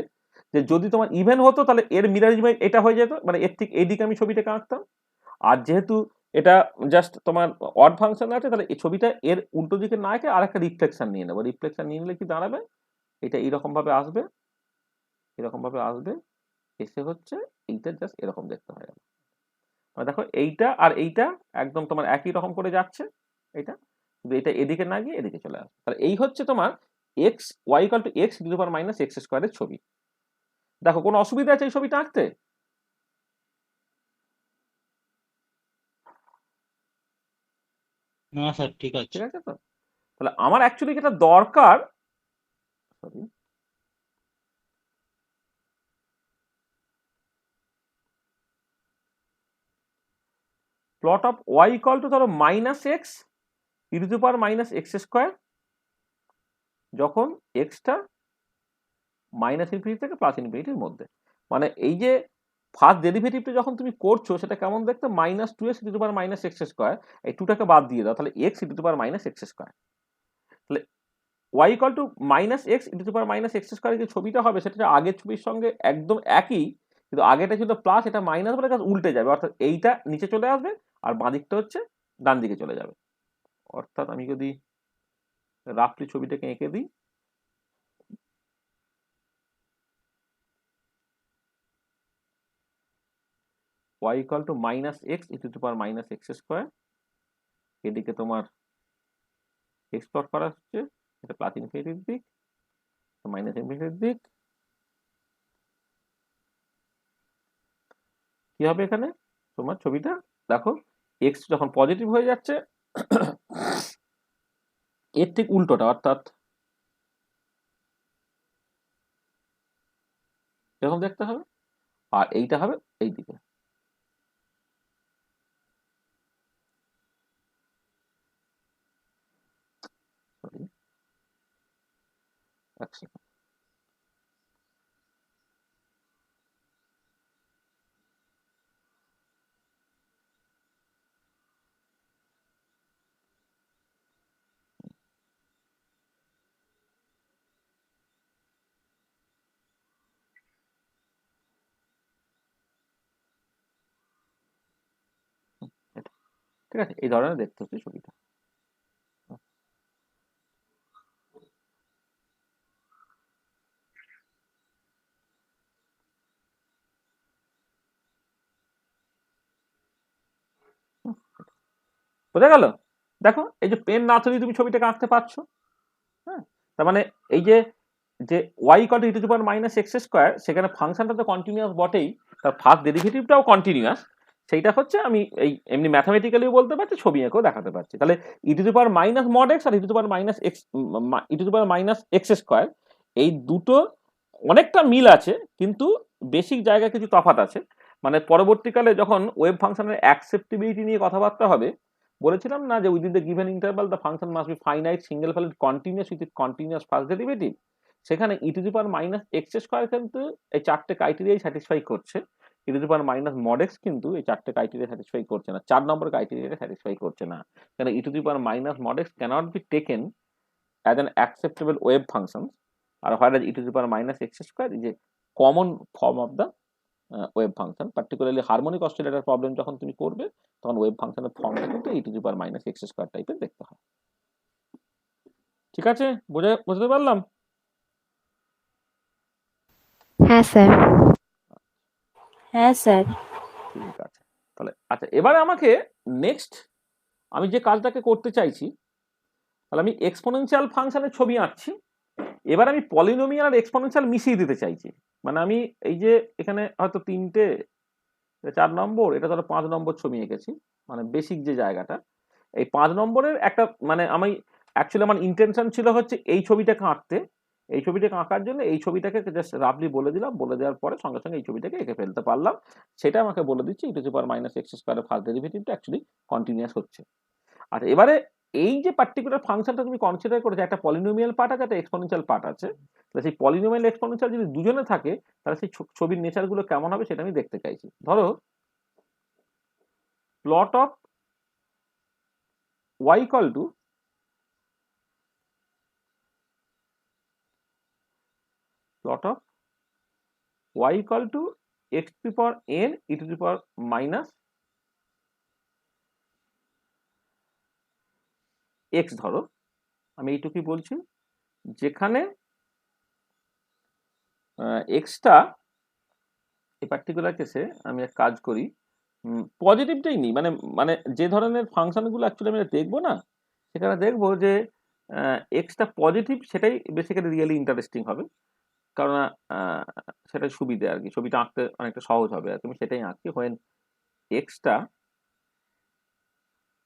যে যদি তোমার ইভেন হতো তাহলে এর মিরর ইমেজ এটা হয়ে যেত, মানে এর ঠিক এইদিকে আমি ছবিটাকে আঁকতাম। আর যেহেতু এটা জাস্ট তোমার অড ফাংশন আছে, তাহলে এই ছবিটা এর উল্টো দিকে না এঁকে আর একটা রিফ্লেকশন নিয়ে নেবো। রিফ্লেকশন নিয়ে নিলে কি দাঁড়াবে, এটা এইরকম ভাবে আসবে, এরকম ভাবে আসবে, এসে হচ্ছে এইটা জাস্ট এরকম দেখতে হয়। মানে দেখো এইটা আর এইটা একদম তোমার একই রকম করে যাচ্ছে, এটা কিন্তু এটা এদিকে না গিয়ে এদিকে চলে আসবে। তাহলে এই হচ্ছে তোমার x y equal to x to the power minus x স্কোয়ারের ছবি। দেখো কোনো অসুবিধা আছে এই ছবিটা আঁকতে? না স্যার, ঠিক আছে। ঠিক আছে তো, তাহলে আমার অ্যাকচুয়ালি যেটা দরকার, sorry plot of Y equal to ধরো minus x e to the power minus x square, যখন এক্সটা মাইনাস ইনফিনিটি থেকে প্লাস ইনফিনিটির মধ্যে। মানে এই যে ফার্স্ট ডেরিভেটিভটা যখন তুমি করছো সেটা কেমন দেখতে, minus two x e to the power minus x square, এই টুটাকে বাদ দিয়ে দাও, তাহলে x e to the power minus x square. তাহলে y equal to minus x e to the power minus x square যে ছবিটা হবে সেটা আগের ছবির সঙ্গে একদম একই, কিন্তু আগেটা ছিল প্লাস, এটা মাইনাস বলে উল্টে যাবে, অর্থাৎ এইটা নিচে চলে আসবে আর বাঁ দিকটা হচ্ছে ডান দিকে চলে যাবে। অর্থাৎ আমি যদি রাফলি ছবিটাকে এঁকে দিই, y equal to minus x e to the power minus x square, এদিকে তোমার এক্স প্লট করা হচ্ছে, এটা প্লাস ইনফিনিটির দিক, মাইনাস ইনফিনিটির দিক। কি হবে এখানে তোমার ছবিটা দেখো, এক্স যখন পজিটিভ হয়ে যাচ্ছে এর ঠিক উল্টোটা, অর্থাৎ এরকম দেখতে হবে, আর এইটা হবে এই দিকে। এক সেকেন্ড, ঠিক আছে, এই ধরনের দেখতে হচ্ছে ছবিটা। বোঝা গেল? দেখো এই যে পেন না ধরে তুমি ছবিটাকে আঁকতে পারছো। হ্যাঁ, তার মানে এই যে যে Y equal to E to the power minus x square, সেখানে ফাংশনটা তো কন্টিনিউয়াস বটেই, তার ফার্স্ট ডেরিভেটিভটাও কন্টিনিউয়াস। সেইটা হচ্ছে আমি এই এমনি ম্যাথামেটিক্যালিও বলতে পারছি, ছবি এঁকেও দেখাতে পারছি। তাহলে e to the power minus mod x আর e to the power minus x, e to the power minus x square, এই দুটো অনেকটা মিল আছে, কিন্তু বেসিক জায়গায় কিছু তফাৎ আছে। মানে পরবর্তীকালে যখন ওয়েভ ফাংশনের অ্যাকসেপ্টেবিলিটি নিয়ে কথাবার্তা হবে, বলেছিলাম না যে within the given interval the function must be finite, single valued, continuous with continuous first derivative. সেখানে e to the power minus x square কিন্তু এই চারটে ক্রাইটেরিয়াই স্যাটিসফাই করছে, e to the power minus mod x কিন্তু এই চারটে criteria satisfy করছে না, 4 নম্বর ক্রাইটেরিয়াটা স্যাটিসফাই করছে না। কারণ e to the power minus mod x can't be taken as an acceptable wave function, আর whereas e to the power minus x square is a common form of the wave function. Particularly harmonic oscillator problem যখন তুমি করবে, তখন wave ফাংশনের ফর্মটা কিন্তু e to the power minus x square টাইপের দেখতে হয়। ঠিক আছে, বুঝতে পারলাম? হ্যাঁ স্যার। হ্যাঁ স্যার। ঠিক আছে, তাহলে আচ্ছা এবারে আমাকে নেক্সট আমি যে কাজটাকে করতে চাইছি, তাহলে আমি এক্সপোনেনশিয়াল ফাংশনের ছবি আঁকছি। এবার আমি পলিনোমিয়াল আর এক্সপোনেনশিয়াল মিশিয়ে দিতে চাইছি। মানে আমি এই যে এখানে হয়তো 3টে, 4 নম্বর, এটা ধরো 5 নম্বর ছবি এঁকেছি, মানে বেসিক যে জায়গাটা, এই 5 নম্বরের একটা মানে আমি অ্যাকচুয়ালি আমার ইন্টেনশন ছিল হচ্ছে এই ছবিটাকে আঁকতে। এই ছবিটাকে আঁকার জন্য এই ছবিটাকে জাস্ট রাফলি বলে দিলাম, বলে দেওয়ার পরে সঙ্গে সঙ্গে এই ছবিটাকে এঁকে ফেলতে পারলাম। সেটা আমাকে বলে দিচ্ছে e to the power minus x স্কোয়ারের ফার্স্ট ডেরিভেটিভটা অ্যাকচুয়ালি কন্টিনিউয়াস হচ্ছে। আর এবারে এই যে পার্টিকুলার ফাংশনটা তুমি কনসিডার করেছো, একটা পলিনোমিয়াল পার্ট আছে, একটা এক্সপোনেনশিয়াল পার্ট আছে। তাহলে সেই পলিনোমিয়াল এক্সপোনেনশিয়াল যদি দুজনে থাকে, তাহলে সেই ছবির নেচারগুলো কেমন হবে সেটা আমি দেখতে চাইছি। ধরো plot of y equal to y equal to x to the power n e to the power minus x। ধরো আমি এইটুকুই বলছি, যেখানে এক্সটা এই পার্টিকুলার কেসে আমি এক কাজ করি, পজিটিভটাই নিই। মানে মানে যে ধরনের ফাংশনগুলো অ্যাকচুয়ালি আমি দেখবো না, সেখানে দেখবো যে এক্সটা পজিটিভ, সেটাই বেসিক্যালি রিয়েলি ইন্টারেস্টিং হবে, কারণ সেটাই সুবিধে আর কি, ছবিটা আঁকতে অনেকটা সহজ হবে। আর তুমি সেটাই আঁকছি হোয়েন এক্সটা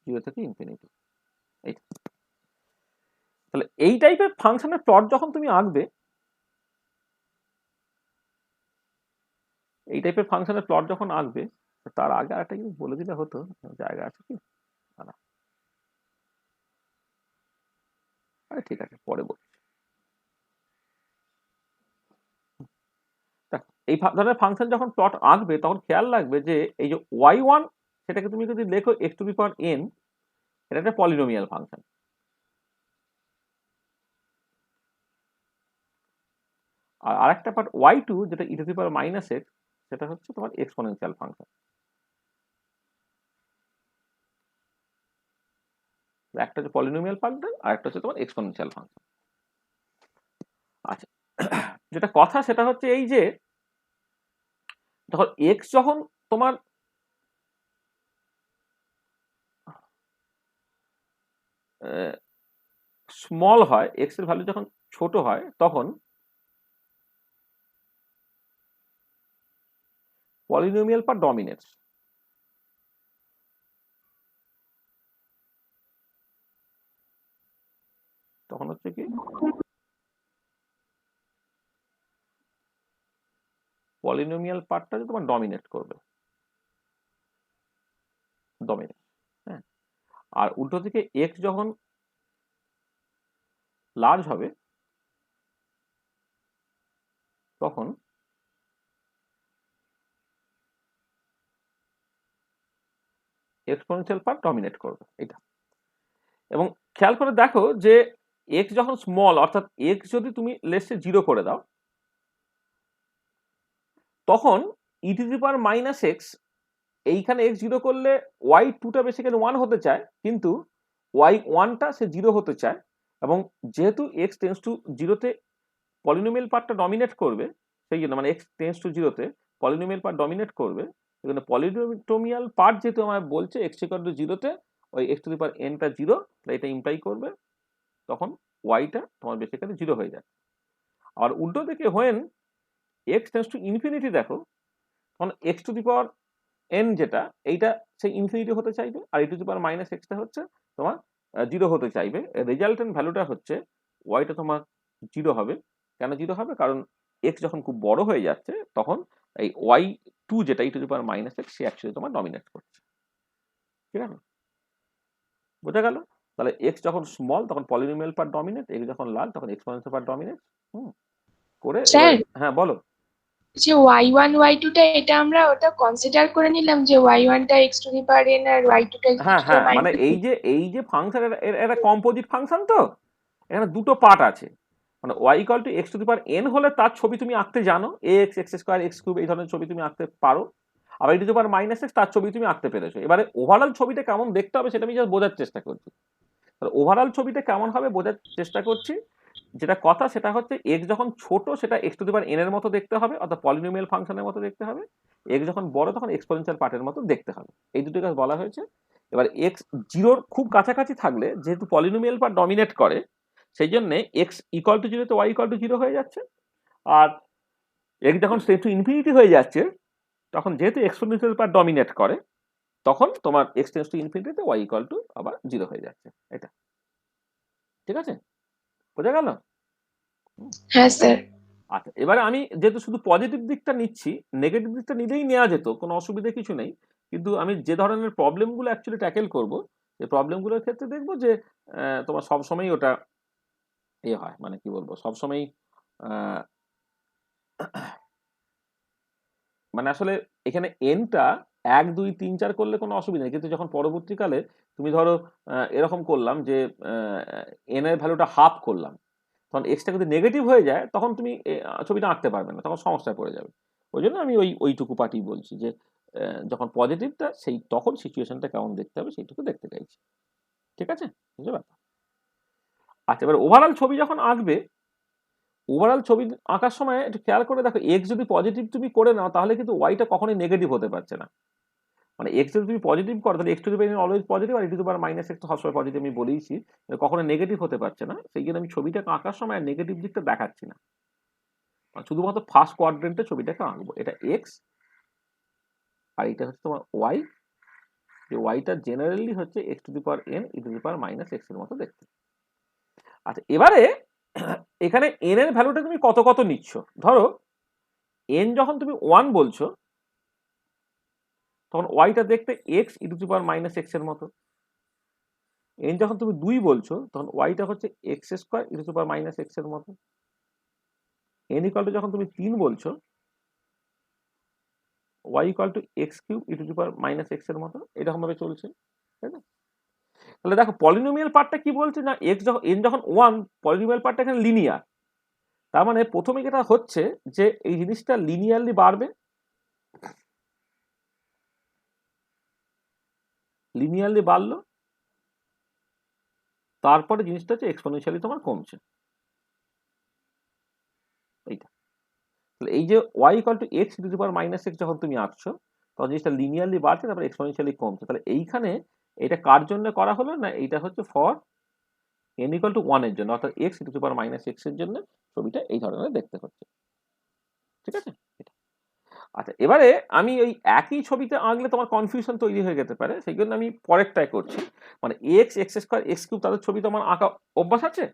0 থেকে ইনফিনিটি। এইটা তাহলে এই টাইপের ফাংশনের প্লট যখন তুমি আঁকবে, এই টাইপের ফাংশনের প্লট যখন আঁকবে, তার আগে আরেকটা কিছু বলে দিলে হতো, জায়গা আছে কি? আরে ঠিক আছে, পরে বলছি। এই ধরনের ফাংশন যখন প্লট আঁকবে, তখন খেয়াল রাখবে যে এই যে y1, সেটাকে তুমি যদি লেখো x to the power n, এটা একটা পলিনোমিয়াল ফাংশন। আর আরেকটা পার্ট y2, যেটা e to the power minus x, সেটা হচ্ছে তোমার এক্সপোনেনশিয়াল ফাংশন। একটা হচ্ছে পলিনোমিয়াল ফাংশন, আর একটা হচ্ছে তোমার এক্সপোনেনশিয়াল ফাংশন। আচ্ছা, যেটা কথা সেটা হচ্ছে এই যে যখন x যখন তোমার স্মল হয়, x এর ভ্যালু যখন ছোট হয়, তখন পলিনোমিয়াল পার্ট ডমিনেটস। তখন হচ্ছে কি পলিনোমিয়াল পার্টটা তোমার ডমিনেট করবে, ডমিনেট। হ্যাঁ, আর উল্টো থেকে এক্স যখন লার্জ হবে, তখন এক্সপোনেনশিয়াল পার্ট ডমিনেট করবে। এটা এবং খেয়াল করে দেখো যে এক্স যখন স্মল, অর্থাৎ এক্স যদি তুমি লেসে 0 করে দাও, তখন e to the power minus x, এইখানে এক্স 0 করলে y2টা বেসিক্যালি 1 হতে চায়, কিন্তু y1টা সে 0 হতে চায়। এবং যেহেতু এক্স টেন্স টু 0-তে পলিনোমিয়াল পার্টটা ডমিনেট করবে, সেই জন্য মানে এক্স টেন্স টু 0-তে পলিনোমিয়াল পার্ট ডমিনেট করবে। এখানে পলিনোমিয়াল পার্ট যেহেতু আমার বলছে এক্স ইকুয়াল টু 0-তে ওই x to the power n টা 0, তাহলে এটা ইমপ্লাই করবে তখন ওয়াইটা তোমার বেসিক্যালি 0 হয়ে যায়। আর উল্টো দিকে when x tends to infinity দেখো, তখন x to the power n যেটা এইটা সেই ইনফিনিটি হতে চাইবে, আর e to the power minus এক্সটা হচ্ছে তোমার 0 হতে চাইবে। রেজাল্টেন্ট ভ্যালুটা হচ্ছে ওয়াইটা তোমার 0 হবে। কেন 0 হবে? কারণ এক্স যখন খুব বড় হয়ে যাচ্ছে তখন এই ওয়াই টু যেটা e to the power minus x সে অ্যাকচুয়ালি তোমার ডমিনেট করছে। ঠিক আছে, বোঝা গেল? তাহলে এক্স যখন স্মল তখন পলিনোমিয়াল পার্ট ডমিনেট, এক্স যখন লার্জ তখন এক্সপোনেনশিয়াল পার্ট ডমিনেট। করে স্যার, হ্যাঁ বলো। যে y1 y2 টা এটা আমরা ওটা কনসিডার করে নিলাম যে y1 টা x to the power n আর y2 টা x টু হ্যাঁ দি হ্যাঁ, পাওয়ার মানে মাইনাস। এই যে ফাংশন এটা কম্পোজিট ফাংশন, তো এখানে দুটো পার্ট আছে। মানে y equal to x to the power n হলে তার ছবি তুমি আঁকতে জানো, x x square x cube এই ধরনের ছবি তুমি আঁকতে পারো। আর e to the power minus x তার ছবি তুমি আঁকতে পেরেছো। এবারে ওভারঅল ছবিটা কেমন দেখতে হবে সেটা আমি জাস্ট বোঝার চেষ্টা করছি। ওভারঅল ছবিটা কেমন হবে বোঝার চেষ্টা করছি। যেটা কথা সেটা হচ্ছে এক্স যখন ছোট সেটা x to the power n এর মতো দেখতে হবে, অর্থাৎ পলিনোমিয়াল ফাংশনের মতো দেখতে হবে। এক্স যখন বড় তখন এক্সপোনেনশিয়াল পার্টের মতো দেখতে হবে। এই দুটো কাজ বলা হয়েছে। এবার এক্স 0-র খুব কাছাকাছি থাকলে যেহেতু পলিনোমিয়াল পার্ট ডমিনেট করে সেই জন্য এক্স ইকুয়াল টু 0 তে ওয়াই ইকুয়াল টু 0 হয়ে যাচ্ছে। আর এক্স যখন টেন্ডস টু ইনফিনিটি হয়ে যাচ্ছে তখন যেহেতু এক্সপোনেনশিয়াল পার্ট ডমিনেট করে তখন তোমার এক্স টেন্ডস টু ইনফিনিটিতে ওয়াই ইকুয়াল টু আবার 0 হয়ে যাচ্ছে। এটা ঠিক আছে, বোঝা গেল? হ্যাঁ স্যার। আচ্ছা, এবারে আমি যেহেতু শুধু পজিটিভ দিকটা নিচ্ছি, নেগেটিভ দিকটা নিলেই নেওয়া যেত, কোনো অসুবিধা কিছু নেই। কিন্তু আমি যে ধরনের প্রবলেমগুলো অ্যাকচুয়ালি ট্যাকেল করব সেই প্রবলেমগুলোর ক্ষেত্রে দেখবো যে তোমার সবসময়ই ওটা হয়, মানে কি বলবো, সবসময়ই মানে আসলে এখানে এনটা 1 2 3 4 করলে কোনো অসুবিধা নেই। কিন্তু যখন পরবর্তীকালে তুমি ধরো এরকম করলাম যে এন এর ভ্যালুটা হাফ করলাম, তখন এক্সটা যদি নেগেটিভ হয়ে যায় তখন তুমি ছবিটা আঁকতে পারবে না, তখন সমস্যায় পড়ে যাবে। ওই জন্য আমি ওইটুকু পার্টি বলছি যে যখন পজিটিভটা সেই তখন সিচুয়েশনটা কেমন দেখতে হবে সেইটুকু দেখতে চাইছি। ঠিক আছে, বুঝতে পারছো? আচ্ছা, এবার ওভারঅল ছবি যখন আঁকবে, ওভারঅল ছবি আঁকার সময় একটু খেয়াল করে দেখো, এক্স যদি পজিটিভ তুমি করে নাও তাহলে কিন্তু ওয়াইটা কখনোই নেগেটিভ হতে পারছে না। মানে এক্স যদি তুমি পজিটিভ করো তাহলে x to the power always positive, আর e to the power minus x তো সবসময় পজিটিভ, আমি বলেইছি কখনো নেগেটিভ হতে পারছে না। সেই জন্য আমি ছবিটা আঁকার সময় নেগেটিভ দিকটা দেখাচ্ছি না, শুধুমাত্র ফার্স্ট কোয়াড্রেন্টে ছবিটাকে আঁকবো। এটা এক্স আর এটা হচ্ছে তোমার ওয়াই, যে ওয়াইটা জেনারেলি হচ্ছে x to the power n e to the power minus x এর মতো দেখতে। আচ্ছা, এবারে এখানে এন এর ভ্যালুটা তুমি কত কত নিচ্ছ। ধরো এন যখন তুমি 1 বলছো তখন ওয়াইটা দেখতে x e to the power minus x এর মতো। এন যখন তুমি 2 বলছো তখন ওয়াইটা হচ্ছে x square e to the power minus x এর মতো। এন ইকুয়াল টু যখন তুমি 3 বলছো y equal to x cube e to the power minus x এর মতো। এরকম ভাবে চলছে, তাই না? তাহলে দেখো পলিনোমিয়াল পার্টটা কি বলছে না, এক্স যখন এন যখন 1, পলিনোমিয়াল পার্টটা এখানে লিনিয়ার। তার মানে প্রথমে যেটা হচ্ছে যে এই জিনিসটা লিনিয়ারলি বাড়বে, লিনিয়ারলি বাড়লো, তারপরে জিনিসটা হচ্ছে এক্সপোনেনশিয়ালি তোমার কমছে। এইটা তাহলে এই যে Y equal to x e to the power minus x যখন তুমি আঁকছো তখন জিনিসটা লিনিয়ারলি বাড়ছে, তারপরে এক্সপোনেনশিয়ালি কমছে। তাহলে এইখানে এটা কার জন্য করা হলো না, এইটা হচ্ছে ফর এন ইকুয়াল টু 1 এর জন্য, অর্থাৎ x e to the power minus x এর জন্য ছবিটা এই ধরনের দেখতে হচ্ছে। ঠিক আছে, আচ্ছা, এবারে আমি ওই একই ছবিতে আঁকলে তোমার কনফিউশন তৈরি হয়ে যেতে পারে, সেই জন্য আমি পরেরটাই করছি। মানে x x square x cube তাদের ছবি তোমার আঁকা অভ্যাস আছে।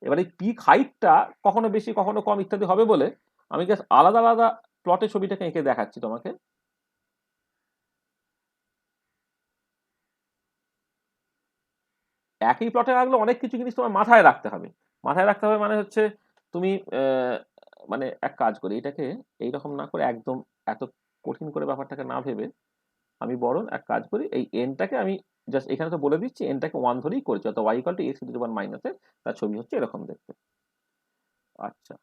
এবার এই পিক হাইটটা কখনো বেশি কখনো কম ইত্যাদি হবে বলে আমি জাস্ট আলাদা আলাদা প্লটে ছবিটাকে এঁকে দেখাচ্ছি তোমাকে। একই প্লটে আঁকলে অনেক কিছু জিনিস তোমার মাথায় রাখতে হবে। মাথায় রাখতে হবে মানে হচ্ছে তুমি মানে এক কাজ করি, এটাকে এইরকম না করে একদম এত কঠিন করে ব্যাপারটাকে না ভেবে আমি বরং এক কাজ করি, এই এনটাকে আমি জাস্ট এখানে তো বলে দিচ্ছি এনটাকে 1 ধরেই করেছি, অর্থাৎ y equal to x to the power minus a তার ছবি হচ্ছে এরকম দেখতে। আচ্ছা,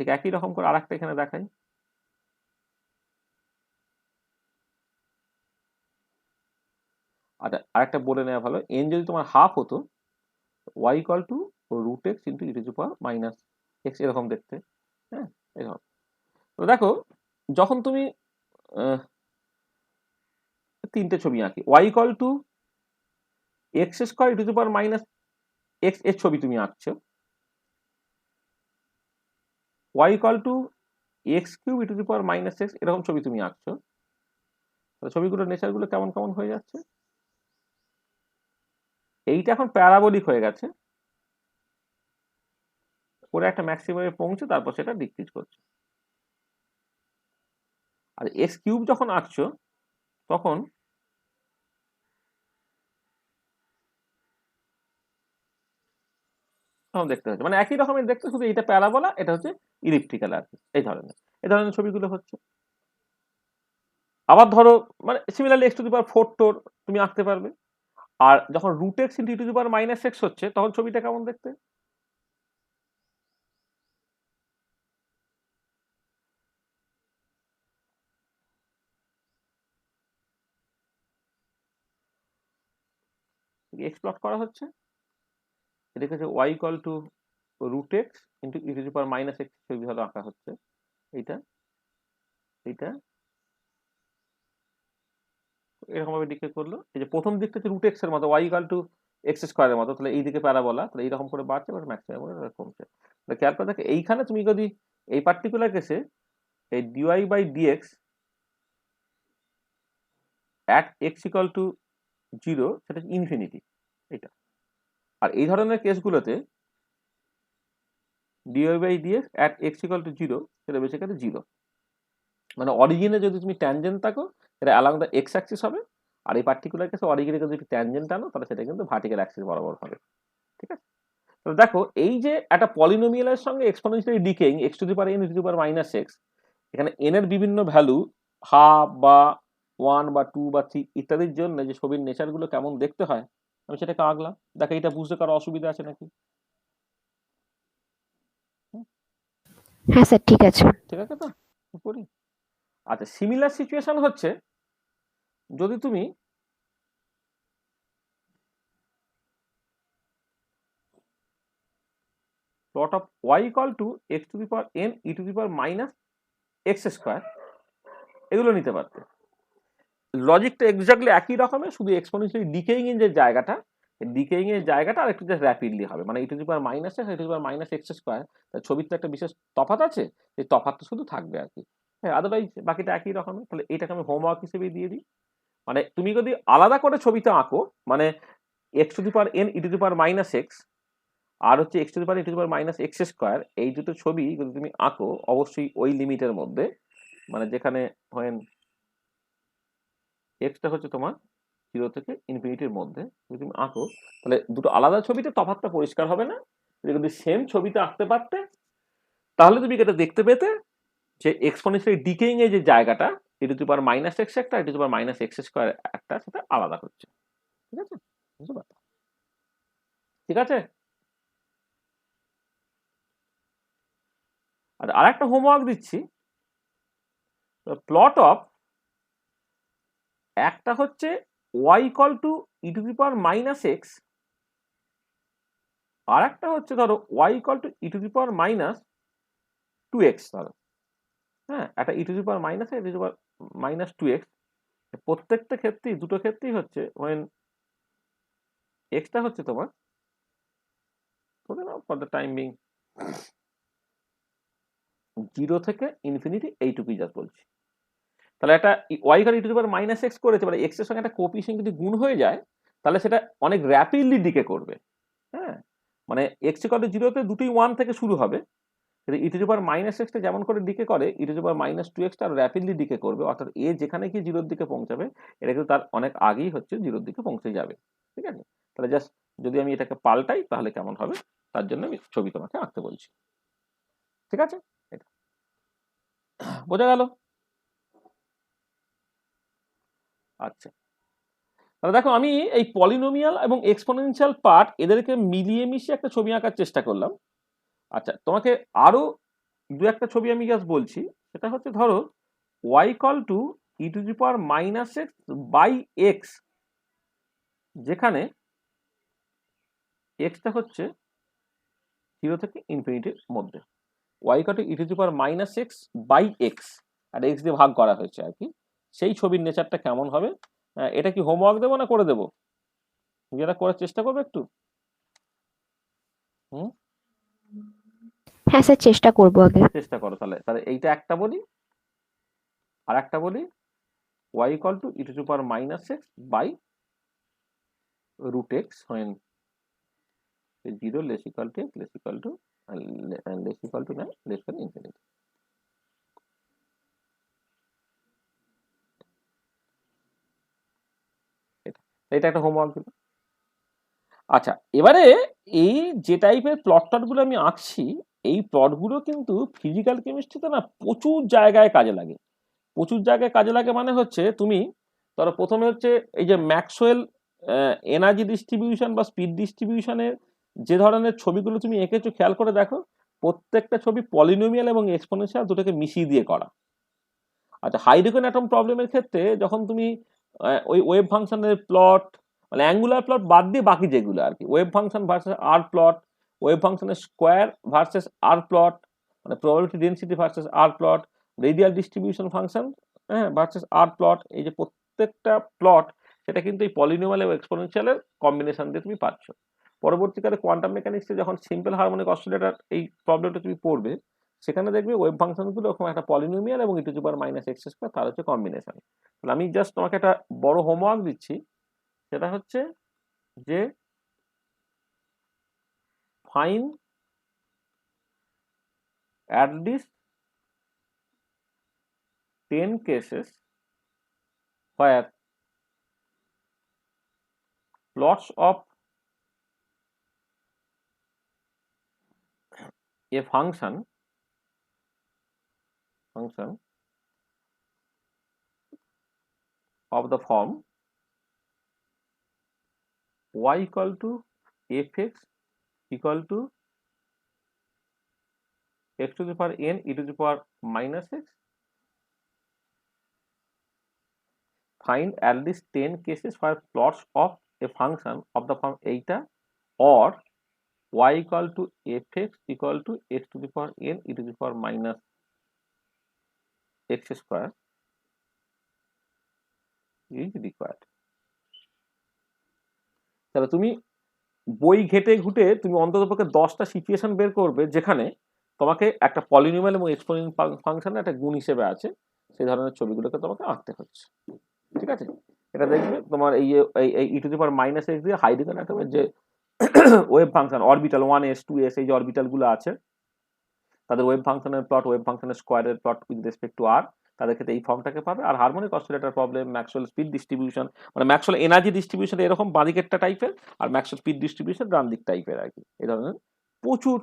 ঠিক একই রকম করে আরেকটা এখানে দেখাই। আচ্ছা, আরেকটা বলে নেওয়া ভালো, এন যদি তোমার হাফ হতো y equal to root x into e to the power minus x এরকম দেখতে। হ্যাঁ, এরকম। তো দেখো যখন তুমি তিনটে ছবি আঁকি, y equal to x square e to the power minus x এর ছবি তুমি আঁকছো, y equal to x cube e to the power minus x, এরকম ছবি তুমি আঁকছো, তাহলে ছবিগুলোর নেচারগুলো কেমন কেমন হয়ে যাচ্ছে। এইটা এখন প্যারাবোলিক হয়ে গেছে, করে একটা ম্যাক্সিমামে পৌঁছে তারপর সেটা ডিক্রিজ করছে। আর এক্স কিউব যখন আঁকছো তখন দেখতে হচ্ছে মানে একই রকমের দেখতে, শুধু এটা প্যারাবোলা, এটা হচ্ছে ইলিপ্টিক্যাল আর কি, এই ধরনের ছবিগুলো হচ্ছে। আবার ধরো মানে similarly x to the power 4 টোর তুমি আঁকতে পারবে। আর যখন root x into e to the power minus x হচ্ছে তখন ছবিটা কেমন দেখতে। এক্স প্লট করা হচ্ছে, এটাকে হচ্ছে Y equal to root x into e to the power minus x ছবি ভালো আঁকা হচ্ছে। এইটা এইটা এরকম ভাবে ডিকে করলো। এই যে প্রথম দিকটা হচ্ছে রুট এক্স এর মতো, ওয়াই ইকুয়াল টু এক্স স্কোয়ারের মতো, তাহলে এই দিকে প্যারাবোলা, তাহলে এইরকম করে বাড়ছে এবার ম্যাক্সিমাম কমছে। তাহলে খেয়াল করে দেখো এইখানে তুমি যদি এই পার্টিকুলার কেসে এই dy by dx at x equal to 0 সেটা ইনফিনিটি এটা। আর এই ধরনের কেসগুলোতে dy by dx at x equal to 0 সেটা বেসিক্যালি 0, মানে অরিজিনে যদি তুমি ট্যানজেন্ট থাকো এটা অ্যালং দ্য এক্স অ্যাক্সিস হবে, আর এই পার্টিকুলার কেসে অরিজিনে যদি ট্যানজেন্ট আনো তাহলে সেটা কিন্তু ভার্টিক্যাল অ্যাক্সিস বরাবর হবে। ঠিক আছে, তাহলে দেখো এই যে একটা পলিনোমিয়ালের সঙ্গে exponentially decaying x to the power N two the power minus x, এখানে এন এর বিভিন্ন ভ্যালু হাফ বা 1 বা 2 বা 3 ইত্যাদির জন্য যে ছবির নেচারগুলো কেমন দেখতে হয় আমি সেটাকে আঁকলাম। দেখো এটা বুঝতে কারো অসুবিধা আছে নাকি? হ্যাঁ স্যার, ঠিক আছে। ঠিক আছে তো করি। আচ্ছা, সিমিলার সিচুয়েশন হচ্ছে যদি তুমি plot of y equal to x to the power n e to the power minus x square এগুলো নিতে পারতে। লজিকটা এক্স্যাক্টলি একই রকমের, শুধু এক্সপোনেনশিয়ালি ডিকেইং এর যে জায়গাটা, ডিকেইং এর জায়গাটা আর একটু জাস্ট র্যাপিডলি হবে, মানে e to the power minus x e to the power minus x square, ছবির তো একটা বিশেষ তফাৎ আছে, এই তফাৎটা শুধু থাকবে আর কি। হ্যাঁ, আদারওয়াইজ বাকিটা একই রকমের। তাহলে এটাকে আমি হোমওয়ার্ক হিসেবেই দিয়ে দিই। মানে তুমি যদি আলাদা করে ছবিটা আঁকো, মানে x to the power n e to the power minus x আর হচ্ছে x to the power e to the power minus x square, এই দুটো ছবি যদি তুমি আঁকো অবশ্যই ওই লিমিটের মধ্যে, মানে যেখানে হয় এক্সটা হচ্ছে তোমার 0 থেকে ইনফিনিটির মধ্যে যদি তুমি আঁকো, তাহলে দুটো আলাদা ছবিতে তফাৎটা পরিষ্কার হবে না। যদি সেম ছবিতে আঁকতে পারতে তাহলে তুমি এটা দেখতে পেতে যে এক্সপোনেনশিয়ালি ডিকেইং এর যে জায়গাটা e to the power minus x একটা, e to the power minus x square একটা, সেটা আলাদা হচ্ছে। ঠিক আছে, বুঝতে পারছো? ঠিক আছে। আর একটা হোমওয়ার্ক দিচ্ছি, প্লট অফ একটা হচ্ছে y equal to E to the power minus x, আর একটা হচ্ছে ধরো y equal to E to the power minus 2x, ধরো হ্যাঁ একটা e to the power minus e to the power minus 2x। প্রত্যেকটা ক্ষেত্রেই দুটো ক্ষেত্রেই হচ্ছে when এক্সটা হচ্ছে তোমার ধরে নাও ফর দ্য টাইম বিং 0 থেকে ইনফিনিটি এইটুকুই জাস্ট বলছি। তাহলে একটা y equal E to the power minus x করেছে, মানে এক্স এর সঙ্গে একটা কোএফিসিয়েন্ট যদি গুণ হয়ে যায় তাহলে সেটা অনেক র্যাপিডলি ডিকে করবে। হ্যাঁ, মানে এক্স ইকুয়াল টু 0 তে দুটোই 1 থেকে শুরু হবে, কিন্তু e to the power minus এক্সটা যেমন করে ডিকে করে e to the power minus 2x আর র্যাপিডলি ডিকে করবে, অর্থাৎ এ যেখানে গিয়ে 0 দিকে পৌঁছাবে এটা কিন্তু তার অনেক আগেই হচ্ছে 0 দিকে পৌঁছে যাবে। ঠিক আছে, তাহলে জাস্ট যদি আমি এটাকে পাল্টাই তাহলে কেমন হবে তার জন্য আমি ছবি তোমাকে আঁকতে বলছি। ঠিক আছে, এটা বোঝা গেল? আচ্ছা, তাহলে দেখো আমি এই পলিনোমিয়াল এবং এক্সপোনেনশিয়াল পার্ট এদেরকে মিলিয়ে মিশিয়ে একটা ছবি আঁকার চেষ্টা করলাম। আচ্ছা, তোমাকে আরো দু একটা ছবি আমি জাস্ট বলছি। সেটা হচ্ছে ধরো y equal to E to the power minus x by x, যেখানে এক্সটা হচ্ছে 0 থেকে ইনফিনিটির মধ্যে, y equal to E to the power minus x by x আর এক্স দিয়ে ভাগ করা হয়েছে আর কি। সেই ছবির নেচারটা কেমন হবে, এটা কি হোমওয়ার্ক দেবো না করে দেবো? নিজেরা করার চেষ্টা করবে একটু। হুম হ্যাঁ স্যার, চেষ্টা করবো আগে। চেষ্টা করো। তাহলে তাহলে এইটা একটা বলি, আর একটা বলি y equal to e to the power minus x by root x when 0 less equal to x less equal to less equal to 9 less than infinity. এটা একটা হোমওয়ার্ক দিল। আচ্ছা, এবারে এই যে টাইপের প্লট গুলো আমি আঁকছি, এই প্লটগুলো কিন্তু ফিজিক্যাল কেমিস্ট্রিতে না প্রচুর জায়গায় কাজে লাগে। প্রচুর জায়গায় কাজে লাগে মানে হচ্ছে তুমি ধরো প্রথমে হচ্ছে এই যে ম্যাক্সওয়েল এনার্জি ডিস্ট্রিবিউশন বা স্পিড ডিস্ট্রিবিউশনের যে ধরনের ছবিগুলো তুমি এঁকেছো খেয়াল করে দেখো, প্রত্যেকটা ছবি পলিনোমিয়াল এবং এক্সপোনেনশিয়াল দুটোকে মিশিয়ে দিয়ে করা। আচ্ছা, হাইড্রোজেন অ্যাটম প্রবলেমের ক্ষেত্রে যখন তুমি ওই ওয়েভ ফাংশনের প্লট মানে অ্যাঙ্গুলার প্লট বাদ দিয়ে বাকি যেগুলো আর কি, wave function versus r plot, wave ফাংশনের স্কোয়ার ভার্সেস আর প্লট, মানে probability density versus r plot, radial distribution function হ্যাঁ ভার্সেস আর প্লট, এই যে প্রত্যেকটা প্লট সেটা কিন্তু এই পলিনোমিয়াল এবং এক্সপোনেনশিয়ালের কম্বিনেশন দিয়ে তুমি পাচ্ছ। পরবর্তীকালে কোয়ান্টাম মেকানিক্সে যখন সিম্পল হারমোনিক অসিলেটর এই প্রবলেমটা তুমি পড়বে, সেখানে দেখবে ওয়েভ ফাংশনগুলো ওরকম একটা পলিনোমিয়াল এবং e to the power minus x square তার হচ্ছে কম্বিনেশন। তাহলে আমি জাস্ট তোমাকে একটা বড় হোমওয়ার্ক দিচ্ছি, সেটা হচ্ছে যে fine at least 10 cases where plots of a function of the form y equal to fx equal to x to the power n e to the power minus x, find at least 10 cases where plots of a function of the form eta or y equal to fx equal to x to the power n e to the power minus x square is required. তাহলে তুমি বই ঘেটে ঘুটে তুমি অন্ততপক্ষে 10টা situation বের করবে যেখানে তোমাকে একটা পলিনোমিয়াল এবং এক্সপোনেন্ট ফাংশন একটা গুণ হিসেবে আছে সেই ধরনের ছবিগুলোকে তোমাকে আঁকতে হচ্ছে। ঠিক আছে, এটা দেখবে তোমার এই e to the power minus x দিয়ে হাইড্রোজেন অ্যাটমের যে wave function orbital 1s 2s এই যে অরবিটাল গুলো আছে তাদের ওয়েভ ফাংশনের প্লট, ওয়েভ ফাংশনের স্কোয়ারের plot with respect to r, তাদের ক্ষেত্রে এই ফর্মটাকে পাবে। আর harmonic oscillator problem, Maxwell speed distribution মানে ম্যাক্সওয়েল এনার্জি ডিস্ট্রিবিউশন এরকম বাঁদিকেরটা টাইপের, আর ম্যাক্সওয়েল স্পিড ডিস্ট্রিবিউশন ডান দিক টাইপের আর কি। এই ধরনের প্রচুর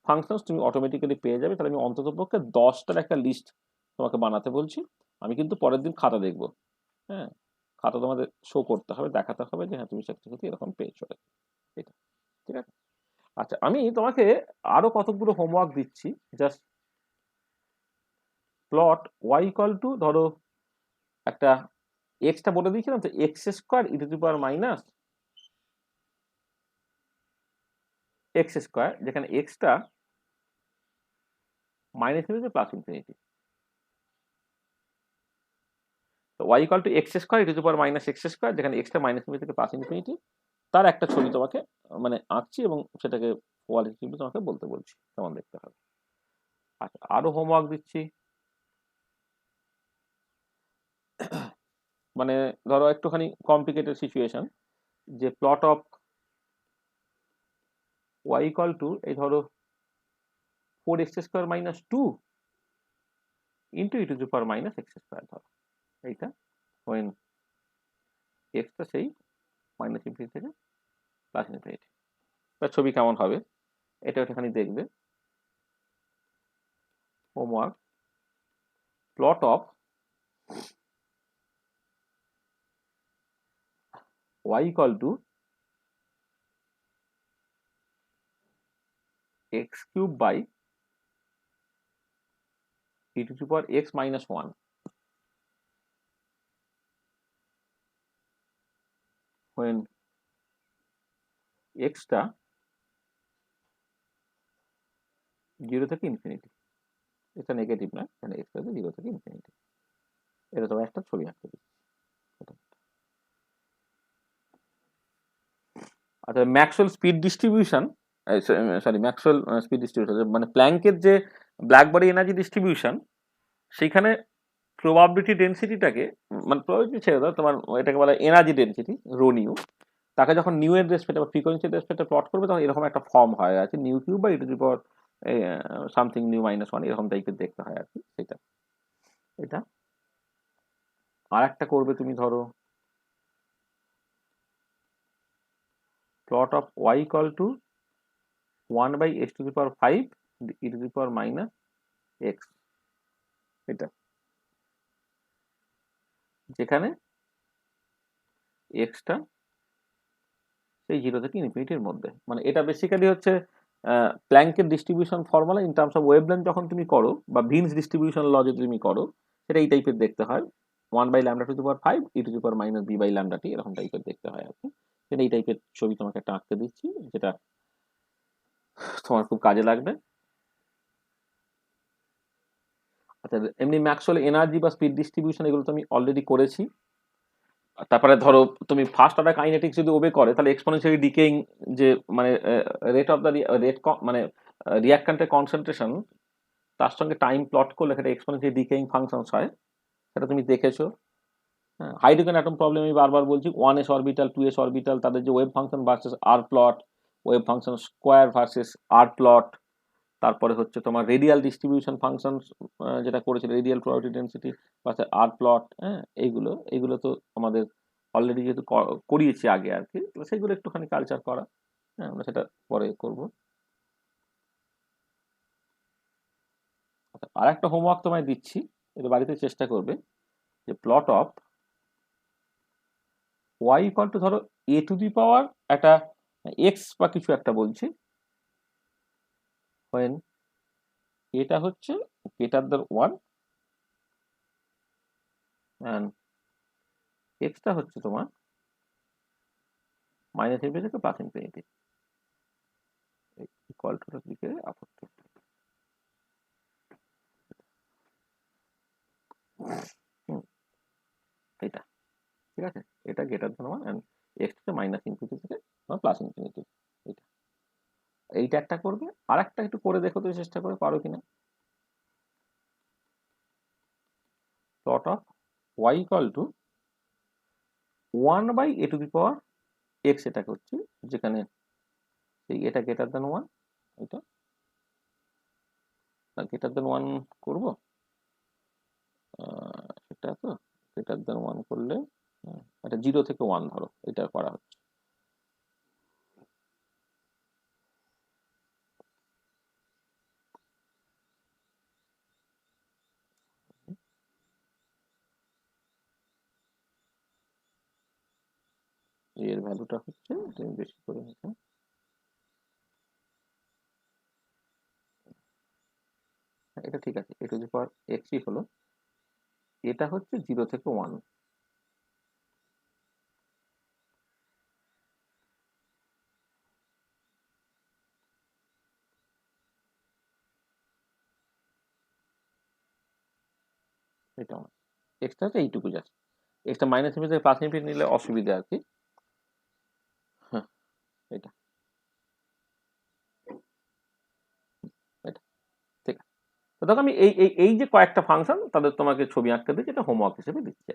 ফাংশনস তুমি অটোমেটিক্যালি পেয়ে যাবে। তাহলে আমি অন্ততপক্ষে 10টার একটা লিস্ট তোমাকে বানাতে বলছি। আমি কিন্তু পরের দিন খাতা দেখবো, হ্যাঁ খাতা তোমাদের শো করতে হবে, দেখাতে হবে যে হ্যাঁ তুমি সত্যি এরকম পেয়েছো এটা। ঠিক আছে, আচ্ছা আমি তোমাকে আরো কতগুলো হোমওয়ার্ক দিচ্ছি। Just plot y equal to ধরো একটা এক্সটা বলে দিয়েছিলাম তো x square e to the power minus x square, যেখানে এক্সটা মাইনাস ইনফিনিটি প্লাস ইনফিনিটি। তো y equal to x square e to the power minus x square, যেখানে এক্সটা মাইনাস ইনফিনিটি থেকে প্লাস ইনফিনিটি, তার একটা ছবি তোমাকে মানে আঁকছি এবং সেটাকে কোয়ালিটিভলি তোমাকে বলতে বলছি কেমন দেখতে হবে। আচ্ছা আরো হোমওয়ার্ক দিচ্ছি, মানে ধরো একটুখানি কমপ্লিকেটেড সিচুয়েশন, যে plot of y equal to এই ধরো 4x square minus 2 into e to the power minus x square, ধরো এইটা ওয়েন এক্সটা সেই মাইনাস ইনফিনিটি থেকে প্লাস ইনফিনিটি, তার ছবি কেমন হবে এটা একটুখানি দেখবে। Homework, plot of y equal to x cube by e to the power x minus 1 when x টা 0 থেকে ইনফিনিটি, এটা নেগেটিভ না, মানে x টা 0 থেকে ইনফিনিটি, এটা তোমার একটা ছবি আঁকতে দিই। আচ্ছা Maxwell speed distribution sorry Maxwell speed distribution, মানে প্ল্যাঙ্কের যে ব্ল্যাক বডি এনার্জি ডিস্ট্রিবিউশন, সেইখানে প্রবাবিলিটি ডেন্সিটিটাকে, মানে প্রবাবিলিটি ছেড়ে দাও, তোমার এটাকে বলে এনার্জি ডেন্সিটি রো নিউ, তাকে যখন নিউ এর রেসপেক্টে বা ফ্রিকোয়েন্সির রেসপেক্টে প্লট করবে তখন এরকম একটা ফর্ম হয় আছে, নিউ কিউ বা ইটু দি পাওয়ার সামথিং নিউ -1 এরকম টাইপের দেখতে হয় আর কি। সেটা এটা আর একটা করবে তুমি, ধরো plot of y equal two 1/x⁵ e⁻x, এটা যেখানে এক্সটা সেই 0 থেকে ইনফিনিটির মধ্যে, মানে এটা বেসিক্যালি হচ্ছে প্ল্যাঙ্কের distribution formula in terms of wavelength যখন তুমি করো, বা ভিন্স ডিস্ট্রিবিউশন ল যদি তুমি করো, সেটা এই টাইপের দেখতে হয়, 1/λ⁵ e⁻b/λt এরকম টাইপের দেখতে হয় আর কি। সেটা এই টাইপের ছবি তোমাকে একটা আঁকতে দিচ্ছি, যেটা তোমার খুব কাজে লাগবে। আচ্ছা, এমনি ম্যাক্সওয়েল এনার্জি বা স্পিড ডিস্ট্রিবিউশন এগুলো তো আমি অলরেডি করেছি। তারপরে ধরো তুমি ফার্স্ট অর্ডার কাইনেটিক্স যদি ওবে করে, তাহলে এক্সপোনেনশিয়ালি ডিকেইং যে মানে রেট অফ দ্য মানে রিঅ্যাক্ট্যান্টের কনসেন্ট্রেশন, তার সঙ্গে টাইম প্লট করলে সেটা এক্সপোনেনশিয়ালি ডিকেইং ফাংশনস হয়, সেটা তুমি দেখেছো। হ্যাঁ, হাইড্রোজেন অ্যাটম প্রবলেম আমি বারবার বলছি, 1s অরবিটাল 2s অরবিটাল, তাদের যে wave function versus r plot, wave function square versus r plot, তারপরে হচ্ছে তোমার রেডিয়াল ডিস্ট্রিবিউশন ফাংশন যেটা করেছিল, radial probability density versus r plot, হ্যাঁ এইগুলো তো আমাদের অলরেডি যেহেতু করিয়েছি আগে আর কি, সেইগুলো একটুখানি কালচার করা, হ্যাঁ আমরা সেটা পরে করবো। আর একটা হোমওয়ার্ক তোমায় দিচ্ছি, এটা বাড়িতে চেষ্টা করবে, যে plot of y equal to ধরো a⁻ একটা x বা কিছু একটা বলছি, when এটা হচ্ছে greater than 1 and x টা হচ্ছে তোমার -∞ থেকে +∞, ইকুয়াল টু দিকে আপত্তি। এটা ঠিক আছে, এটা greater than 1 and x টা -∞ থেকে +∞, এটা এইটা একটা করবে। আর একটা একটু করে দেখো তো, চেষ্টা করে পারো কিনা। Plot of y equal two 1/a⁴x, এটা করছি যেখানে এটা greater than 1, এটা greater than 1 করবো, এটা তো greater than 1 করলে এটা 0 থেকে 1 ধরো, এটা করা হচ্ছে। এর ভ্যালুটা হচ্ছে, তুমি বেশি করে নিতে, এটা ঠিক আছে, e⁻x হলো, এটা হচ্ছে 0 থেকে 1, এটা এক্সটা হচ্ছে এইটুকু যাচ্ছে, এক্সটা -∞ থেকে +∞ নিলে অসুবিধা আর কি। হ্যাঁ, এটা এটা ঠিক আছে। তো দেখো আমি এই যে কয়েকটা ফাংশন তাদের তোমাকে ছবি আঁকতে দিচ্ছি, এটা হোমওয়ার্ক হিসেবে দিচ্ছি।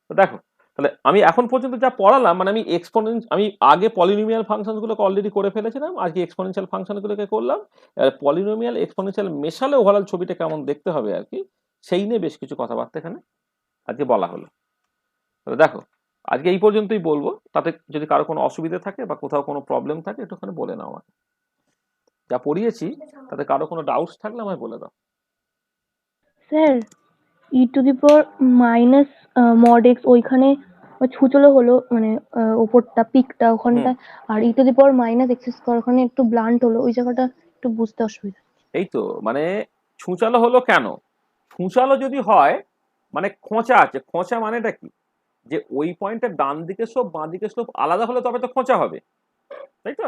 তো দেখো, তাহলে আমি এখন পর্যন্ত যা পড়ালাম, মানে আমি আগে পলিনোমিয়াল ফাংশনগুলোকে অলরেডি করে ফেলেছিলাম, আজকে এক্সপোনেনশিয়াল ফাংশনগুলোকে করলাম। পলিনোমিয়াল এক্সপোনেনশিয়াল মেশালে ওভারঅল ছবিটা কেমন দেখতে হবে আর কি, সেই নিয়ে বেশ কিছু কথাবার্তা এখানে আজকে বলা হলো। তাহলে দেখো, আজকে এই পর্যন্তই বলবো, তাতে যদি কারো কোনো অসুবিধা থাকে বা কোথাও কোনো প্রবলেম থাকে একটুখানি বলে নাও আমাকে। যা পড়িয়েছি তাতে কারো কোনো ডাউটস থাকলে আমায় বলে দাও। স্যার e⁻⁻x ওইখানে ছুচলো হলো, মানে উপরটা পিকটা ওখানটা, আর e⁻⁻x² ওখানে একটু ব্লান্ট হলো, ওই জায়গাটা একটু বুঝতে অসুবিধা। এই তো, মানে ছুঁচালো হলো কেন? ছুঁচালো যদি হয় মানে খোঁচা আছে, খোঁচা মানেটা কি, যে ওই পয়েন্টের ডান দিকে স্লোপ বাঁ দিকে স্লোপ আলাদা হলে তবে তো খোঁচা হবে, তাই তো?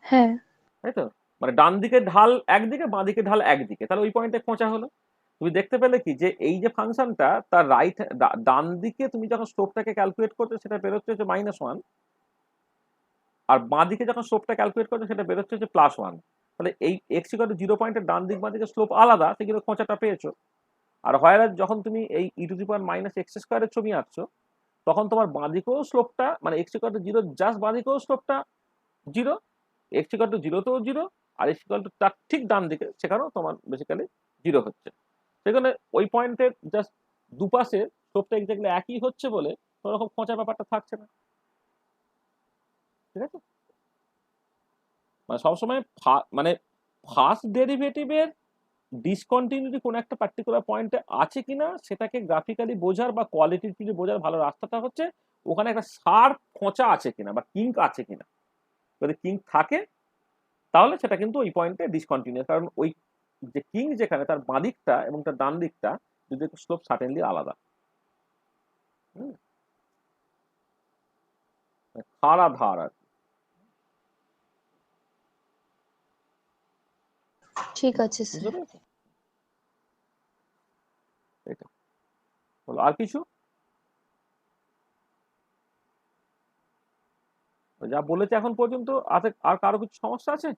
হ্যাঁ, তাই তো, মানে ডান দিকে ঢাল একদিকে বাঁ দিকে ঢাল একদিকে, তাহলে ওই পয়েন্টে খোঁচা হলো। তুমি দেখতে পেলে কি, যে এই যে ফাংশনটা তার ডান দিকে তুমি যখন স্লোপটাকে ক্যালকুলেট করছো, সেটা বেরোচ্ছে হচ্ছে -1, আর বাঁ দিকে যখন স্লোপটা ক্যালকুলেট করছো সেটা বেরোচ্ছে হচ্ছে +1। তাহলে এই এক্স ইকুয়াল টু 0 পয়েন্টের ডান দিক বাঁ দিকে স্লোপ আলাদা, সেই জন্য খোঁচাটা পেয়েছো। আর হয় যখন তুমি এই e⁻⁻x² এর ছবি আঁকছো তখন তোমার বাঁ দিকেও স্লোপটা মানে এক্স ইকুয়াল টু 0 জাস্ট বাঁ দিকেও স্লোপটা 0, এক্স ইকুয়াল টু 0 তেও 0, আর এক্স ইকুয়াল টু তার ঠিক ডান দিকে সেখানেও তোমার বেসিক্যালি 0 হচ্ছে। সেখানে ওই পয়েন্টের জাস্ট দুপাশে স্লোপটা এক্স্যাক্টলি একই হচ্ছে বলে কোনো রকম খোঁচার ব্যাপারটা থাকছে না। ঠিক আছে, মানে সবসময় মানে ফার্স্ট ডেরিভেটিভের ডিসকন্টিনিউটি কোনো একটা পার্টিকুলার পয়েন্টে আছে কিনা সেটাকে গ্রাফিক্যালি বোঝার বা কোয়ালিটিভলি বোঝার ভালো রাস্তাটা হচ্ছে ওখানে একটা শার্প খোঁচা আছে কিনা বা কিঙ্ক আছে কিনা। যদি কিঙ্ক থাকে তাহলে সেটা কিন্তু ওই পয়েন্টে ডিসকন্টিনিউয়াস, কারণ ওই যে কিঙ্ক যেখানে তার বাঁ দিকটা এবং তার ডান দিকটা যদি স্লোপ সার্টেনলি আলাদা। খাড়া ধার আর ঠিক আছে বুঝতে স্যার। পেরেছো? এটা বলো আর কিছু? যা বলেছে এখন পর্যন্ত আর কারো কিছু সমস্যা আছে?